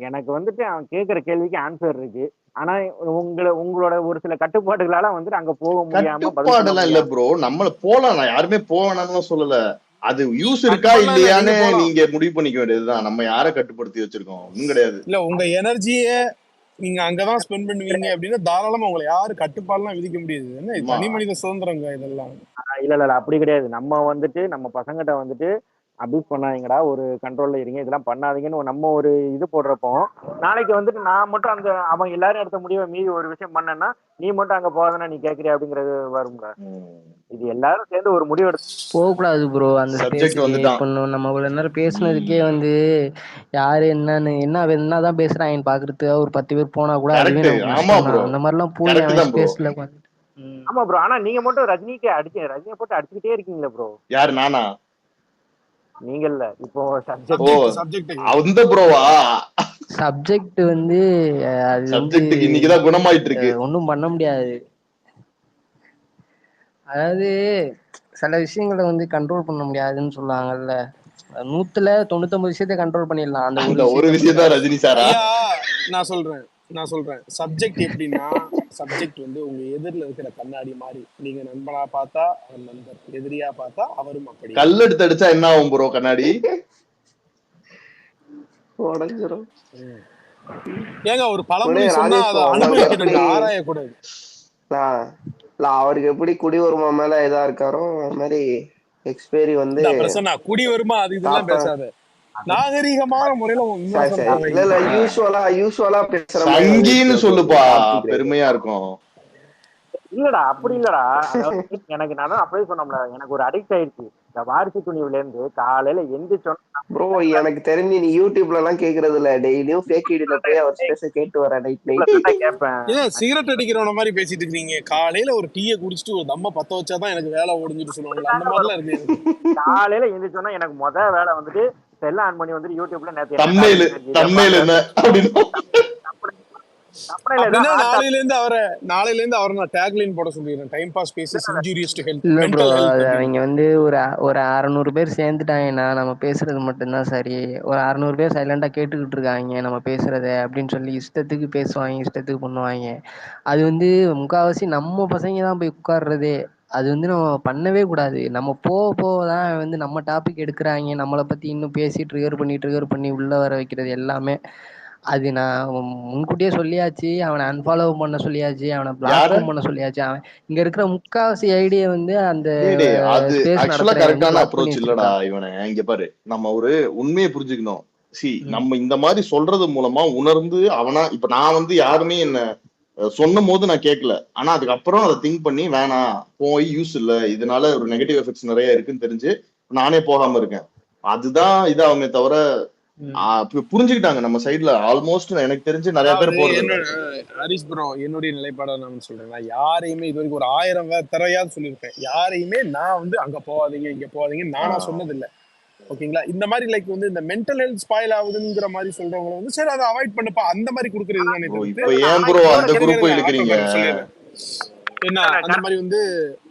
எனக்கு வந்துட்டு அவன் கேக்குற கேள்விக்கு ஆன்சர் இருக்கு, ஆனா உங்களோட ஒரு சில கட்டுப்பாடுகளால வந்துட்டு அங்க போக முடியாம. கட்டுப்பாடெல்லாம் இல்ல ப்ரோ, நம்மள போலாம், நான் யாருமே போவேனான்னு சொல்லல. அது யூஸ் இருக்கா இல்லையான்னு நீங்க முடிவு பண்ணிக்க வேண்டியதுதான். நம்ம யார கட்டுப்படுத்தி வச்சிருக்கோம் ஒண்ணும் கிடையாது. இல்ல உங்க எனர்ஜியே நீங்க அங்கதான் ஸ்பெண்ட் பண்ணுவீங்க அப்படின்னா தாராளமா உங்களை யாரு கட்டுப்பாடுலாம் விதிக்க முடியாது. என்ன தனி மனித சுதந்திரங்க இதெல்லாம். இல்ல அப்படி கிடையாது. நம்ம வந்துட்டு நம்ம பசங்கிட்ட வந்துட்டு அபியூஸ் பண்ணாதீங்கடா, ஒரு கண்ட்ரோல்ல இருங்க, இதெல்லாம் பண்ணாதீங்கன்னு நம்ம ஒரு இது போடுறப்போ, நாளைக்கு வந்துட்டு நான் மட்டும் அந்த அவன் எல்லாரும் எடுத்த முடிவை மீறி ஒரு விஷயம் பண்ணேன்னா நீ மட்டும் அங்க போகாதனா நீ கேக்குறியா அப்படிங்கறது வரும்ல. இது எல்லாரும் சேர்ந்து ஒரு முடிவு போகக்கூடாது ப்ரோ. அந்த ஸ்பேஸ்க்கு நம்ம இவ்வளவு நேரம் பேசுனதுக்கே வந்து யாரு என்னதான் பேசுறாங்கன்னு பாக்குறதுக்கு ஒரு 10 பேர் போனா கூட அதுவே அந்த மாதிரி எல்லாம் போய் ஸ்பேஸ்ல. ஆமா ப்ரோ, ஆனா நீங்க மட்டும் ரஜினியை போட்டு அடிச்சுக்கிட்டே இருக்கீங்களா ப்ரோ? யாரு, நானா? நீங்க இல்ல, இப்போ சப்ஜெக்ட் வந்து அது சப்ஜெக்ட் இன்னைக்குதான் குணமாயிட்டு இருக்கு, ஒன்னும் பண்ண முடியாது. அதாவது சில விஷயங்களை வந்து கண்ட்ரோல் பண்ண முடியாதுன்னு சொல்லுவாங்கல்ல, 199 விஷயத்தை கண்ட்ரோல் பண்ணிடலாம், அந்த ஒரு விஷயத்த ரஜினி சாரா. நான் சொல்றேன் சப்ஜெக்ட் எப்படின்னா, சப்ஜெக்ட் வந்து உங்க எதிரில இருக்கிற கண்ணாடி மாதிரி. நீங்க நண்பனா பார்த்தா அவன் நண்பர், எதிரியா பார்த்தா அவரும் அப்படி. கல் எடுத்து அடிச்சா என்ன ஆகும் ப்ரோ? கண்ணாடி உடைஞ்சிரும். ஏங்க ஒரு பழமொழி சொன்னா அதை அனுபவிக்கணும், ஆராயக்கூடாது. அவருக்கு எப்படி குடி வருமா மேல இதா இருக்காரோ அது மாதிரி எக்ஸ்பீரி வந்து குடி வருமா அது இதெல்லாம் பேசாத, நாகரீகமான முறையில இல்ல யூசுவலா பேசுற சங்கின்னு சொல்லுப்பா, பெருமையா இருக்கும். இல்லடா அப்படி இல்லடா, எனக்கு நான் அப்படியே சொன்னோம்ல, எனக்கு ஒரு அடிக்ட் ஆயிடுச்சு இந்த வாரிசு துணிவுல இருந்து. காலையில எந்திரிச்சோம் ப்ரோ, எனக்கு தெரிஞ்சு நீ யூடியூப்ல எல்லாம் கேக்குறது இல்ல, டெய்லியும் ஃபேக் ஐடில போய் அவர் ஸ்பேஸ கேட்டு வர நைட் கேட்பேன். ஏன் சிகரெட் அடிக்கிறவன மாதிரி பேசிட்டு இருக்கீங்க? காலையில ஒரு டீயை குடிச்சிட்டு ஒரு தம்ம பத்த வச்சாதான் எனக்கு வேலை ஓடிஞ்சிட்டு சொல்லுவாங்க, அந்த மாதிரிலாம் இருக்கு. காலையில எந்திரிச்சோன்னா எனக்கு முதல் வேலை வந்துட்டு செல்ல ஆன் பண்ணி வந்துட்டு யூடியூப்ல நேத்து நாளையில இருந்து அவரை நான் டேக்லைன் போட சொல்லிடுறேன், time pass passes injurious to health. இல்ல ப்ரோ, அவங்க வந்து ஒரு 600 பேர் சேர்ந்துட்டாங்கன்னா நம்ம பேசுறது மட்டும்தான் சரி, ஒரு 600 பேர் சைலண்டா கேட்டுக்கிட்டு இருக்காங்க நம்ம பேசுறத அப்படின்னு சொல்லி இஷ்டத்துக்கு பேசுவாங்க, இஷ்டத்துக்கு பண்ணுவாங்க. அது வந்து முக்கால்வாசி நம்ம பசங்க தான் போய் உட்கார்றதே. அது வந்து நம்ம பண்ணவே கூடாது. நம்ம போகதான் வந்து நம்ம டாபிக் எடுக்கிறாங்க, நம்மளை பத்தி இன்னும் பேசி ட்ரிகர் பண்ணி உள்ள வர வைக்கிறது எல்லாமே. அது நான் முன்கூட்டியே சொல்லியாச்சு, அவனை அன்ஃபாலோ பண்ண சொல்லியாச்சு, அவனை பிளாக்கும் பண்ண சொல்லியாச்சு. அவன் இங்க இருக்கிற முக்காவாசி ஐடியா வந்து அந்த அது ஆக்சுவலா கரெக்டான அப்ரோச் இல்லடா. இவனை இங்க பாரு, நம்ம ஒரு உண்மையை புரிஞ்சுக்கணும். நம்ம இந்த மாதிரி சொல்றது மூலமா உணர்ந்து அவனா, இப்ப நான் வந்து யாருமே என்ன சொன்னும் போது நான் கேட்கல. ஆனா அதுக்கப்புறம் அதை திங்க் பண்ணி வேணாம் போய் யூஸ் இல்ல, இதனால ஒரு நெகட்டிவ் எஃபெக்ட்ஸ் நிறைய இருக்குன்னு தெரிஞ்சு நானே போகாம இருக்கேன். அதுதான் இதாகுமே தவிர புரிஞ்சுக்கிட்டாங்க நம்ம சைட்ல. ஆல்மோஸ்ட் எனக்கு தெரிஞ்சு நிறைய பேர் போறது இல்ல. ஹரிஷ் ப்ரோ, என்னுடைய நிலைப்பாட நான் சொல்றேன். நான் யாரையுமே இது வரைக்கும் ஒரு 1000 தரையாவது சொல்லியிருப்பேன். யாரையுமே நான் வந்து அங்க போகாதீங்க இங்க போகாதீங்க நானா சொன்னது இல்லை. ஓகேங்களா? இந்த மாதிரி லைக் வந்து இந்த மென்டல் ஹெல்த் ஸ்பாயில் ஆகுதுங்கிற மாதிரி சொல்றவங்க வந்து சரி அதை அவாய்ட் பண்ணுப்பா அந்த மாதிரி கொடுக்குறது தானே இப்ப ஏன் ப்ரோ அந்த குரூப் இழுக்கிறீங்க? சொல்லிடுறேன் என்ன அந்த மாதிரி வந்து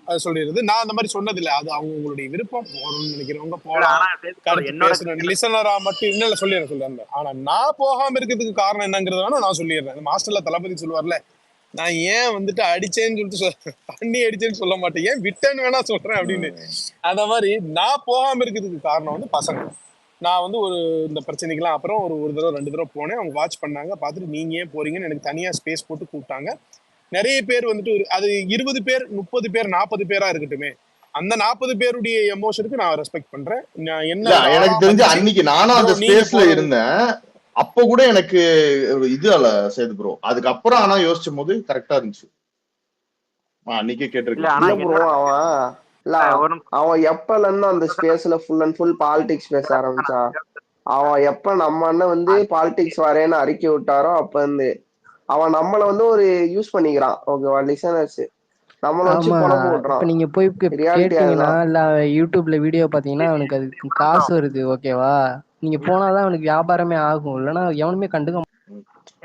அது சொல்லிடுறது. நான் அந்த மாதிரி சொன்னதில்லை. அது அவங்களுடைய விருப்பம். போகணும்னு நினைக்கிறவங்க போகலாம். கருத்து பேசுறேன் லிசனரா மட்டும் இன்னும் சொல்லிடுறேன். ஆனா நான் போகாம இருக்கிறதுக்கு காரணம் என்னங்கிறது வேணா நான் சொல்லிடுறேன். மாஸ்டர்ல தளபதி சொல்லுவார்ல, நான் ஏன் வந்துட்டு அடிச்சேன்னு சொல்லிட்டு தண்ணி அடிச்சேன்னு சொல்ல மாட்டேன், ஏன் விட்டேன்னு வேணா சொல்றேன் அப்படின்னு. அந்த மாதிரி நான் போகாம இருக்கிறதுக்கு காரணம் வந்து பசங்க. நான் வந்து ஒரு இந்த பிரச்சனைக்கெல்லாம் அப்புறம் ஒரு தடவை 2 தடவை போனேன். அவங்க வாட்ச் பண்ணாங்க, பார்த்துட்டு நீங்க ஏன் போறீங்கன்னு எனக்கு தனியா ஸ்பேஸ் போட்டு கூப்பிட்டாங்க. நிறைய பேர் வந்துட்டு அது 20 பேர் 30 பேர் 40 பேரா இருக்கட்டுமே, அந்த 40 பேருடைய எமோஷனுக்கு நான் ரெஸ்பெக்ட் பண்றேன். என்ன எனக்கு தெரிஞ்சு அன்னைக்கு நானும் அந்த ஸ்பேஸ்ல இருந்தேன். அப்ப கூட எனக்கு இது அல்ல சேது ப்ரோ. அதுக்கப்புறம் ஆனா யோசிச்சும் போது கரெக்டா இருந்துச்சு. அன்னைக்கே கேட்டிருக்கேன் ப்ரோ. அவன் எப்பல இருந்து அந்த ஸ்பேஸ்ல ஃபுல் அண்ட் ஃபுல் பாலிடிக்ஸ் பேச ஆரம்பிச்சான். அவன் எப்ப நம்ம அண்ணன் வந்து பாலிடிக்ஸ் வரேன்னு அறிக்கை விட்டாரோ அப்ப இருந்து அவன் நம்மள வந்து ஒரு யூஸ் பண்ணிக்கிறான். ஓகேவா லிசனர்ஸ் நம்மள வச்சு குழம்பு போடுறான். இப்ப நீங்க போய் கேட்டீங்கன்னா இல்ல யூடியூப்ல வீடியோ பாத்தீங்கன்னா அவனுக்கு அதுக்கு காசு வருது. ஓகேவா? நீங்க போனாதான் அவனுக்கு வியாபாரமே ஆகும், இல்லைன்னா எவனுமே கண்டுக்க.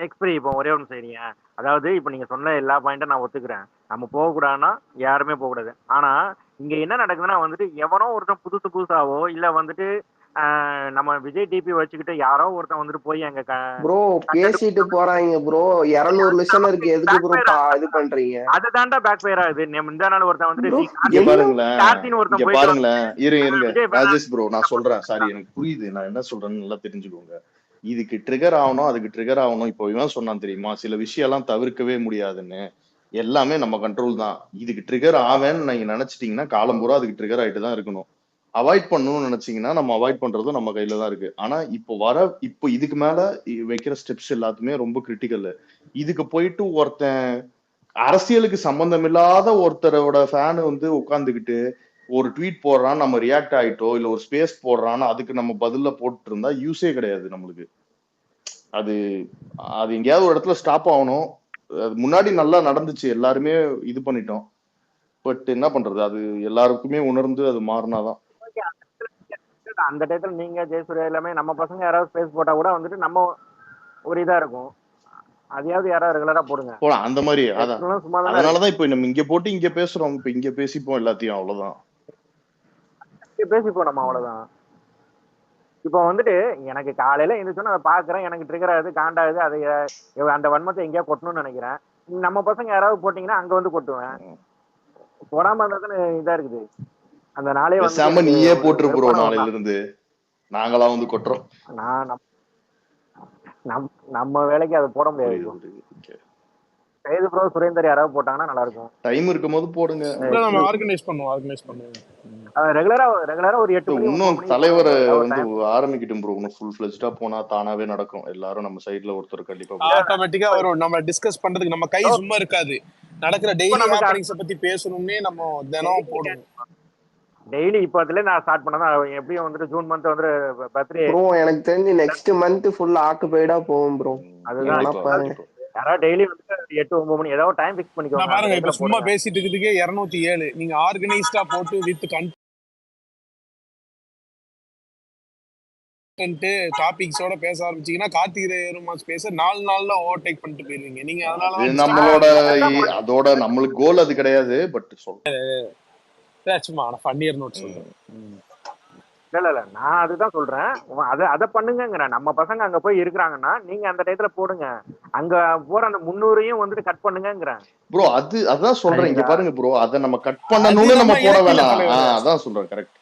எக்ஸ்பிரி இப்போ ஒரே ஒன்று செய்றீங்க. அதாவது இப்போ நீங்க சொன்ன எல்லா பாயிண்ட்டும் நான் ஒத்துக்கிறேன். நம்ம போகக்கூடாதுன்னா யாருமே போகக்கூடாது. ஆனா இங்க என்ன நடக்குதுன்னா வந்துட்டு எவனோ ஒருத்தன் புதுசாவோ இல்ல வந்துட்டு நம்ம விஜய் டிபி வச்சுக்கிட்டு யாரோ ஒருத்தன் வந்துட்டு போய் அங்க ப்ரோ பேசிட்டு போறாங்க ப்ரோ. 200 லிசனருக்கு எதுக்கு ப்ரோ இது பண்றீங்க? அதுதான்டா பேக் ஃபயர் ஆகுது. இந்த நாள் ஒருத்தன் வந்துட்டு பாருங்களேன். இருங்க ராஜேஷ் ப்ரோ நான் சொல்றேன். சாரி எனக்கு புரியுது நான் என்ன சொல்றேன்னு நல்லா தெரிஞ்சுக்கோங்க. இதுக்கு ட்ரிகர் ஆகணும், அதுக்கு ட்ரிகர் ஆகணும். இப்போ இவன் சொன்னான் தெரியுமா, சில விஷயம் எல்லாம் தவிர்க்கவே முடியாதுன்னு. எல்லாமே நம்ம கண்ட்ரோல் தான். இதுக்கு ட்ரிகர் ஆவேன்னு நீங்க நினைச்சிட்டீங்கன்னா காலம் பூரா அதுக்கு ட்ரிகர் ஆயிட்டு தான் இருக்கணும். அவாய்ட் பண்ணணும்னு நினைச்சீங்கன்னா நம்ம அவாய்ட் பண்றதும் நம்ம கையில தான் இருக்கு. ஆனா இப்போ இதுக்கு மேல வைக்கிற ஸ்டெப்ஸ் எல்லாத்துமே ரொம்ப கிரிட்டிக்கல். இதுக்கு போயிட்டு ஒருத்தன் அரசியலுக்கு சம்பந்தம் இல்லாத ஒருத்தரோட ஃபேனு வந்து உட்கார்ந்துக்கிட்டு ஒரு ட்வீட் போடுறான், நம்ம ரியாக்ட் ஆயிட்டோ இல்ல ஒரு ஸ்பேஸ் போடுறான்னு அதுக்கு நம்ம பதில போட்டு இருந்தா யூஸே கிடையாது நம்மளுக்கு. அது எங்கேயாவது ஒரு இடத்துல ஸ்டாப் ஆகணும். அது முன்னாடி நல்லா நடந்துச்சு, எல்லாருமே இது பண்ணிட்டோம். பட் என்ன பண்றது, அது எல்லாருக்குமே உணர்ந்து அது மாறினாதான். அந்த டயத்துல நீங்க ஜெயசூர்யா எல்லாமே நம்ம பசங்க யாராவது ஸ்பேஸ் போட்டா கூட வந்துட்டு நம்ம ஒரு இதா இருக்கும். அதையாவது யாராவது ரெகுலரா போடுங்க. அந்த மாதிரி அதனாலதான் இப்ப நம்ம இங்க போட்டு இங்க பேசுறோம். இப்ப இங்க பேசிப்போம் எல்லாத்தையும், அவ்வளவுதான். பேசிப்போம் நம்ம, அவ்வளவுதான். இப்போ வந்துட்டு எனக்கு காலையில எழுந்திரிச்சோன்னு அதை பாக்குறேன், எனக்கு ட்ரிகர் ஆகுது, காண்டாகுது, அதை அந்த வன்மத்தை எங்கேயா கொட்டணும்னு நினைக்கிறேன். நம்ம பசங்க யாராவது போட்டீங்கன்னா அங்க வந்து கொட்டுவேன். போடாம இருந்ததுன்னு இதா இருக்குது. அந்த நாளே வந்து நீயே போட்டு ப்ரோ, நாளையில இருந்து நாங்களா வந்து கொட்டுறோம். நம்ம வேலைக்கு அதை போட முடியாது. சேது ப்ரோ சுரேந்தர் யாராவது போட்டாங்கன்னா நல்லா இருக்கும். டைம் இருக்கும்போது போடுங்க. நம்ம ஆர்கனைஸ் பண்ணுவோம். ரெகுலரா ஒரு 8 மணி. இன்னும் தலைவரை வந்து ஆரம்பிக்கட்டும் ப்ரோ. இன்னும் ஃபுல் ஃப்ளெஜ்டா போனா தானாவே நடக்கும். எல்லாரும் நம்ம சைடுல ஒருத்தர் கண்டிப்பா ஆட்டோமேட்டிக்கா வரும். நம்ம டிஸ்கஸ் பண்றதுக்கு நம்ம கை சும்மா இருக்காது. நடக்கிற டெய்லி ஹேப்பனிங்ஸ் பத்தி பேசணும்னே நம்ம தினம் போடுவோம். டெய்லி இப்போதுல நான் ஸ்டார்ட் பண்ணதா எப்படியும் வந்துட்டு ஜூன் மந்த் வந்து பர்த்டே ப்ரோ. எனக்கு தெரிஞ்சு நெக்ஸ்ட் மந்த் ஃபுல் ஆக்குபைடா போகும் ப்ரோ. அதுதான் பாருங்க. யாராவது டெய்லி வந்து 8-9 மணி ஏதாவது டைம் ஃபிக்ஸ் பண்ணிக்கோங்க. பாருங்க இப்ப சும்மா பேசிட்டு இருக்கிறதுக்கே 207. நீங்க ஆர்கனைஸ்டா போட்டு வித் கண்டென்ட் டாபிக்ஸோட பேச ஆரம்பிச்சீங்கன்னா கார்த்திகேயன் பேச 4 நாள்ல ஓவர்டேக் பண்ணிட்டு போயிருவீங்க நீங்க. அதனால நம்மளோட அதோட நம்மளுக்கு கோல் அது கிடையாது. பட் சும்மா ஃபன்னியர் நோட் சொல்றேன். இல்ல நான் அதுதான் சொல்றேன். அதை பண்ணுங்கிறேன். நம்ம பசங்க அங்க போய் இருக்கிறாங்கன்னா நீங்க அந்த டயத்துல போடுங்க. அங்க போற அந்த 300ஐயும் வந்துட்டு கட் பண்ணுங்கிறேன் ப்ரோ. அதான் சொல்றேன். இங்க பாருங்க ப்ரோ, அதை நம்ம கட் பண்ணணும்னு நம்ம போட வேணாம். அதான் சொல்றேன். கரெக்ட்.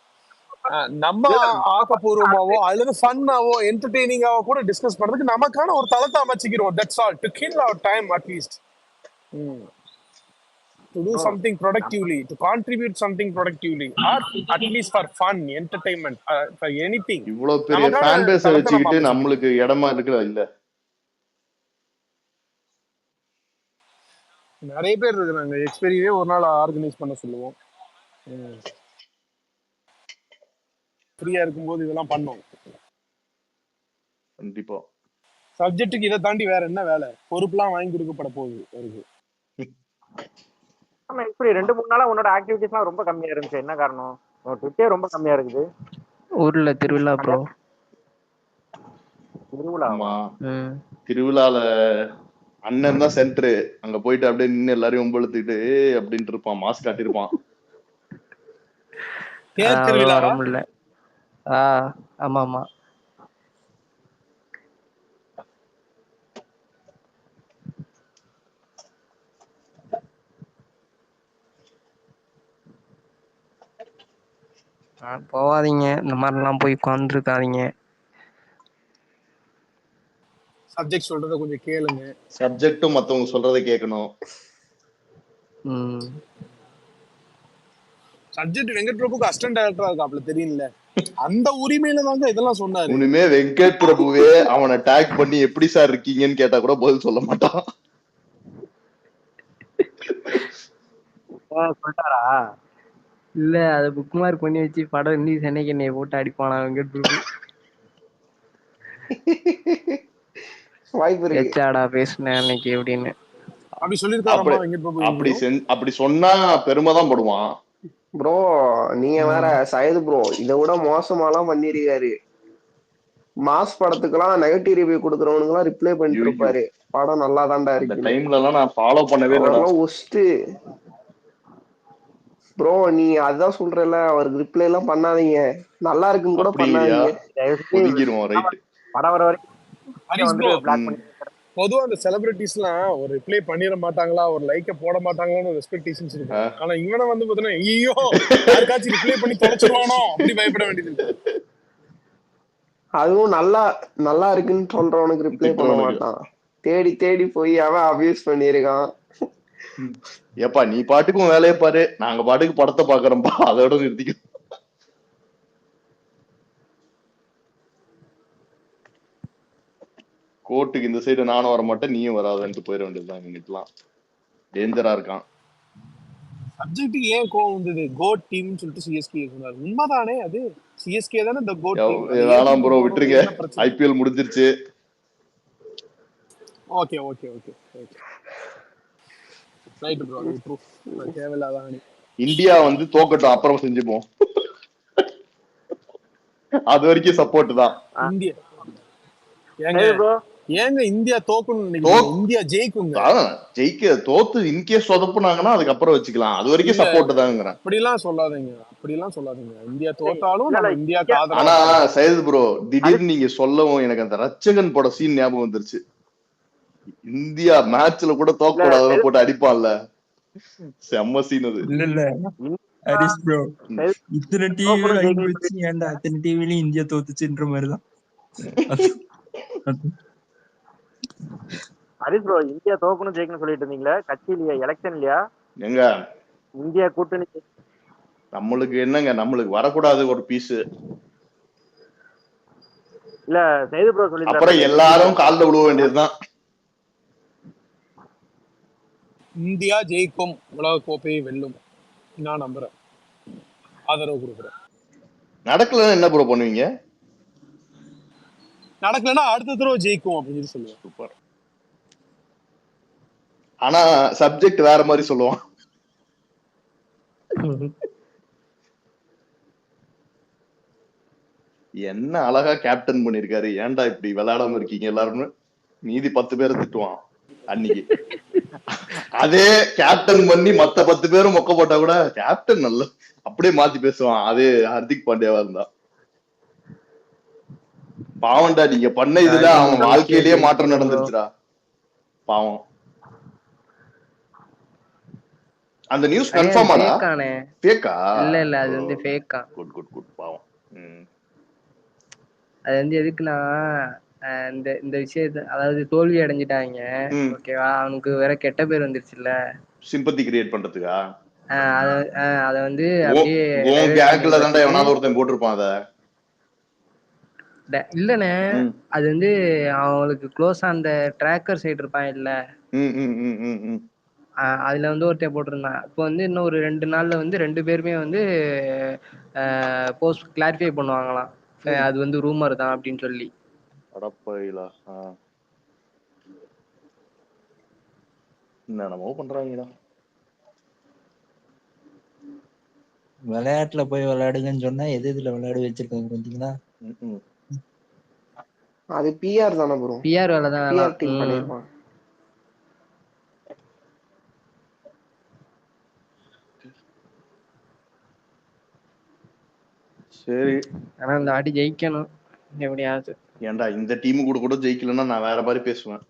நம்ம ஆக்கப்பூர்வமாவோ அல்லது ஃபன்னாவோ என்டர்டெய்னிங்காவோ கூட டிஸ்கஸ் பண்றதுக்கு நமக்கான ஒரு தளத்தை அமைச்சிக்கிறோம். That's all. To kill our time at least. To do something productively, to contribute something productively, or at least for fun, entertainment, for anything. இவ்வளவு பெரிய ஃபேன் பேஸ் வச்சுக்கிட்டு நம்மளுக்கு இடமா இருக்குல இல்ல. நிறைய பேர் இருக்கிறாங்க. எக்ஸ்பெரியே ஒரு நாள் ஆர்கனைஸ் பண்ண சொல்லுவோம். ஃப்ரீயா இருக்கும்போது இதெல்லாம் பண்ணோம். கண்டிப்பா சப்ஜெக்ட்டுக்கு இதை தாண்டி வேற என்ன வேலை? பொறுப்புலாம் வாங்கி கொடுக்கப்பட போகுது அவருக்கு. ஆமா இப்படி 2-3 நாளா உன்னோட ஆக்டிவிட்டிஸ்லாம் ரொம்ப கம்மியா இருந்துச்சு. என்ன காரணம்? உன்னோட ட்விட்டே ரொம்ப கம்மியா இருக்குது. ஊர்ல திருவிழா ப்ரோ. திருவிழாவா? திருவிழால அண்ணன் தான் சென்டரு. அங்க போயிட்டு அப்படியே நின்று எல்லாரையும் ஒம்பழுத்துக்கிட்டு அப்படின்ட்டு இருப்பான். மாஸ்க் காட்டிருப்பான். வர முடியல. ஆமா ஆமா. போவாதீங்க, இந்த மாதிரிலாம் போய் உட்காந்துருக்காதீங்க. சப்ஜெக்ட் சொல்றத கொஞ்சம் கேளுங்க. சப்ஜெக்ட்டும் மத்தவங்க சொல்றதை கேட்கணும். சப்ஜெக்ட் வெங்கட் பிரபுக்கு அசிஸ்டன்ட் டைரக்டரா இருக்காப்ல, தெரியல. அந்த உரிமையில தாங்க இதெல்லாம் சொன்னாரு. உண்மையே வெங்கட் பிரபுவே அவனை டேக் பண்ணி எப்படி சார் இருக்கீங்கன்னு கேட்டா கூட பதில் சொல்ல மாட்டான். சொல்லிட்டாரா? இல்ல, அத புக் மார்க் பண்ணி வச்சு படம் இன்னி சென்னைக்கு என்னைய போட்டு அடிப்பானா வெங்கட் பிரபு. வாய்ப்பு இருக்கு. எச்சாடா பேசுனேன் அன்னைக்கு அப்படின்னு. அப்படி சொல்லிருக்காரமா வெங்கட் பிரபு? அப்படி சொன்னா பெருமைதான் படுவான். ப்ரோ நீங்க வேற சையது ப்ரோ இதை விட மோசமாலாம் பண்ணிருக்காரு. மாஸ் படத்துக்கெல்லாம் நெகட்டிவ் ரிவ்யூ கொடுக்குறவனுக்குலாம் ரிப்ளை பண்ணிட்டு இருப்பாரு, படம் நல்லா தான்டா இருக்கு. அந்த டைம்ல எல்லாம் நான் ஃபாலோ பண்ணவே இல்லடா. ஒஸ்ட் ப்ரோ, நீ அதான் சொல்றல, அவருக்கு ரிப்ளை எல்லாம் பண்ணாதீங்க, நல்லா இருக்குன்னு கூட பண்ணாதீங்க. படம் வர வரைக்கும் பொதுவா அந்த செலிபிரிட்டிஸ்லாம் ஒரு ரிப்ளை பண்ணிட மாட்டாங்களா, ஒரு லைக்க போட மாட்டாங்களான்னு ஒரு எக்ஸ்பெக்டேஷன்ஸ் இருக்கு. ஆனா இவனை வந்து பாத்தீங்கன்னா ஐயோ யாருக்காச்சும் ரிப்ளை பண்ணி தொலைச்சிருவானோ அப்படி பயப்பட வேண்டியது. அதுவும் நல்லா இருக்குன்னு சொல்றவனுக்கு ரிப்ளை பண்ண மாட்டான், தேடி தேடி போய் அவன் அபியூஸ் பண்ணிருக்கான். ஏப்பா நீ பாட்டுக்கும் வேலையை பாரு, நாங்க பாட்டுக்கு படத்தை பாக்குறோம்பா, அதோட நிறுத்திக்க. கோர்ட்டுக்கு இந்த சைடு நானும் வர மாட்டேன், நீயும் வராதுன்ட்டு போயிட வேண்டியதுதான். இவங்கலாம் டேஞ்சரா இருக்கான். சப்ஜெக்ட்டுக்கு ஏன் கோவம் வந்தது? கோட் டீம்னு சொல்லிட்டு சிஎஸ்கே சொன்னாரு. உண்மைதானே, அது சிஎஸ்கே தானே இந்த கோட் டீம். வேணாம் ப்ரோ, விட்டுருங்க, ஐபிஎல் முடிஞ்சிருச்சு. Okay okay okay okay right bro, அது ட்ரூ. தேவையில்லாத இந்தியா வந்து தோக்கட்டும், அப்புறம் செஞ்சுப்போம். அது வரைக்கும் சப்போர்ட் தான். இந்தியா ஏங்க இந்தியா தோக்கணும்? இந்தியா ஜெயிக்குங்க. தோத்து இன்கேஸ் சொதப்புனாங்கன்னா அதுக்கப்புறம் வச்சுக்கலாம், அது வரைக்கும் சப்போர்ட் தாங்கிறேன். அப்படிலாம் சொல்லாதீங்க. இந்தியா தோத்தாலும் நம்ம இந்தியாக்கு ஆதரவு. ஆனா சையது ப்ரோ, திடீர்னு நீங்க சொல்லவும் எனக்கு அந்த ரட்சகன் பட சீன் ஞாபகம் வந்துருச்சு. இந்தியா மேட்ச்ல கூட தோக்க கூடாத போட்டு அடிப்பான்ல, செம்ம சீன் அது. இல்ல ஹரிஸ் ப்ரோ, இத்தனை டிவி வாங்கி வச்சு ஏன்டா அத்தனை டிவிலையும் இந்தியா தோத்துச்சுன்ற மாதிரிதான். ஹரிஸ் ப்ரோ, இந்தியா தோக்கணும் ஜெயிக்கணும் சொல்லிட்டு இருந்தீங்களே, கட்சியிலயா எலெக்ஷன் இல்லையா? எங்க இந்தியா கூட்டணி நம்மளுக்கு என்னங்க, நம்மளுக்கு வரக்கூடாது ஒரு பீஸ் இல்ல. சைது ப்ரோ சொல்லி அப்புறம் எல்லாரும் கால்ல விழுவ வேண்டியதுதான். இந்தியா ஜெயிக்கும், உலக கோப்பையை வெல்லும், நான் நம்புறேன், ஆதரவு கொடுக்குறேன். நடக்கலன்னா என்ன ப்ரோ பண்ணுவீங்க? நடக்கலன்னா அடுத்த தடவை ஜெயிக்கும் அப்படின்னு சொல்லுவேன். சூப்பர். ஆனா சப்ஜெக்ட் வேற மாதிரி சொல்லுவான். என்ன அழகா கேப்டன் பண்ணிருக்காரு, ஏன்டா இப்படி விளையாடாம இருக்கீங்க எல்லாரும், மீதி 10 பேரை திட்டுவான் அன்னைக்கு. அதே கேப்டன் பண்ணி மத்த 10 பேரும் மொக்க போட்டா கூட கேப்டன் நல்ல அப்படியே மாத்தி பேசுவான். அதே ஹர்திக் பாண்டியாவா இருந்தா. பாவம்டா, நீங்க பண்ண இதுல அவன் வாழ்க்கையிலேயே மாற்றம் நடந்துருச்சுடா, பாவம். அந்த நியூஸ் கன்ஃபார்மாடா? ஃபேக்கா? இல்ல அது வந்து ஃபேக்கா. குட் பாவம். அது வந்து எதுக்குன்னா, இந்த விஷயத்த, அதாவது தோல்வி அடைஞ்சிட்டாங்க ஓகேவா, அவனுக்கு வேற கெட்ட பேர் வந்துருச்சுல்ல, சிம்பத்தி கிரியேட் பண்றதுக்கா? அத வந்து அப்படியே கேங்ல தான்டா எவனாவது ஒருத்தன் போட்டுருப்பான் அத. இல்லண்ணே, அது வந்து அவங்களுக்கு க்ளோஸா அந்த ட்ராக்கர் சைடு இருப்பான் இல்ல, அதுல வந்து ஒருத்தன் போட்டிருந்தான். இப்போ வந்து இன்னும் ஒரு 2 நாள்ல வந்து 2 பேருமே வந்து போஸ்ட் கிளாரிஃபை பண்ணுவாங்களாம். அது வந்து ரூமர் தான் அப்படின்னு சொல்லி. அடப்பாயிலா என்னமோ பண்றாங்கடா. விளையாட்டுல போய் விளையாடுங்கன்னு சொன்னா எதுல விளையாட வச்சிருக்காங்க பாத்தீங்களா? அது பிஆர் தானே ப்ரோ? பிஆர் வேலை தான். பிஆர் டீம் பண்ணிருப்பான். சரி, ஆனா இந்த ஆடி ஜெயிக்கணும் எப்படியாவது. ஏன்டா இந்த டீம் கூட ஜெயிக்கலன்னா நான் வேற மாதிரி பேசுவேன்.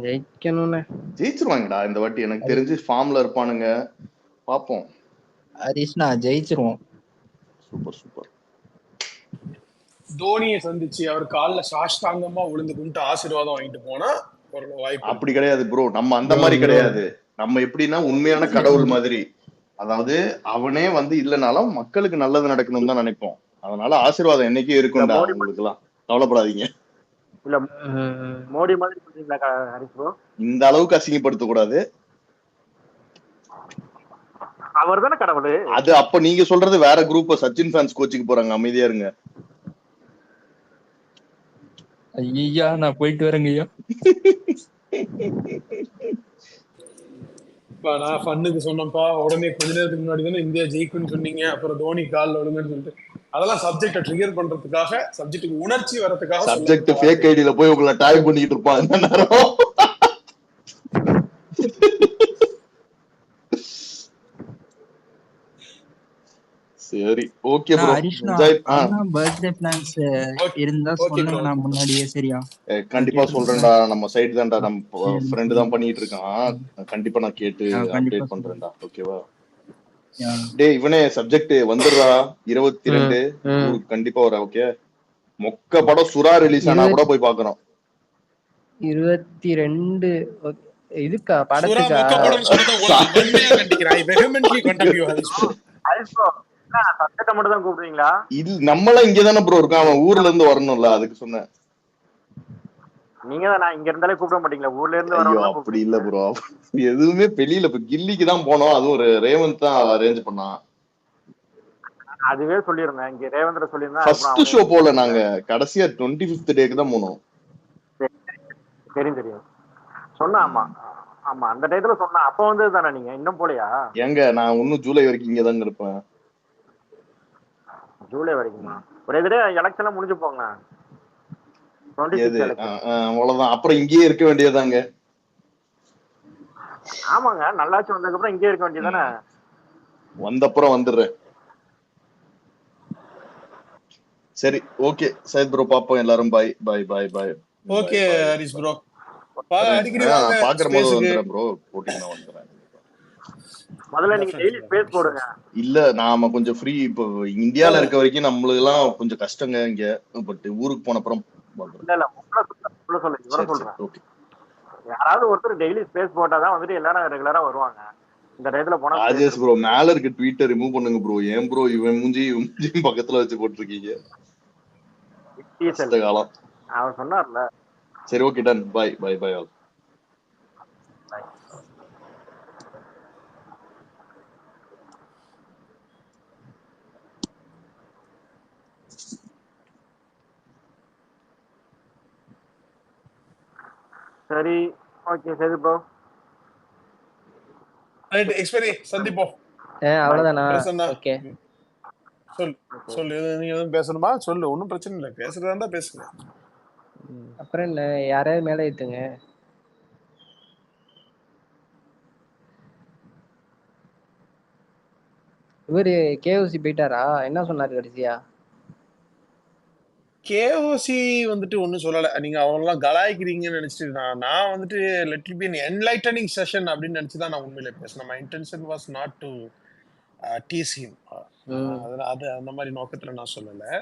ஜெயிக்கணும்னு ஜெயிச்சிருவாங்கடா இந்த வாட்டி. எனக்கு தெரிஞ்சு ஃபார்ம்ல இருப்பானுங்க, பாப்போம். ஹரிஷ்ணா ஜெயிச்சிருவோம். Super super. தோனியை சந்திச்சு அவர் காலில் சாஷ்டாங்கமா விழுந்து கும்பிட்டு ஆசீர்வாதம் வாங்கிட்டு போனா ஒரு வாய்ப்பு. அப்படி கிடையாது ப்ரோ, நம்ம அந்த மாதிரி கிடையாது. நம்ம எப்படின்னா உண்மையான கடவுள் மாதிரி. அதாவது அவனே வந்து இல்லைனாலும் மக்களுக்கு நல்லது நடக்கணும்னு தான் நினைப்போம். அதனால ஆசீர்வாதம் என்னைக்கும் இருக்கும்டா உங்களுக்கு எல்லாம், கவலைப்படாதீங்க. இல்ல மோடி மாதிரி சொல்றீங்களா ஹரிஷ் ப்ரோ? இந்த அளவுக்கு அசிங்கப்படுத்த கூடாது. அவர் தானே கடவுள். அது அப்ப நீங்க சொல்றது வேற குரூப். சச்சின் ஃபேன்ஸ் கோச்சுக்கு போறாங்க, அமைதியா இருங்க. ஐயா நான் போயிட்டு வரேங்க ஐயா. நான் ஃபன்னுக்கு சொன்னப்பா, உடனே கொஞ்ச நேரத்துக்கு முன்னாடி தானே இந்தியா ஜெயிக்குன்னு சொன்னீங்க, அப்புறம் தோனி காலில் விழுங்கன்னு சொல்லிட்டு அதெல்லாம் சப்ஜெக்டை ட்ரிகர் பண்றதுக்காக, சப்ஜெக்ட்டுக்கு உணர்ச்சி வரதுக்காக. சப்ஜெக்ட் ஃபேக் ஐடியில போய் உங்களை டாக் பண்ணிட்டு இருப்பான் இந்த நேரம். சரி okay bro. Enjoy. Birthday plans இருந்தா சொல்லுங்க, நான் முன்னாடியே. சரியா? கண்டிப்பா சொல்றேன்டா. நம்ம சைடு தான்டா, நம்ம ஃப்ரெண்ட் தான் பண்ணிட்டு இருக்கான். கண்டிப்பா நான் கேட்டு அப்டேட் பண்றேன்டா. ஓகேவா? டேய் இவனே சப்ஜெக்ட் வந்துடுறா 22 கண்டிப்பா வர. ஓகே, மொக்க படம் சுறா ரிலீஸ் ஆனா கூட போய் பாக்குறோம். 22 இதுக்கா படத்துக்கா? சப்ஜெக்ட மட்டும் தான் கூப்பிடுறீங்களா? இது நம்மளாம் இங்க தானே ப்ரோ இருக்கோம், அவன் ஊர்ல இருந்து வரணும்ல, அதுக்கு சொன்னேன். நீங்க தான், நான் இங்க இருந்தாலே கூப்பிட மாட்டீங்களா? ஊர்ல இருந்து வரணும். அப்படி இல்ல ப்ரோ, எதுவுமே வெளியில இப்ப கில்லிக்கு தான் போனோம். அதுவும் ஒரு ரேவந்த் தான் அரேஞ்ச் பண்ணான். அதுவே சொல்லிருந்தேன், இங்க ரேவந்திர சொல்லிருந்தேன். ஃபர்ஸ்ட் ஷோ போல நாங்க கடைசியா 25th டேக்கு தான் போனோம். தெரியும் சொன்னா. ஆமா ஆமா, அந்த டயத்துல சொன்னா. அப்ப வந்து தானே நீங்க இன்னும் போலையா? எங்க நான் இன்னும் ஜூலை வரைக்கும் இங்க தாங்க இருப்பேன். ஜூலை வரைக்குமா? ஒரே தடவை எலெக்ஷன் முடிஞ்சு போங்க. அவ்வளவுதான், அப்புறம் இங்கேயே இருக்க வேண்டியதாங்க. ஆமாங்க, நல்லாச்சு வந்ததுக்கு அப்புறம் இங்கே இருக்க வேண்டியதானே. வந்தப்புறம் வந்துடுறேன். சரி ஓகே சையத் ப்ரோ, பாப்போம் எல்லாரும். Bye bye bye bye. Okay Harish bro, பாக்குறபோது வந்துறேன் ப்ரோ. போட்டினா வந்துறேன். முதல்ல நீங்க டெய்லி ஸ்பேஸ் போடுங்க. இல்ல நாம கொஞ்சம் ஃப்ரீ. இப்போ இந்தியால இருக்க வரைக்கும் நம்மளுக்கு எல்லாம் கொஞ்சம் கஷ்டங்க இங்க. பட் ஊருக்கு போன அப்புறம் இல்ல உள்ள சொல்ல இவர சொல்றேன். யாராவது ஒருத்தர் டெய்லி ஸ்பேஸ் போட்டாதான் வந்துட்டு எல்லாரும் ரெகுலரா வருவாங்க. இந்த டயத்துல போனா ராஜேஷ் ப்ரோ மேல இருக்க ட்வீட்டை ரிமூவ் பண்ணுங்க ப்ரோ. ஏன் ப்ரோ இவன் மூஞ்சி பக்கத்துல வச்சு போட்டுருக்கீங்க? காலம் அவர் சொன்னார்ல. சரி okay done. Bye bye bye all. சரி ஓகே சரி ப்ரோ. ரைட் எக்ஸ்பெரி சந்திப்போம். அவ்வளவுதானா? ஓகே சொல்லு. நீங்க எதுவும் பேசணுமா? சொல்லு, ஒன்றும் பிரச்சனை இல்லை. பேசுறதா பேசுங்க. அப்புறம் என்ன, யாரையாவது மேலே ஏத்துங்க. இவரு கேஓசி போயிட்டாரா? என்ன சொன்னாரு கடைசியா? கேஓசி வந்துட்டு ஒன்றும் சொல்லலை. நீங்க அவங்கெல்லாம் கலாய்க்கிறீங்கன்னு நினைச்சிட்டு நான் வந்துட்டு let it be an enlightening session அப்படின்னு நினைச்சு தான் நான் உண்மையில பேசினேன். My intention was not to tease him. அது அந்த மாதிரி நோக்கத்துல நான் சொல்லலை.